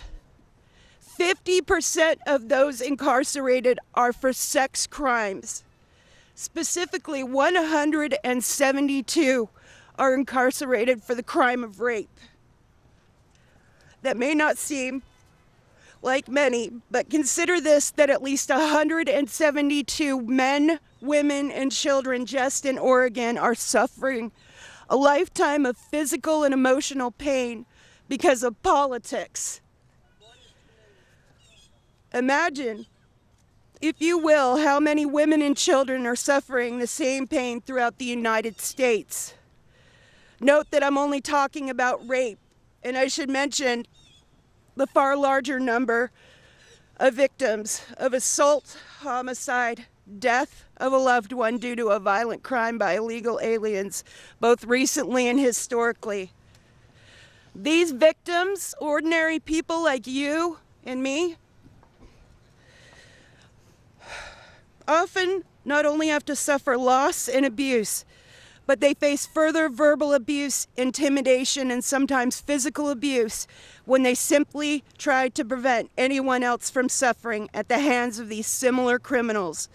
50% of those incarcerated are for sex crimes. Specifically, 172 are incarcerated for the crime of rape. That may not seem like many, but consider this, that at least 172 men, women, and children just in Oregon are suffering a lifetime of physical and emotional pain because of politics. Imagine, if you will, how many women and children are suffering the same pain throughout the United States. Note that I'm only talking about rape, and I should mention the far larger number of victims of assault, homicide, death of a loved one due to a violent crime by illegal aliens, both recently and historically. These victims, ordinary people like you and me, often not only have to suffer loss and abuse, but they face further verbal abuse, intimidation, and sometimes physical abuse when they simply try to prevent anyone else from suffering at the hands of these similar criminals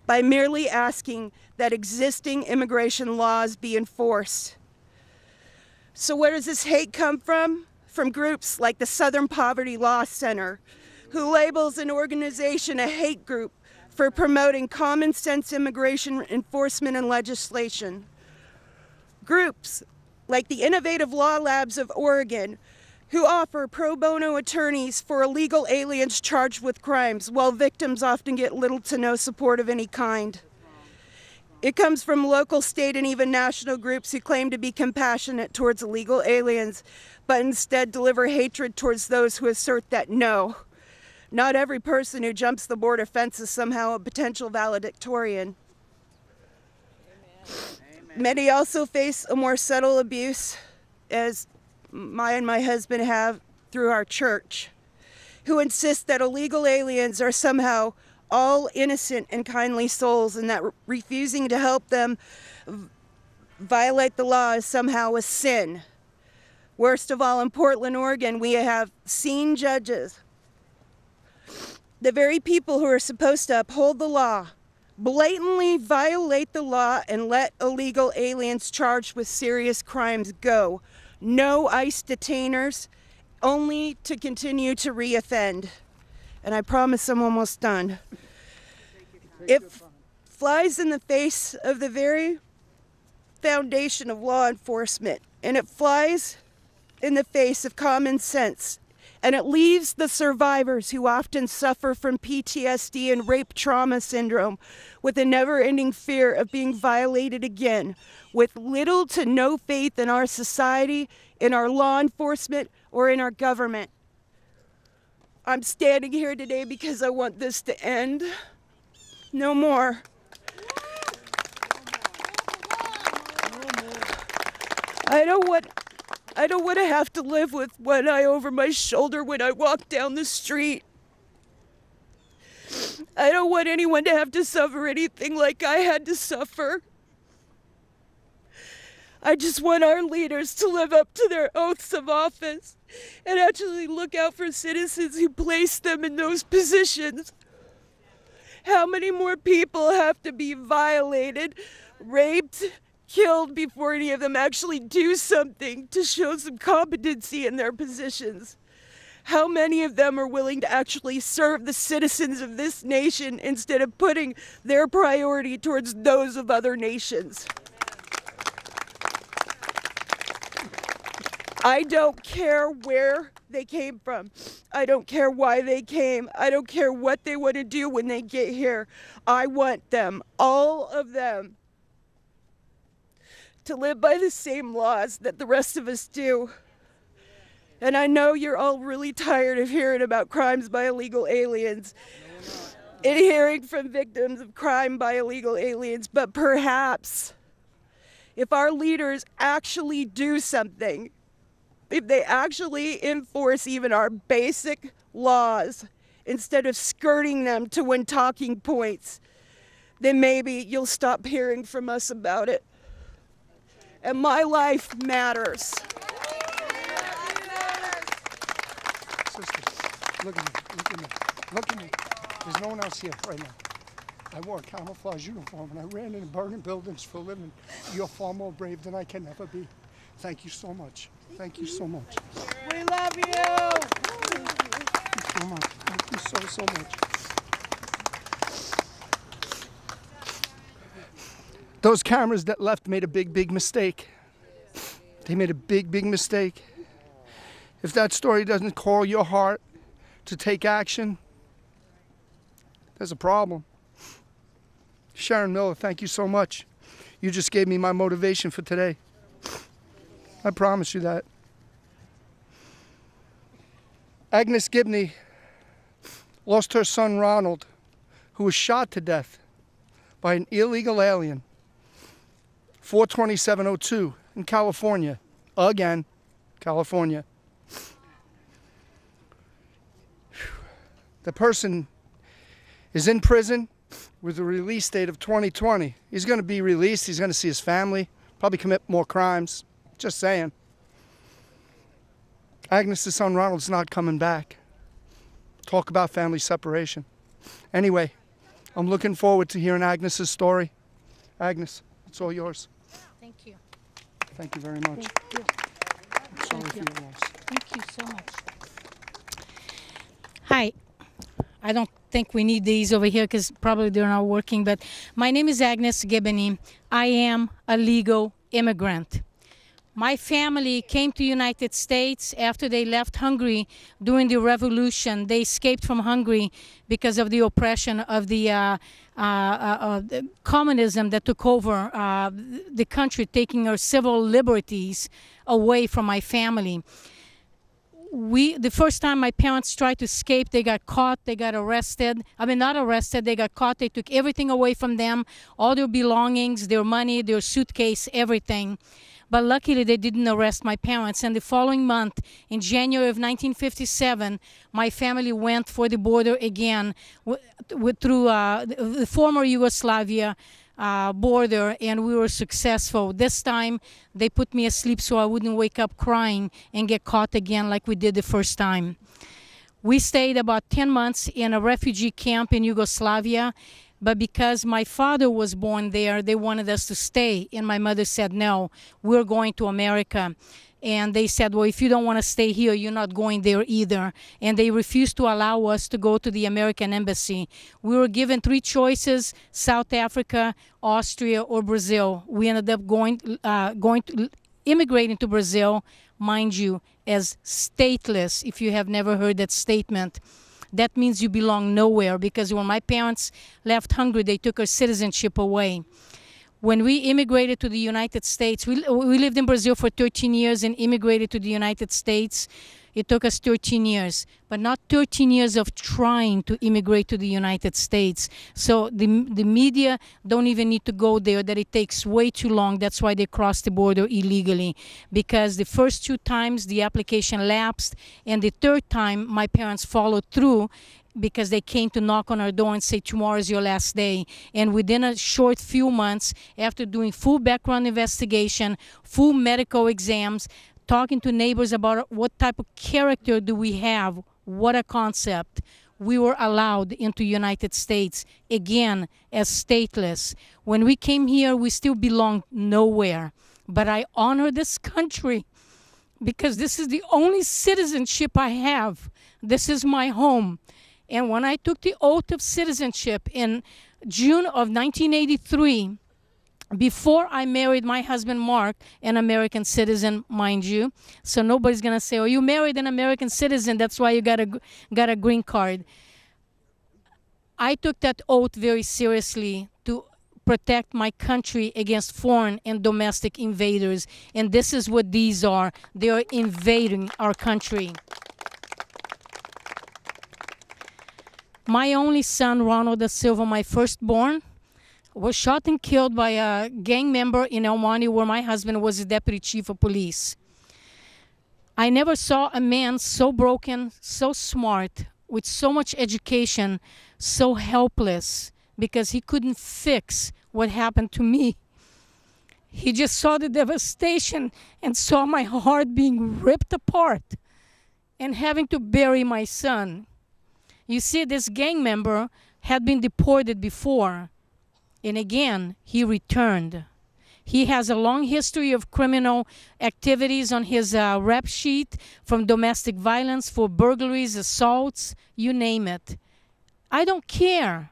by merely asking that existing immigration laws be enforced. So where does this hate come from? From groups like the Southern Poverty Law Center, who labels an organization a hate group for promoting common sense immigration enforcement and legislation. Groups like the Innovative Law Labs of Oregon, who offer pro bono attorneys for illegal aliens charged with crimes, while victims often get little to no support of any kind. It comes from local, state, and even national groups who claim to be compassionate towards illegal aliens, but instead deliver hatred towards those who assert that no, not every person who jumps the border fence is somehow a potential valedictorian. Many also face a more subtle abuse, as my husband have through our church, who insist that illegal aliens are somehow all innocent and kindly souls, and that refusing to help them violate the law is somehow a sin. Worst of all, in Portland, Oregon, we have seen judges, the very people who are supposed to uphold the law, blatantly violate the law and let illegal aliens charged with serious crimes go. No ICE detainers, only to continue to reoffend. And I promise I'm almost done. It flies in the face of the very foundation of law enforcement, and it flies in the face of common sense, and it leaves the survivors who often suffer from PTSD and rape trauma syndrome with a never-ending fear of being violated again, with little to no faith in our society, in our law enforcement, or in our government. I'm standing here today because I want this to end. No more. I don't want to have to live with one eye over my shoulder when I walk down the street. I don't want anyone to have to suffer anything like I had to suffer. I just want our leaders to live up to their oaths of office and actually look out for citizens who place them in those positions. How many more people have to be violated, raped, killed before any of them actually do something to show some competency in their positions? How many of them are willing to actually serve the citizens of this nation instead of putting their priority towards those of other nations? I don't care where they came from. I don't care why they came. I don't care what they want to do when they get here. I want them, all of them, to live by the same laws that the rest of us do. And I know you're all really tired of hearing about crimes by illegal aliens and hearing from victims of crime by illegal aliens, but perhaps if our leaders actually do something, if they actually enforce even our basic laws instead of skirting them to win talking points, then maybe you'll stop hearing from us about it. And my life matters. Sisters, look at me, look at me, look at me. There's no one else here right now. I wore a camouflage uniform and I ran in burning buildings for a living. You're far more brave than I can ever be. Thank you so much. Thank you so much. We love you. Thank you so much. Thank you so much. Those cameras that left made a big mistake. They made a big mistake. If that story doesn't call your heart to take action, there's a problem. Sharon Miller, thank you so much. You just gave me my motivation for today. I promise you that. Agnes Gibney lost her son Ronald, who was shot to death by an illegal alien, 42702 in California. Again, California. The person is in prison with a release date of 2020. He's going to be released. He's going to see his family, probably commit more crimes. Just saying. Agnes' son Ronald's not coming back. Talk about family separation. Anyway, I'm looking forward to hearing Agnes' story. Agnes, it's all yours. Thank you. Thank you very much. Thank you. I'm sorry for your loss. Thank you so much. Hi. I don't think we need these over here because probably they're not working, but my name is Agnes Gibney. I am a legal immigrant. My family came to the United States after they left Hungary during the revolution. They escaped from Hungary because of the oppression of the communism that took over the country, taking our civil liberties away from my family. The first time my parents tried to escape, they got caught, they got arrested. I mean, not arrested, they got caught. They took everything away from them, all their belongings, their money, their suitcase, everything. But luckily, they didn't arrest my parents. And the following month, in January of 1957, my family went for the border again through the former Yugoslavia border, and we were successful. This time, they put me asleep so I wouldn't wake up crying and get caught again like we did the first time. We stayed about 10 months in a refugee camp in Yugoslavia, but because my father was born there, they wanted us to stay, and my mother said, no, we're going to America. And they said, well, if you don't want to stay here, you're not going there either. And they refused to allow us to go to the American embassy. We were given 3 choices: South Africa, Austria, or Brazil. We ended up immigrating to Brazil, mind you, as stateless, if you have never heard that statement. That means you belong nowhere, because when my parents left Hungary, they took our citizenship away. When we immigrated to the United States, we lived in Brazil for 13 years and immigrated to the United States. It took us 13 years, but not 13 years of trying to immigrate to the United States. So the media don't even need to go there, that it takes way too long. That's why they crossed the border illegally, because the first 2 times the application lapsed, and the 3rd time my parents followed through, because they came to knock on our door and say, tomorrow is your last day. And within a short few months, after doing full background investigation, full medical exams, talking to neighbors about what type of character do we have, what a concept, we were allowed into the United States, again, as stateless. When we came here, we still belonged nowhere. But I honor this country, because this is the only citizenship I have. This is my home. And when I took the oath of citizenship in June of 1983, before I married my husband, Mark, an American citizen, mind you, so nobody's going to say, oh, you married an American citizen, that's why you got a green card. I took that oath very seriously to protect my country against foreign and domestic invaders. And this is what these are. They are invading our country. My only son, Ronald da Silva, my firstborn, was shot and killed by a gang member in El Monte, where my husband was the deputy chief of police. I never saw a man so broken, so smart, with so much education, so helpless, because he couldn't fix what happened to me. He just saw the devastation and saw my heart being ripped apart and having to bury my son. You see, this gang member had been deported before, and again, he returned. He has a long history of criminal activities on his rap sheet, from domestic violence, for burglaries, assaults, you name it. I don't care.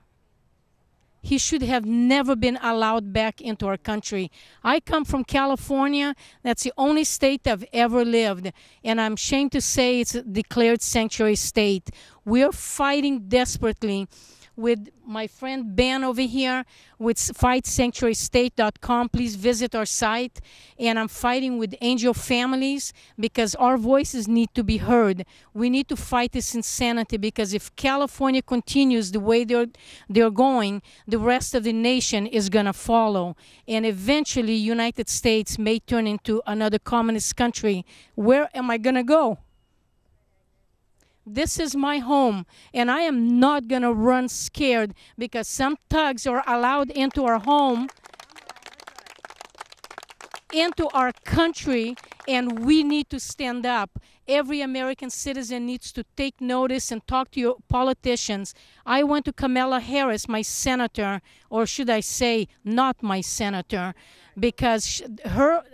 He should have never been allowed back into our country. I come from California. That's the only state I've ever lived. And I'm ashamed to say it's a declared sanctuary state. We're fighting desperately with my friend Ben over here with FightSanctuaryState.com. Please visit our site. And I'm fighting with angel families, because our voices need to be heard. We need to fight this insanity, because if California continues the way they're going, the rest of the nation is going to follow. And eventually, United States may turn into another communist country. Where am I going to go? This is my home, and I am not going to run scared because some thugs are allowed into our home, into our country, and we need to stand up. Every American citizen needs to take notice and talk to your politicians. I went to Kamala Harris, my senator, or should I say not my senator, because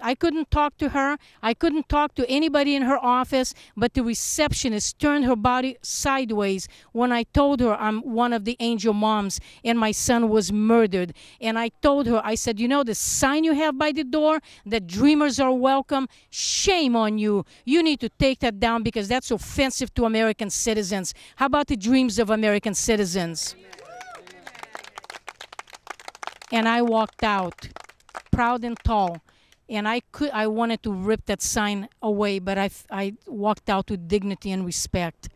I couldn't talk to her. I couldn't talk to anybody in her office, but the receptionist turned her body sideways when I told her I'm one of the angel moms and my son was murdered. And I told her, I said, you know the sign you have by the door that dreamers are welcome? Shame on you. You need to take that down, because that's offensive to American citizens. How about the dreams of American citizens? and I walked out, proud and tall. And I wanted to rip that sign away, but I walked out with dignity and respect.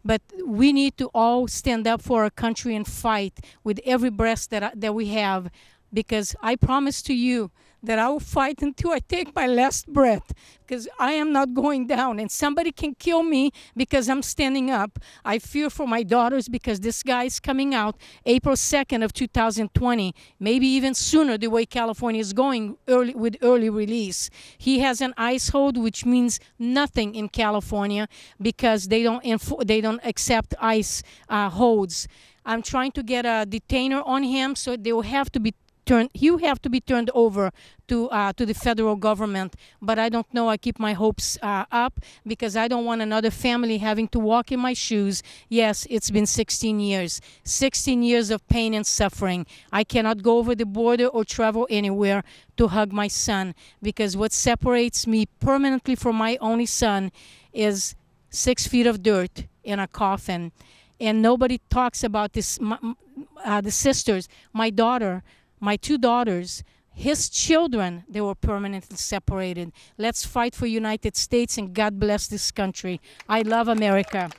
But we need to all stand up for our country and fight with every breath that we have, because I promise to you that I will fight until I take my last breath, because I am not going down, and somebody can kill me because I'm standing up. I fear for my daughters, because this guy is coming out April 2nd of 2020, maybe even sooner, the way California is going with early release. He has an ICE hold, which means nothing in California, because they don't accept ICE holds. I'm trying to get a detainer on him, so they will have to be turned over to the federal government. But I don't know. I keep my hopes up, because I don't want another family having to walk in my shoes. Yes, it's been 16 years. 16 years of pain and suffering. I cannot go over the border or travel anywhere to hug my son, because what separates me permanently from my only son is 6 feet of dirt in a coffin. And nobody talks about this. The sisters, my daughter, my 2 daughters, his children, they were permanently separated. Let's fight for United States, and God bless this country. I love America.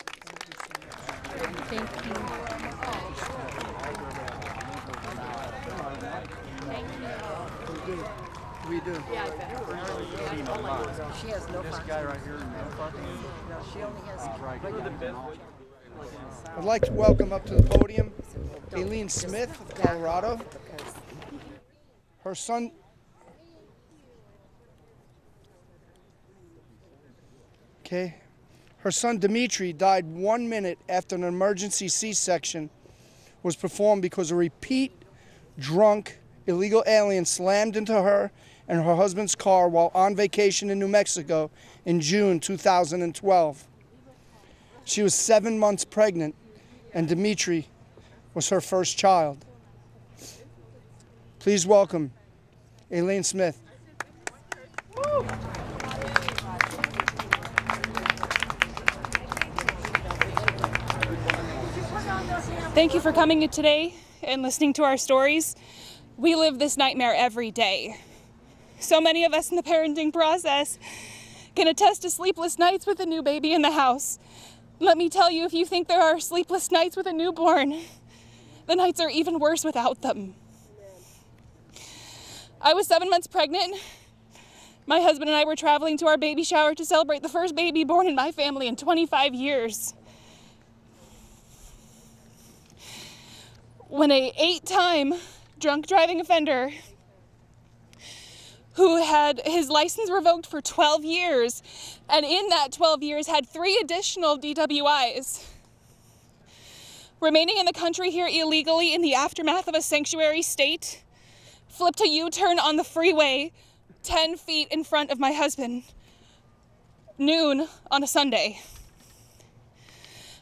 Thank you. We do. Yeah, I bet. She has no this guy right here. No, she only has. I'd like to welcome up to the podium Aileen Smith of Colorado. Her son, her son Dimitri died 1 minute after an emergency C-section was performed because a repeat drunk illegal alien slammed into her and her husband's car while on vacation in New Mexico in June 2012. She was 7 months pregnant, and Dimitri was her first child. Please welcome Aileen Smith. Thank you for coming today and listening to our stories. We live this nightmare every day. So many of us in the parenting process can attest to sleepless nights with a new baby in the house. Let me tell you, if you think there are sleepless nights with a newborn, the nights are even worse without them. I was 7 months pregnant. My husband and I were traveling to our baby shower to celebrate the first baby born in my family in 25 years. When a 8-time drunk driving offender who had his license revoked for 12 years, and in that 12 years had 3 additional DWIs, remaining in the country here illegally in the aftermath of a sanctuary state, flipped a U-turn on the freeway 10 feet in front of my husband, noon on a Sunday.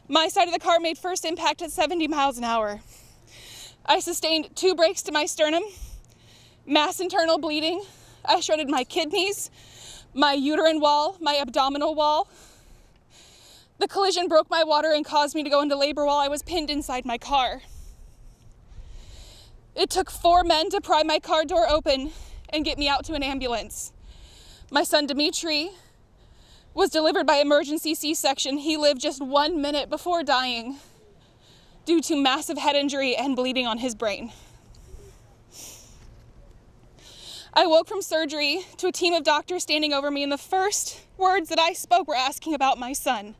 My side of the car made first impact at 70 miles an hour. I sustained 2 breaks to my sternum, mass internal bleeding. I shredded my kidneys, my uterine wall, my abdominal wall. The collision broke my water and caused me to go into labor while I was pinned inside my car. It took 4 men to pry my car door open and get me out to an ambulance. My son Dimitri was delivered by emergency C-section. He lived just 1 minute before dying due to massive head injury and bleeding on his brain. I woke from surgery to a team of doctors standing over me, and the first words that I spoke were asking about my son.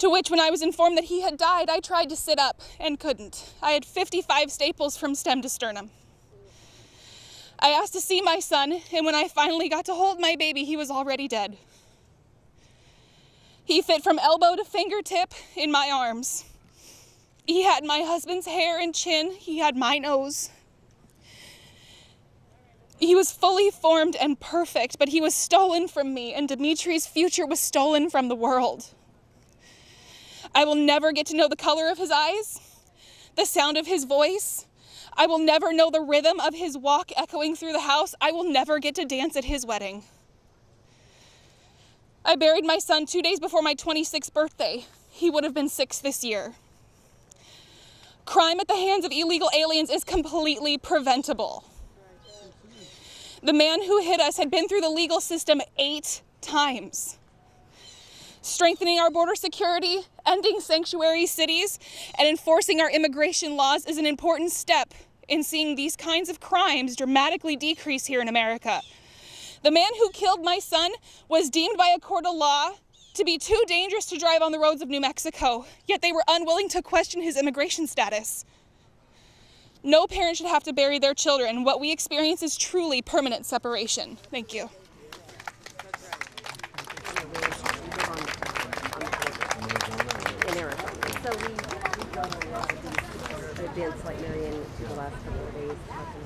To which, when I was informed that he had died, I tried to sit up and couldn't. I had 55 staples from stem to sternum. I asked to see my son, and when I finally got to hold my baby, he was already dead. He fit from elbow to fingertip in my arms. He had my husband's hair and chin. He had my nose. He was fully formed and perfect, but he was stolen from me, and Dimitri's future was stolen from the world. I will never get to know the color of his eyes, the sound of his voice. I will never know the rhythm of his walk echoing through the house. I will never get to dance at his wedding. I buried my son 2 days before my 26th birthday. He would have been 6 this year. Crime at the hands of illegal aliens is completely preventable. The man who hit us had been through the legal system 8 times. Strengthening our border security, ending sanctuary cities, and enforcing our immigration laws is an important step in seeing these kinds of crimes dramatically decrease here in America. The man who killed my son was deemed by a court of law to be too dangerous to drive on the roads of New Mexico, yet they were unwilling to question his immigration status. No parent should have to bury their children. What we experience is truly permanent separation. Thank you. So we go to a lot of these events like Maryanne the last couple of days talking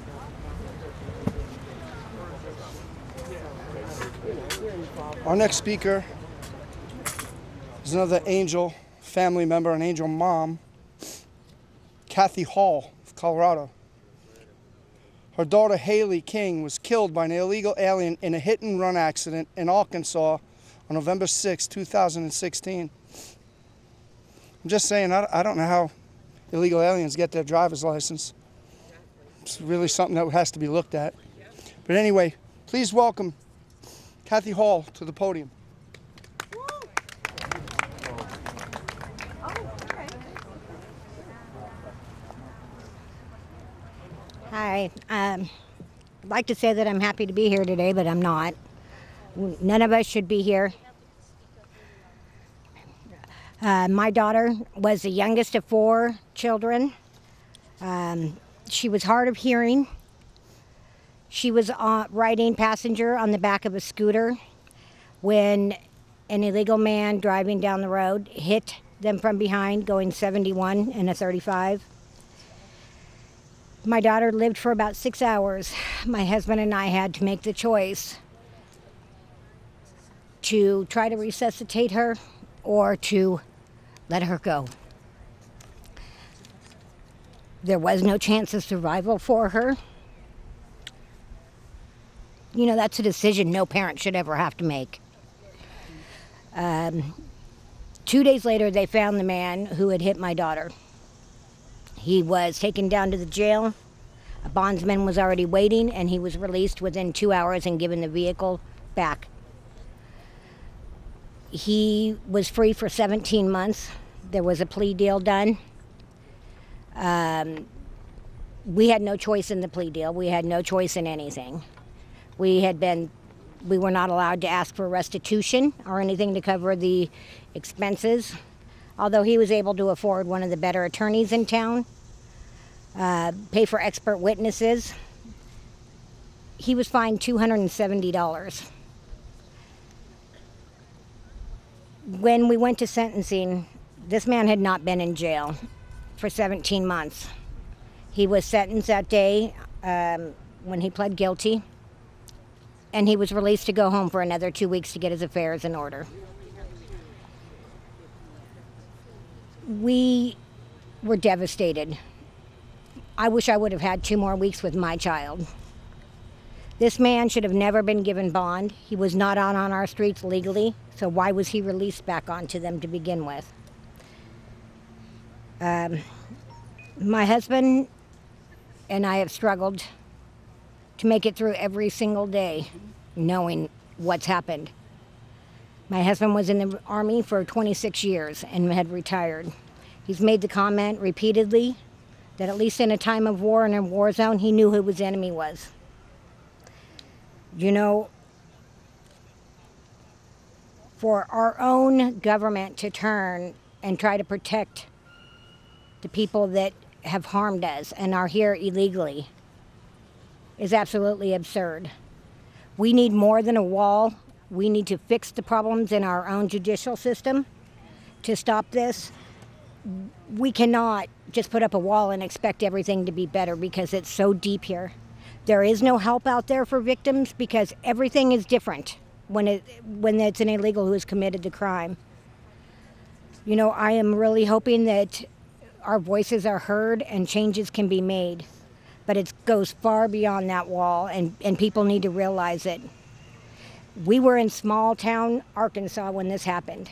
about. Our next speaker is another Angel family member, an Angel mom, Kathy Hall of Colorado. Her daughter Haley King was killed by an illegal alien in a hit-and-run accident in Arkansas on November 6, 2016. I'm just saying, I don't know how illegal aliens get their driver's license. It's really something that has to be looked at. But anyway, please welcome Kathy Hall to the podium. Hi. I'd like to say that I'm happy to be here today, but I'm not. None of us should be here. My daughter was the youngest of 4 children. She was hard of hearing. She was riding passenger on the back of a scooter when an illegal man driving down the road hit them from behind going 71 in a 35. My daughter lived for about 6 hours. My husband and I had to make the choice to try to resuscitate her or to let her go. There was no chance of survival for her. You know, that's a decision no parent should ever have to make. 2 days later, they found the man who had hit my daughter. He was taken down to the jail. A bondsman was already waiting, and he was released within 2 hours and given the vehicle back. He was free for 17 months. There was a plea deal done. We had no choice in the plea deal. We had no choice in anything. We were not allowed to ask for restitution or anything to cover the expenses, although he was able to afford one of the better attorneys in town, pay for expert witnesses. He was fined $270. When we went to sentencing, this man had not been in jail for 17 months. He was sentenced that day when he pled guilty, and he was released to go home for another 2 weeks to get his affairs in order. We were devastated. I wish I would have had 2 more weeks with my child. This man should have never been given bond. He was not out on our streets legally, so why was he released back onto them to begin with? My husband and I have struggled to make it through every single day knowing what's happened. My husband was in the Army for 26 years and had retired. He's made the comment repeatedly that at least in a time of war and a war zone, he knew who his enemy was. You know, for our own government to turn and try to protect the people that have harmed us and are here illegally is absolutely absurd. We need more than a wall. We need to fix the problems in our own judicial system to stop this. We cannot just put up a wall and expect everything to be better because it's so deep here. There is no help out there for victims because everything is different when it's an illegal who has committed the crime. You know, I am really hoping that our voices are heard and changes can be made. But it goes far beyond that wall, and people need to realize it. We were in small town Arkansas when this happened.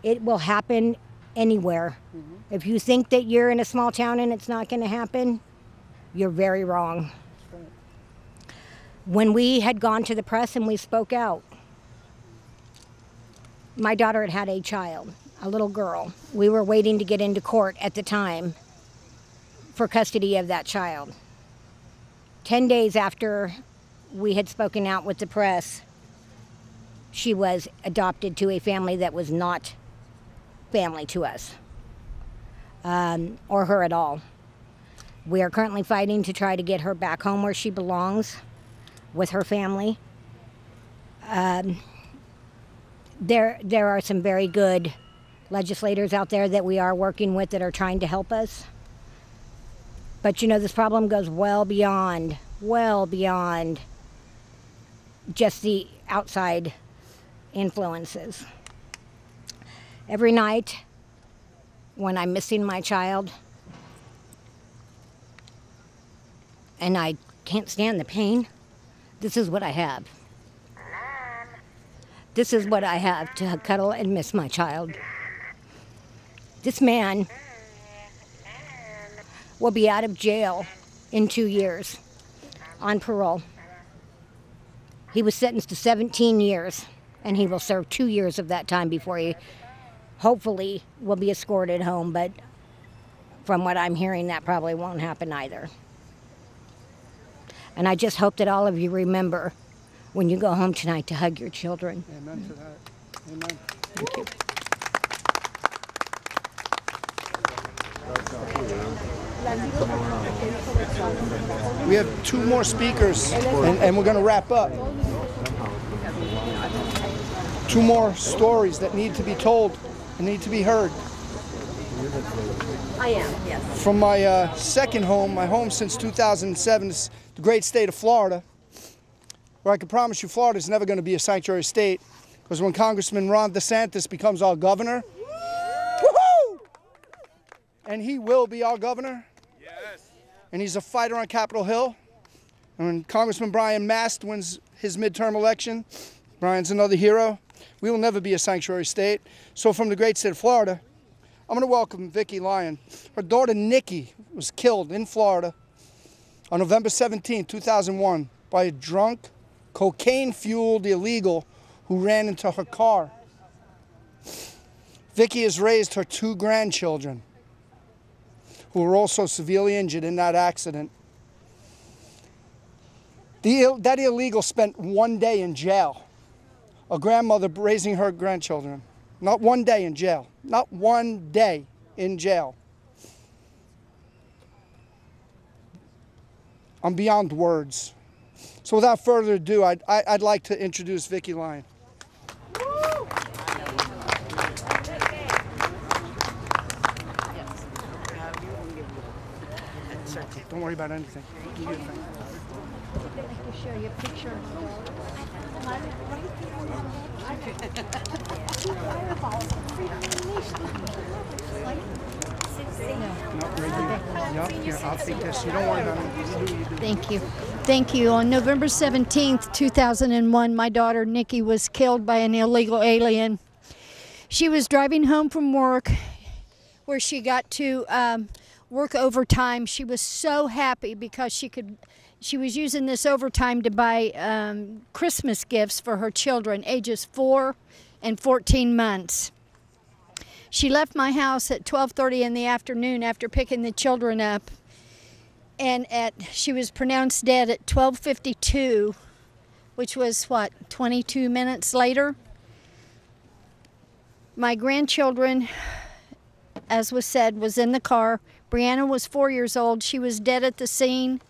It will happen anywhere. If you think that you're in a small town and it's not going to happen, you're very wrong. When we had gone to the press and we spoke out, my daughter had had a child, a little girl. We were waiting to get into court at the time for custody of that child. 10 days after we had spoken out with the press, she was adopted to a family that was not family to us, or her at all. We are currently fighting to try to get her back home where she belongs with her family. There are some very good legislators out there that we are working with that are trying to help us. But you know, this problem goes well beyond just the outside influences. Every night when I'm missing my child and I can't stand the pain, this is what I have. This is what I have to cuddle and miss my child. This man will be out of jail in 2 years on parole. He was sentenced to 17 years, and he will serve 2 years of that time before he hopefully will be escorted home, but from what I'm hearing, that probably won't happen either. And I just hope that all of you remember when you go home tonight to hug your children. Amen to that. Amen. Thank you. We have 2 more speakers, and we're going to wrap up. 2 more stories that need to be told and need to be heard. I am, yes. From my second home, my home since 2007, is the great state of Florida, where I can promise you Florida is never going to be a sanctuary state, because when Congressman Ron DeSantis becomes our governor, woohoo! And he will be our governor. Yes. And he's a fighter on Capitol Hill. And when Congressman Brian Mast wins his midterm election, Brian's another hero. We will never be a sanctuary state. So from the great state of Florida, I'm going to welcome Vicki Lyon. Her daughter Nikki was killed in Florida on November 17, 2001 by a drunk, cocaine-fueled illegal who ran into her car. Vicki has raised her 2 grandchildren who were also severely injured in that accident. That illegal spent 1 day in jail. A grandmother raising her grandchildren. Not 1 day in jail. Not 1 day in jail. I'm beyond words. So without further ado, I'd like to introduce Vicki Lyon. Don't worry about anything. Do your thing. I'd like to show you a picture of I'll take this. You don't worry about it. You do. Thank you. Thank you. On November 17th, 2001, my daughter Nikki was killed by an illegal alien. She was driving home from work where she got to work overtime. She was so happy because she was using this overtime to buy Christmas gifts for her children, ages 4 and 14 months. She left my house at 12:30 in the afternoon after picking the children up, and she was pronounced dead at 12:52, which was, what, 22 minutes later? My grandchildren, as was said, was in the car. Brianna was 4 years old. She was dead at the scene.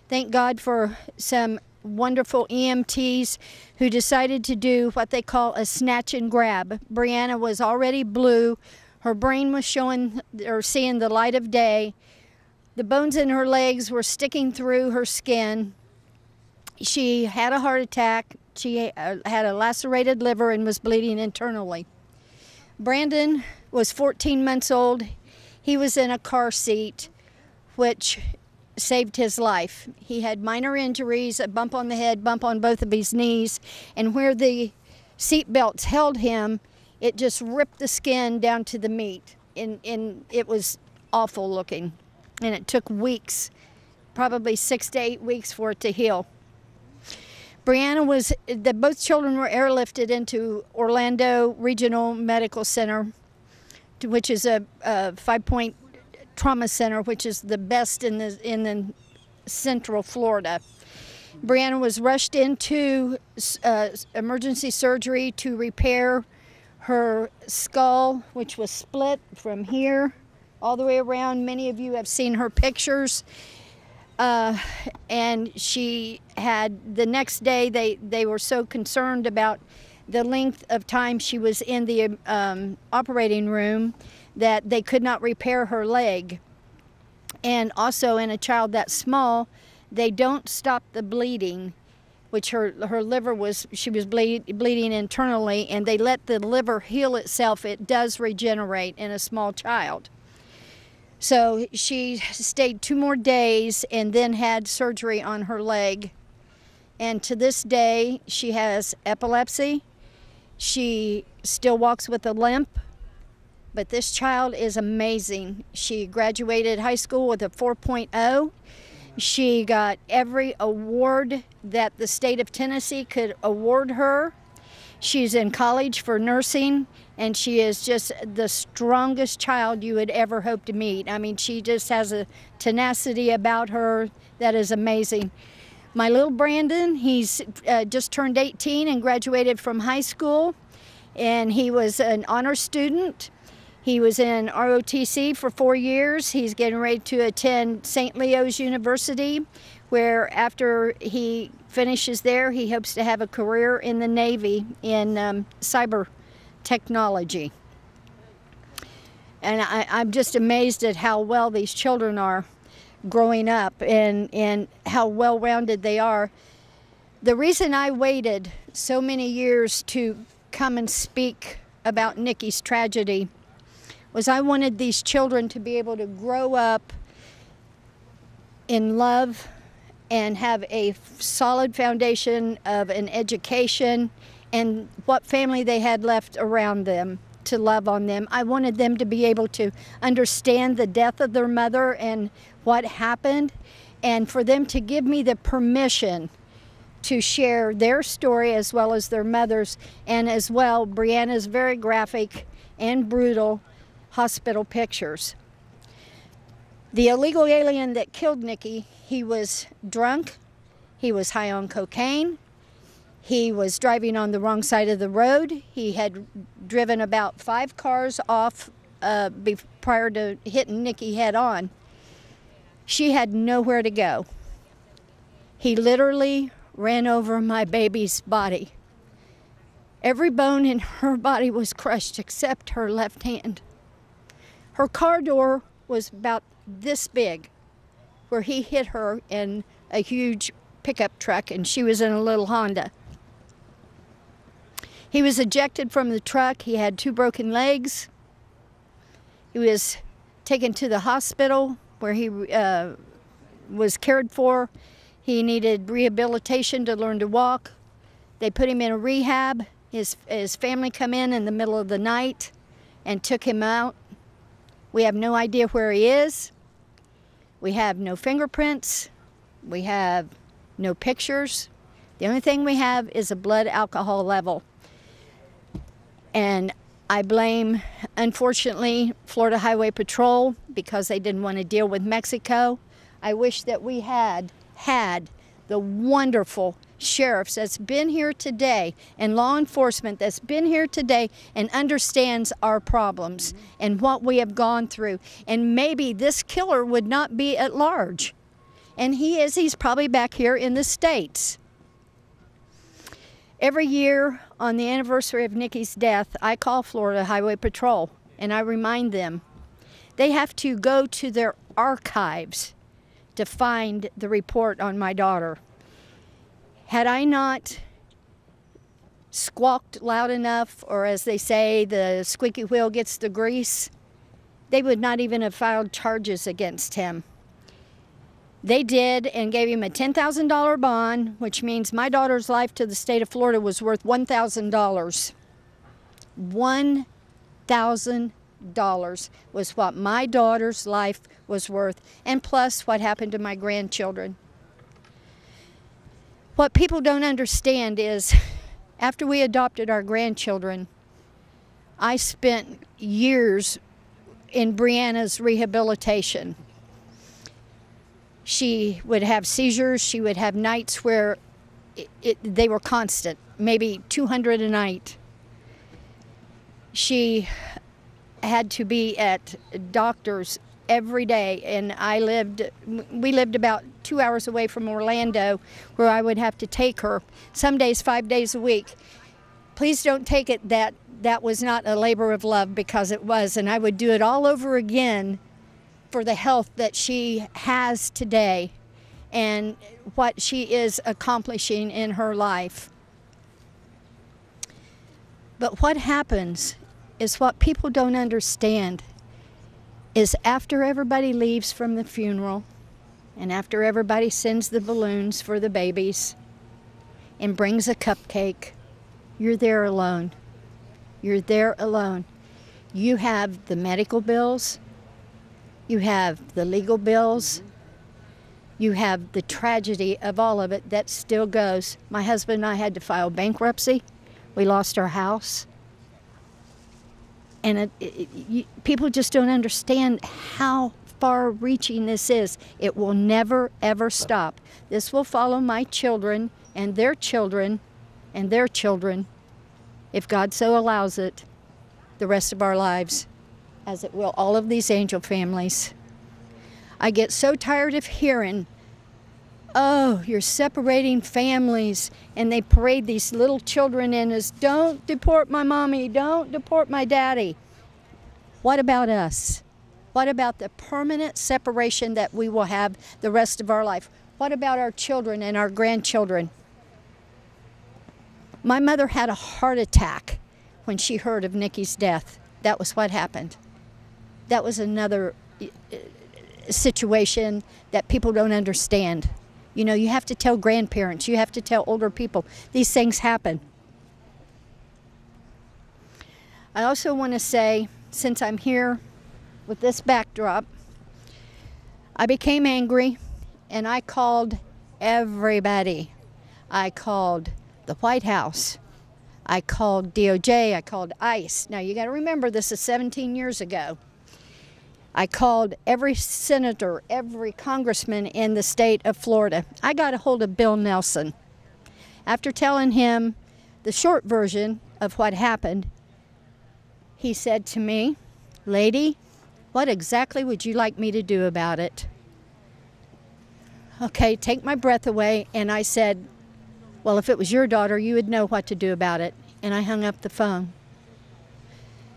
Thank God for some wonderful EMTs who decided to do what they call a snatch and grab. Brianna was already blue. Her brain was showing or seeing the light of day. The bones in her legs were sticking through her skin. She had a heart attack. She had a lacerated liver and was bleeding internally. Brandon was 14 months old. He was in a car seat, which saved his life. He had minor injuries, a bump on the head, bump on both of his knees, and where the seat belts held him, it just ripped the skin down to the meat. it was awful looking, and it took weeks, probably 6 to 8 weeks for it to heal. Both children were airlifted into Orlando Regional Medical Center, which is a 5-point trauma center, which is the best in the Central Florida. Brianna was rushed into emergency surgery to repair her skull, which was split from here all the way around. Many of you have seen her pictures. And she had, the next day, they were so concerned about the length of time she was in the operating room that they could not repair her leg. And also, in a child that small, they don't stop the bleeding, which her liver she was bleeding internally, and they let the liver heal itself. It does regenerate in a small child. So she stayed 2 more days and then had surgery on her leg. And to this day, she has epilepsy. She still walks with a limp. But this child is amazing. She graduated high school with a 4.0. She got every award that the state of Tennessee could award her. She's in college for nursing, and she is just the strongest child you would ever hope to meet. I mean, she just has a tenacity about her that is amazing. My little Brandon, he's just turned 18 and graduated from high school, and he was an honor student. He was in ROTC for 4 years. He's getting ready to attend St. Leo's University, where after he finishes there, he hopes to have a career in the Navy in cyber technology. And I'm just amazed at how well these children are growing up and how well-rounded they are. The reason I waited so many years to come and speak about Nikki's tragedy was I wanted these children to be able to grow up in love and have a solid foundation of an education and what family they had left around them to love on them. I wanted them to be able to understand the death of their mother and what happened, and for them to give me the permission to share their story as well as their mother's, and as well Brianna's very graphic and brutal hospital pictures. The illegal alien that killed Nikki, he was drunk, he was high on cocaine, he was driving on the wrong side of the road, he had driven about 5 cars off prior to hitting Nikki head on. She had nowhere to go. He literally ran over my baby's body. Every bone in her body was crushed except her left hand. Her car door was about this big, where he hit her in a huge pickup truck, and she was in a little Honda. He was ejected from the truck. He had 2 broken legs. He was taken to the hospital where he was cared for. He needed rehabilitation to learn to walk. They put him in a rehab. His family come in the middle of the night and took him out. We have no idea where he is. We have no fingerprints. We have no pictures. The only thing we have is a blood alcohol level. And I blame, unfortunately, Florida Highway Patrol because they didn't want to deal with Mexico. I wish that we had the wonderful sheriffs that's been here today and law enforcement that's been here today and understands our problems and what we have gone through. And maybe this killer would not be at large. And he's probably back here in the States. Every year on the anniversary of Nikki's death, I call Florida Highway Patrol and I remind them they have to go to their archives to find the report on my daughter. Had I not squawked loud enough, or as they say, the squeaky wheel gets the grease, they would not even have filed charges against him. They did and gave him a $10,000 bond, which means my daughter's life to the state of Florida was worth $1,000. was what my daughter's life was worth, and plus what happened to my grandchildren. What people don't understand is, after we adopted our grandchildren, I spent years in Brianna's rehabilitation. She would have seizures. She would have nights where they were constant, maybe 200 a night. She had to be at doctors every day, and we lived about 2 hours away from Orlando, where I would have to take her, some days 5 days a week. Please don't take it that that was not a labor of love, because it was, and I would do it all over again for the health that she has today and what she is accomplishing in her life. But what happens is, what people don't understand is, after everybody leaves from the funeral and after everybody sends the balloons for the babies and brings a cupcake, you're there alone. You're there alone. You have the medical bills, you have the legal bills, you have the tragedy of all of it that still goes. My husband and I had to file bankruptcy. We lost our house. And people just don't understand how far-reaching this is. It will never, ever stop. This will follow my children and their children and their children, if God so allows it, the rest of our lives, as it will all of these angel families. I get so tired of hearing, oh, you're separating families, and they parade these little children in as, don't deport my mommy, don't deport my daddy. What about us? What about the permanent separation that we will have the rest of our life? What about our children and our grandchildren? My mother had a heart attack when she heard of Nikki's death. That was what happened. That was another situation that people don't understand. You know, you have to tell grandparents, you have to tell older people, these things happen. I also want to say, since I'm here with this backdrop, I became angry and I called everybody. I called the White House. I called DOJ. I called ICE. Now, you got to remember, this is 17 years ago. I called every senator, every congressman in the state of Florida. I got a hold of Bill Nelson. After telling him the short version of what happened, he said to me, "Lady, what exactly would you like me to do about it?" Okay, take my breath away, and I said, well, if it was your daughter, you would know what to do about it. And I hung up the phone.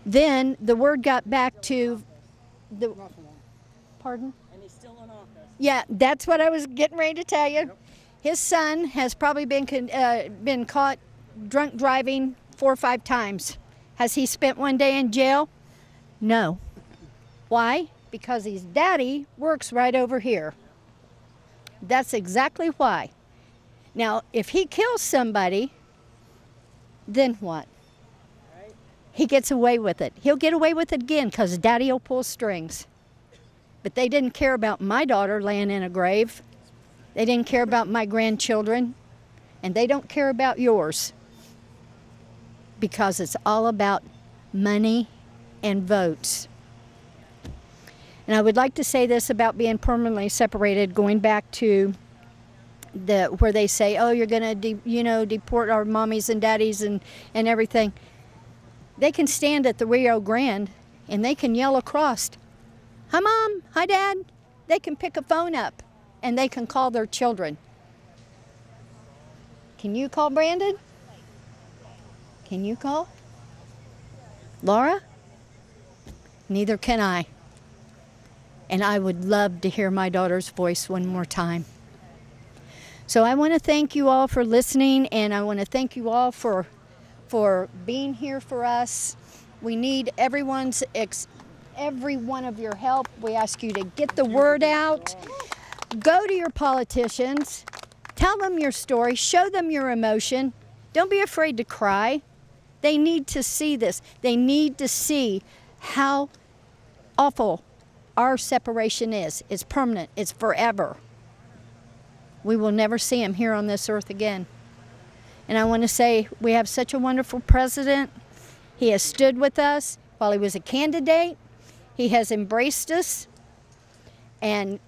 Then the word got back to the... Pardon? And he's still in office. Yeah, that's what I was getting ready to tell you. His son has probably been caught drunk driving 4 or 5 times. Has he spent one day in jail? No. Why? Because his daddy works right over here. That's exactly why. Now, if he kills somebody, then what? He gets away with it. He'll get away with it again because daddy will pull strings. But they didn't care about my daughter laying in a grave. They didn't care about my grandchildren. And they don't care about yours. Because it's all about money and votes. And I would like to say this about being permanently separated, going back to where they say, oh, you're going to deport our mommies and daddies and everything. They can stand at the Rio Grande and they can yell across, hi mom, hi dad. They can pick a phone up and they can call their children. Can you call Brandon? Can you call? Laura? Neither can I. And I would love to hear my daughter's voice one more time. So I want to thank you all for listening, and I want to thank you all for being here for us. We need every one of your help. We ask you to get the word out. Go to your politicians. Tell them your story. Show them your emotion. Don't be afraid to cry. They need to see this. They need to see how awful our separation is. It's permanent. It's forever. We will never see him here on this earth again. And I want to say we have such a wonderful president. He has stood with us while he was a candidate. He has embraced us. And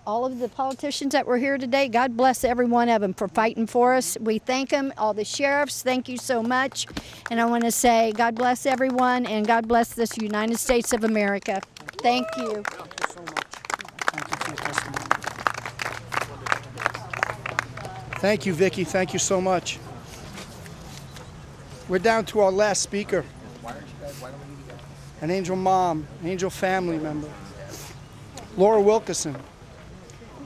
all of the politicians that were here today, God bless every one of them for fighting for us. We thank them. All the sheriffs, thank you so much. And I want to say God bless everyone, and God bless this United States of America. Thank you. Thank you so much. Thank you for your testimony. Thank you, Vicki. Thank you so much. We're down to our last speaker. An angel mom, an angel family member. Laura Wilkerson.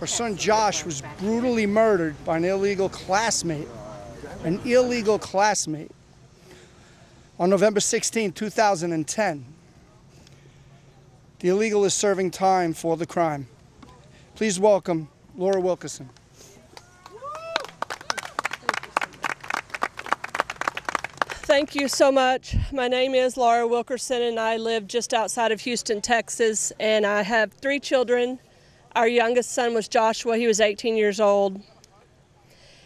Her son Josh was brutally murdered by an illegal classmate. An illegal classmate. On November 16, 2010. The illegal is serving time for the crime. Please welcome Laura Wilkerson. Thank you so much. My name is Laura Wilkerson, and I live just outside of Houston, Texas, and I have 3 children. Our youngest son was Joshua. He was 18 years old.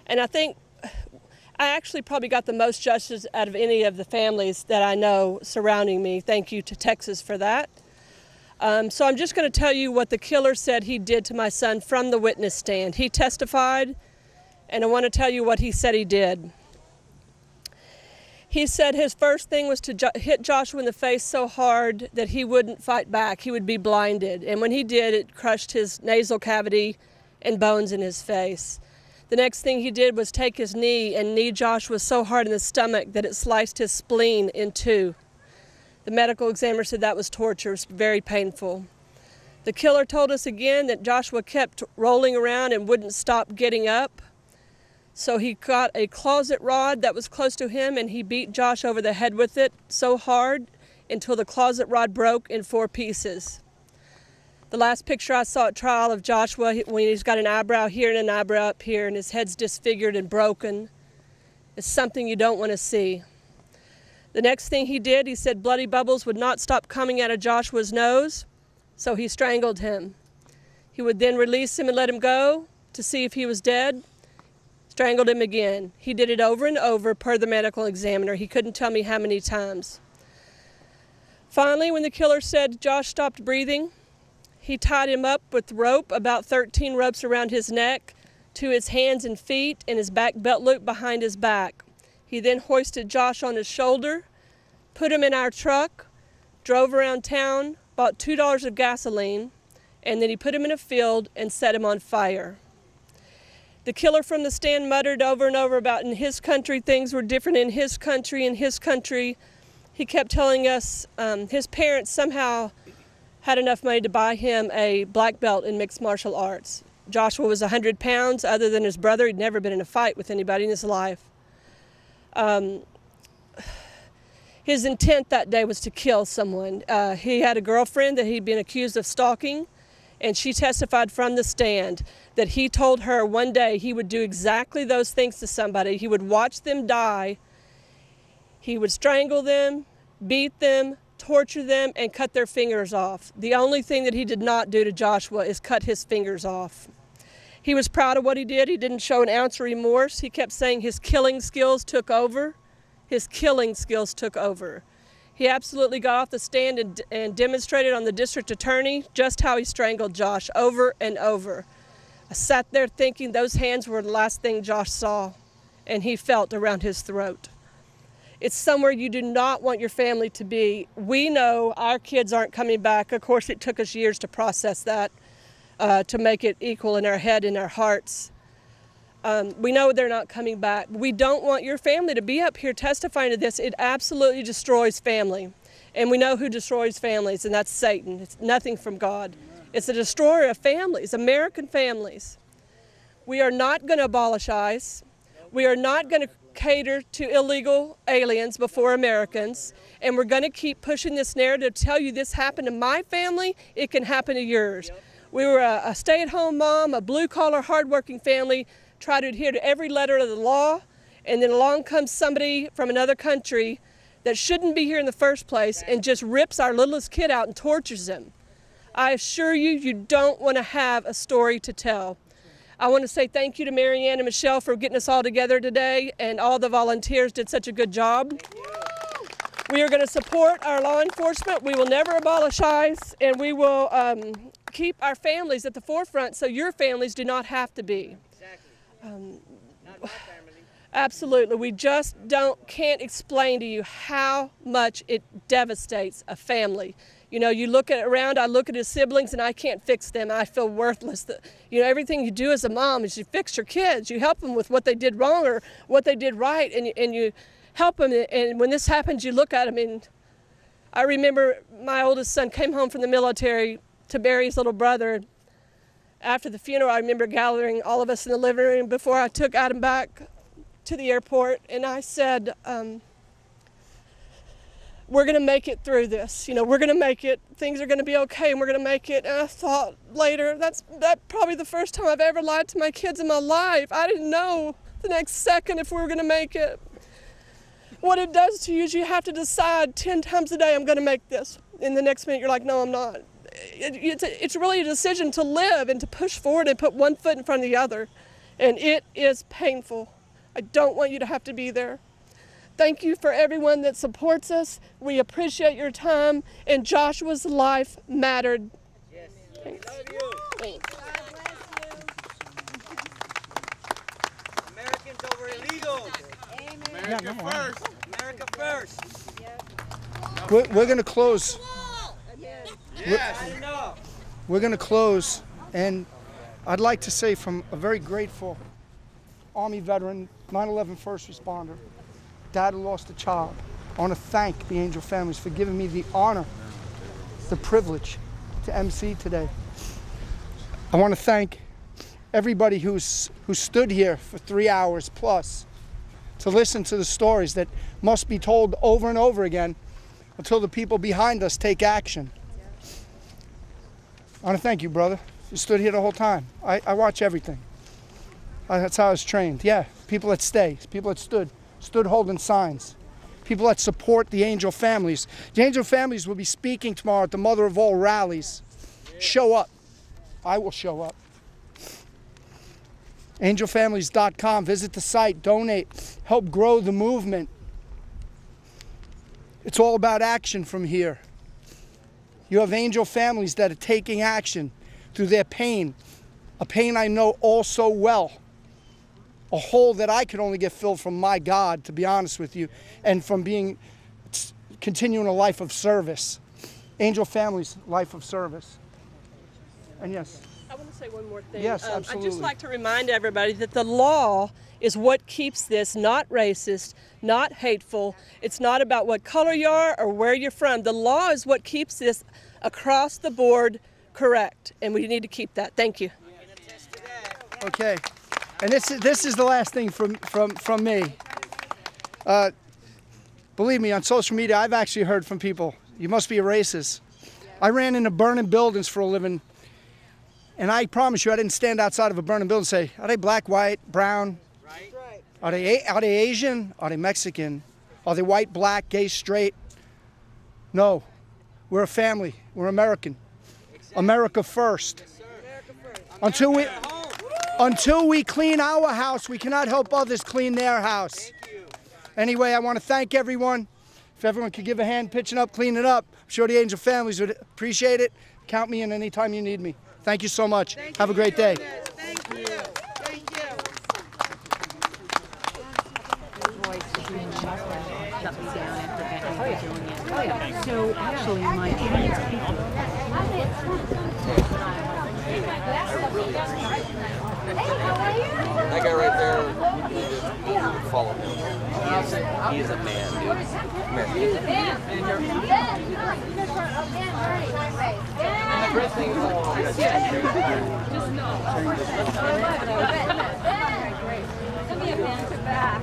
And I think I actually probably got the most justice out of any of the families that I know surrounding me. Thank you to Texas for that. So I'm just going to tell you what the killer said he did to my son from the witness stand. He testified, and I want to tell you what he said he did. He said his first thing was to hit Joshua in the face so hard that he wouldn't fight back. He would be blinded. And when he did, it crushed his nasal cavity and bones in his face. The next thing he did was take his knee and knee Joshua so hard in the stomach that it sliced his spleen in 2. The medical examiner said that was torture. It was very painful. The killer told us again that Joshua kept rolling around and wouldn't stop getting up. So he got a closet rod that was close to him, and he beat Josh over the head with it so hard until the closet rod broke in 4 pieces. The last picture I saw at trial of Joshua, when he's got an eyebrow here and an eyebrow up here, and his head's disfigured and broken, is something you don't want to see. The next thing he did, he said bloody bubbles would not stop coming out of Joshua's nose, so he strangled him. He would then release him and let him go to see if he was dead. Strangled him again. He did it over and over per the medical examiner. He couldn't tell me how many times. Finally, when the killer said Josh stopped breathing, he tied him up with rope, about 13 ropes around his neck, to his hands and feet and his back belt loop behind his back. He then hoisted Josh on his shoulder, put him in our truck, drove around town, bought $2 of gasoline, and then he put him in a field and set him on fire. The killer from the stand muttered over and over about in his country things were different in his country. In his country, he kept telling us his parents somehow had enough money to buy him a black belt in mixed martial arts. Joshua was 100 pounds. Other than his brother, he'd never been in a fight with anybody in his life. His intent that day was to kill someone. He had a girlfriend that he'd been accused of stalking, and she testified from the stand that he told her one day he would do exactly those things to somebody. He would watch them die. He would strangle them, beat them, torture them, and cut their fingers off. The only thing that he did not do to Joshua is cut his fingers off. He was proud of what he did. He didn't show an ounce of remorse. He kept saying his killing skills took over. His killing skills took over. He absolutely got off the stand and demonstrated on the district attorney just how he strangled Josh over and over. I sat there thinking those hands were the last thing Josh saw and he felt around his throat. It's somewhere you do not want your family to be. We know our kids aren't coming back. Of course, it took us years to process that, to make it equal in our head and our hearts. We know they're not coming back. We don't want your family to be up here testifying to this. It absolutely destroys family. And we know who destroys families, and that's Satan. It's nothing from God. It's a destroyer of families, American families. We are not going to abolish ICE. We are not going to cater to illegal aliens before Americans. And we're going to keep pushing this narrative to tell you this happened to my family, it can happen to yours. We were a stay-at-home mom, a blue-collar, hard-working family, try to adhere to every letter of the law, and then along comes somebody from another country that shouldn't be here in the first place and just rips our littlest kid out and tortures him. I assure you, you don't want to have a story to tell. I want to say thank you to Maryanne and Michelle for getting us all together today, and all the volunteers did such a good job. We are going to support our law enforcement. We will never abolish ICE, and we will keep our families at the forefront so your families do not have to be. Absolutely. We just can't explain to you how much it devastates a family. You know, you look around, I look at his siblings, and I can't fix them. I feel worthless. You know, everything you do as a mom is you fix your kids. You help them with what they did wrong or what they did right, and you help them. And when this happens, you look at them. And I remember my oldest son came home from the military to bury his little brother. After the funeral, I remember gathering all of us in the living room before I took Adam back to the airport, and I said, we're going to make it through this. You know, we're going to make it. Things are going to be okay, and we're going to make it. And I thought later, that's probably the first time I've ever lied to my kids in my life. I didn't know the next second if we were going to make it. What it does to you is you have to decide 10 times a day, I'm going to make this. In the next minute, you're like, no, I'm not. It's really a decision to live and to push forward and put one foot in front of the other. And it is painful. I don't want you to have to be there. Thank you for everyone that supports us. We appreciate your time, and Joshua's life mattered. Yes. Thanks. Love you. Thanks. God bless you. Americans over illegals. Amen. America first. America first. We're going to close. Yes. We're going to close, and I'd like to say from a very grateful Army veteran, 9/11 first responder, dad who lost a child, I want to thank the Angel families for giving me the honor, the privilege to MC today. I want to thank everybody who stood here for 3 hours plus to listen to the stories that must be told over and over again until the people behind us take action. I want to thank you, brother. You stood here the whole time. I watch everything. That's how I was trained. Yeah, people that stay, people that stood holding signs, people that support the Angel families. The Angel families will be speaking tomorrow at the Mother of All rallies. Show up. I will show up. Angelfamilies.com. Visit the site, donate, help grow the movement. It's all about action from here. You have Angel families that are taking action through their pain, a pain I know all so well, a hole that I could only get filled from my God, to be honest with you, and from continuing a life of service. Angel families, life of service. And yes. I want to say one more thing. Yes, absolutely. I'd just like to remind everybody that the law is what keeps this not racist, not hateful. It's not about what color you are or where you're from. The law is what keeps this across the board correct, and we need to keep that. Thank you. Okay, and this is the last thing from me. Believe me, on social media, I've actually heard from people, you must be a racist. I ran into burning buildings for a living, and I promise you, I didn't stand outside of a burning building and say, are they black, white, brown? Are they Asian? Are they Mexican? Are they white, black, gay, straight? No, we're a family. We're American. Exactly. America first. Yes, until we clean our house, we cannot help others clean their house. Anyway, I want to thank everyone. If everyone could give a hand pitching up, cleaning up, I'm sure the Angel families would appreciate it. Count me in anytime you need me. Thank you so much. Have a great day. Thank you. Thank you. So actually, my parents That guy right there, you just follow him. He is a man, dude. Come here. And the great thing is, just know. Give me a hand to back.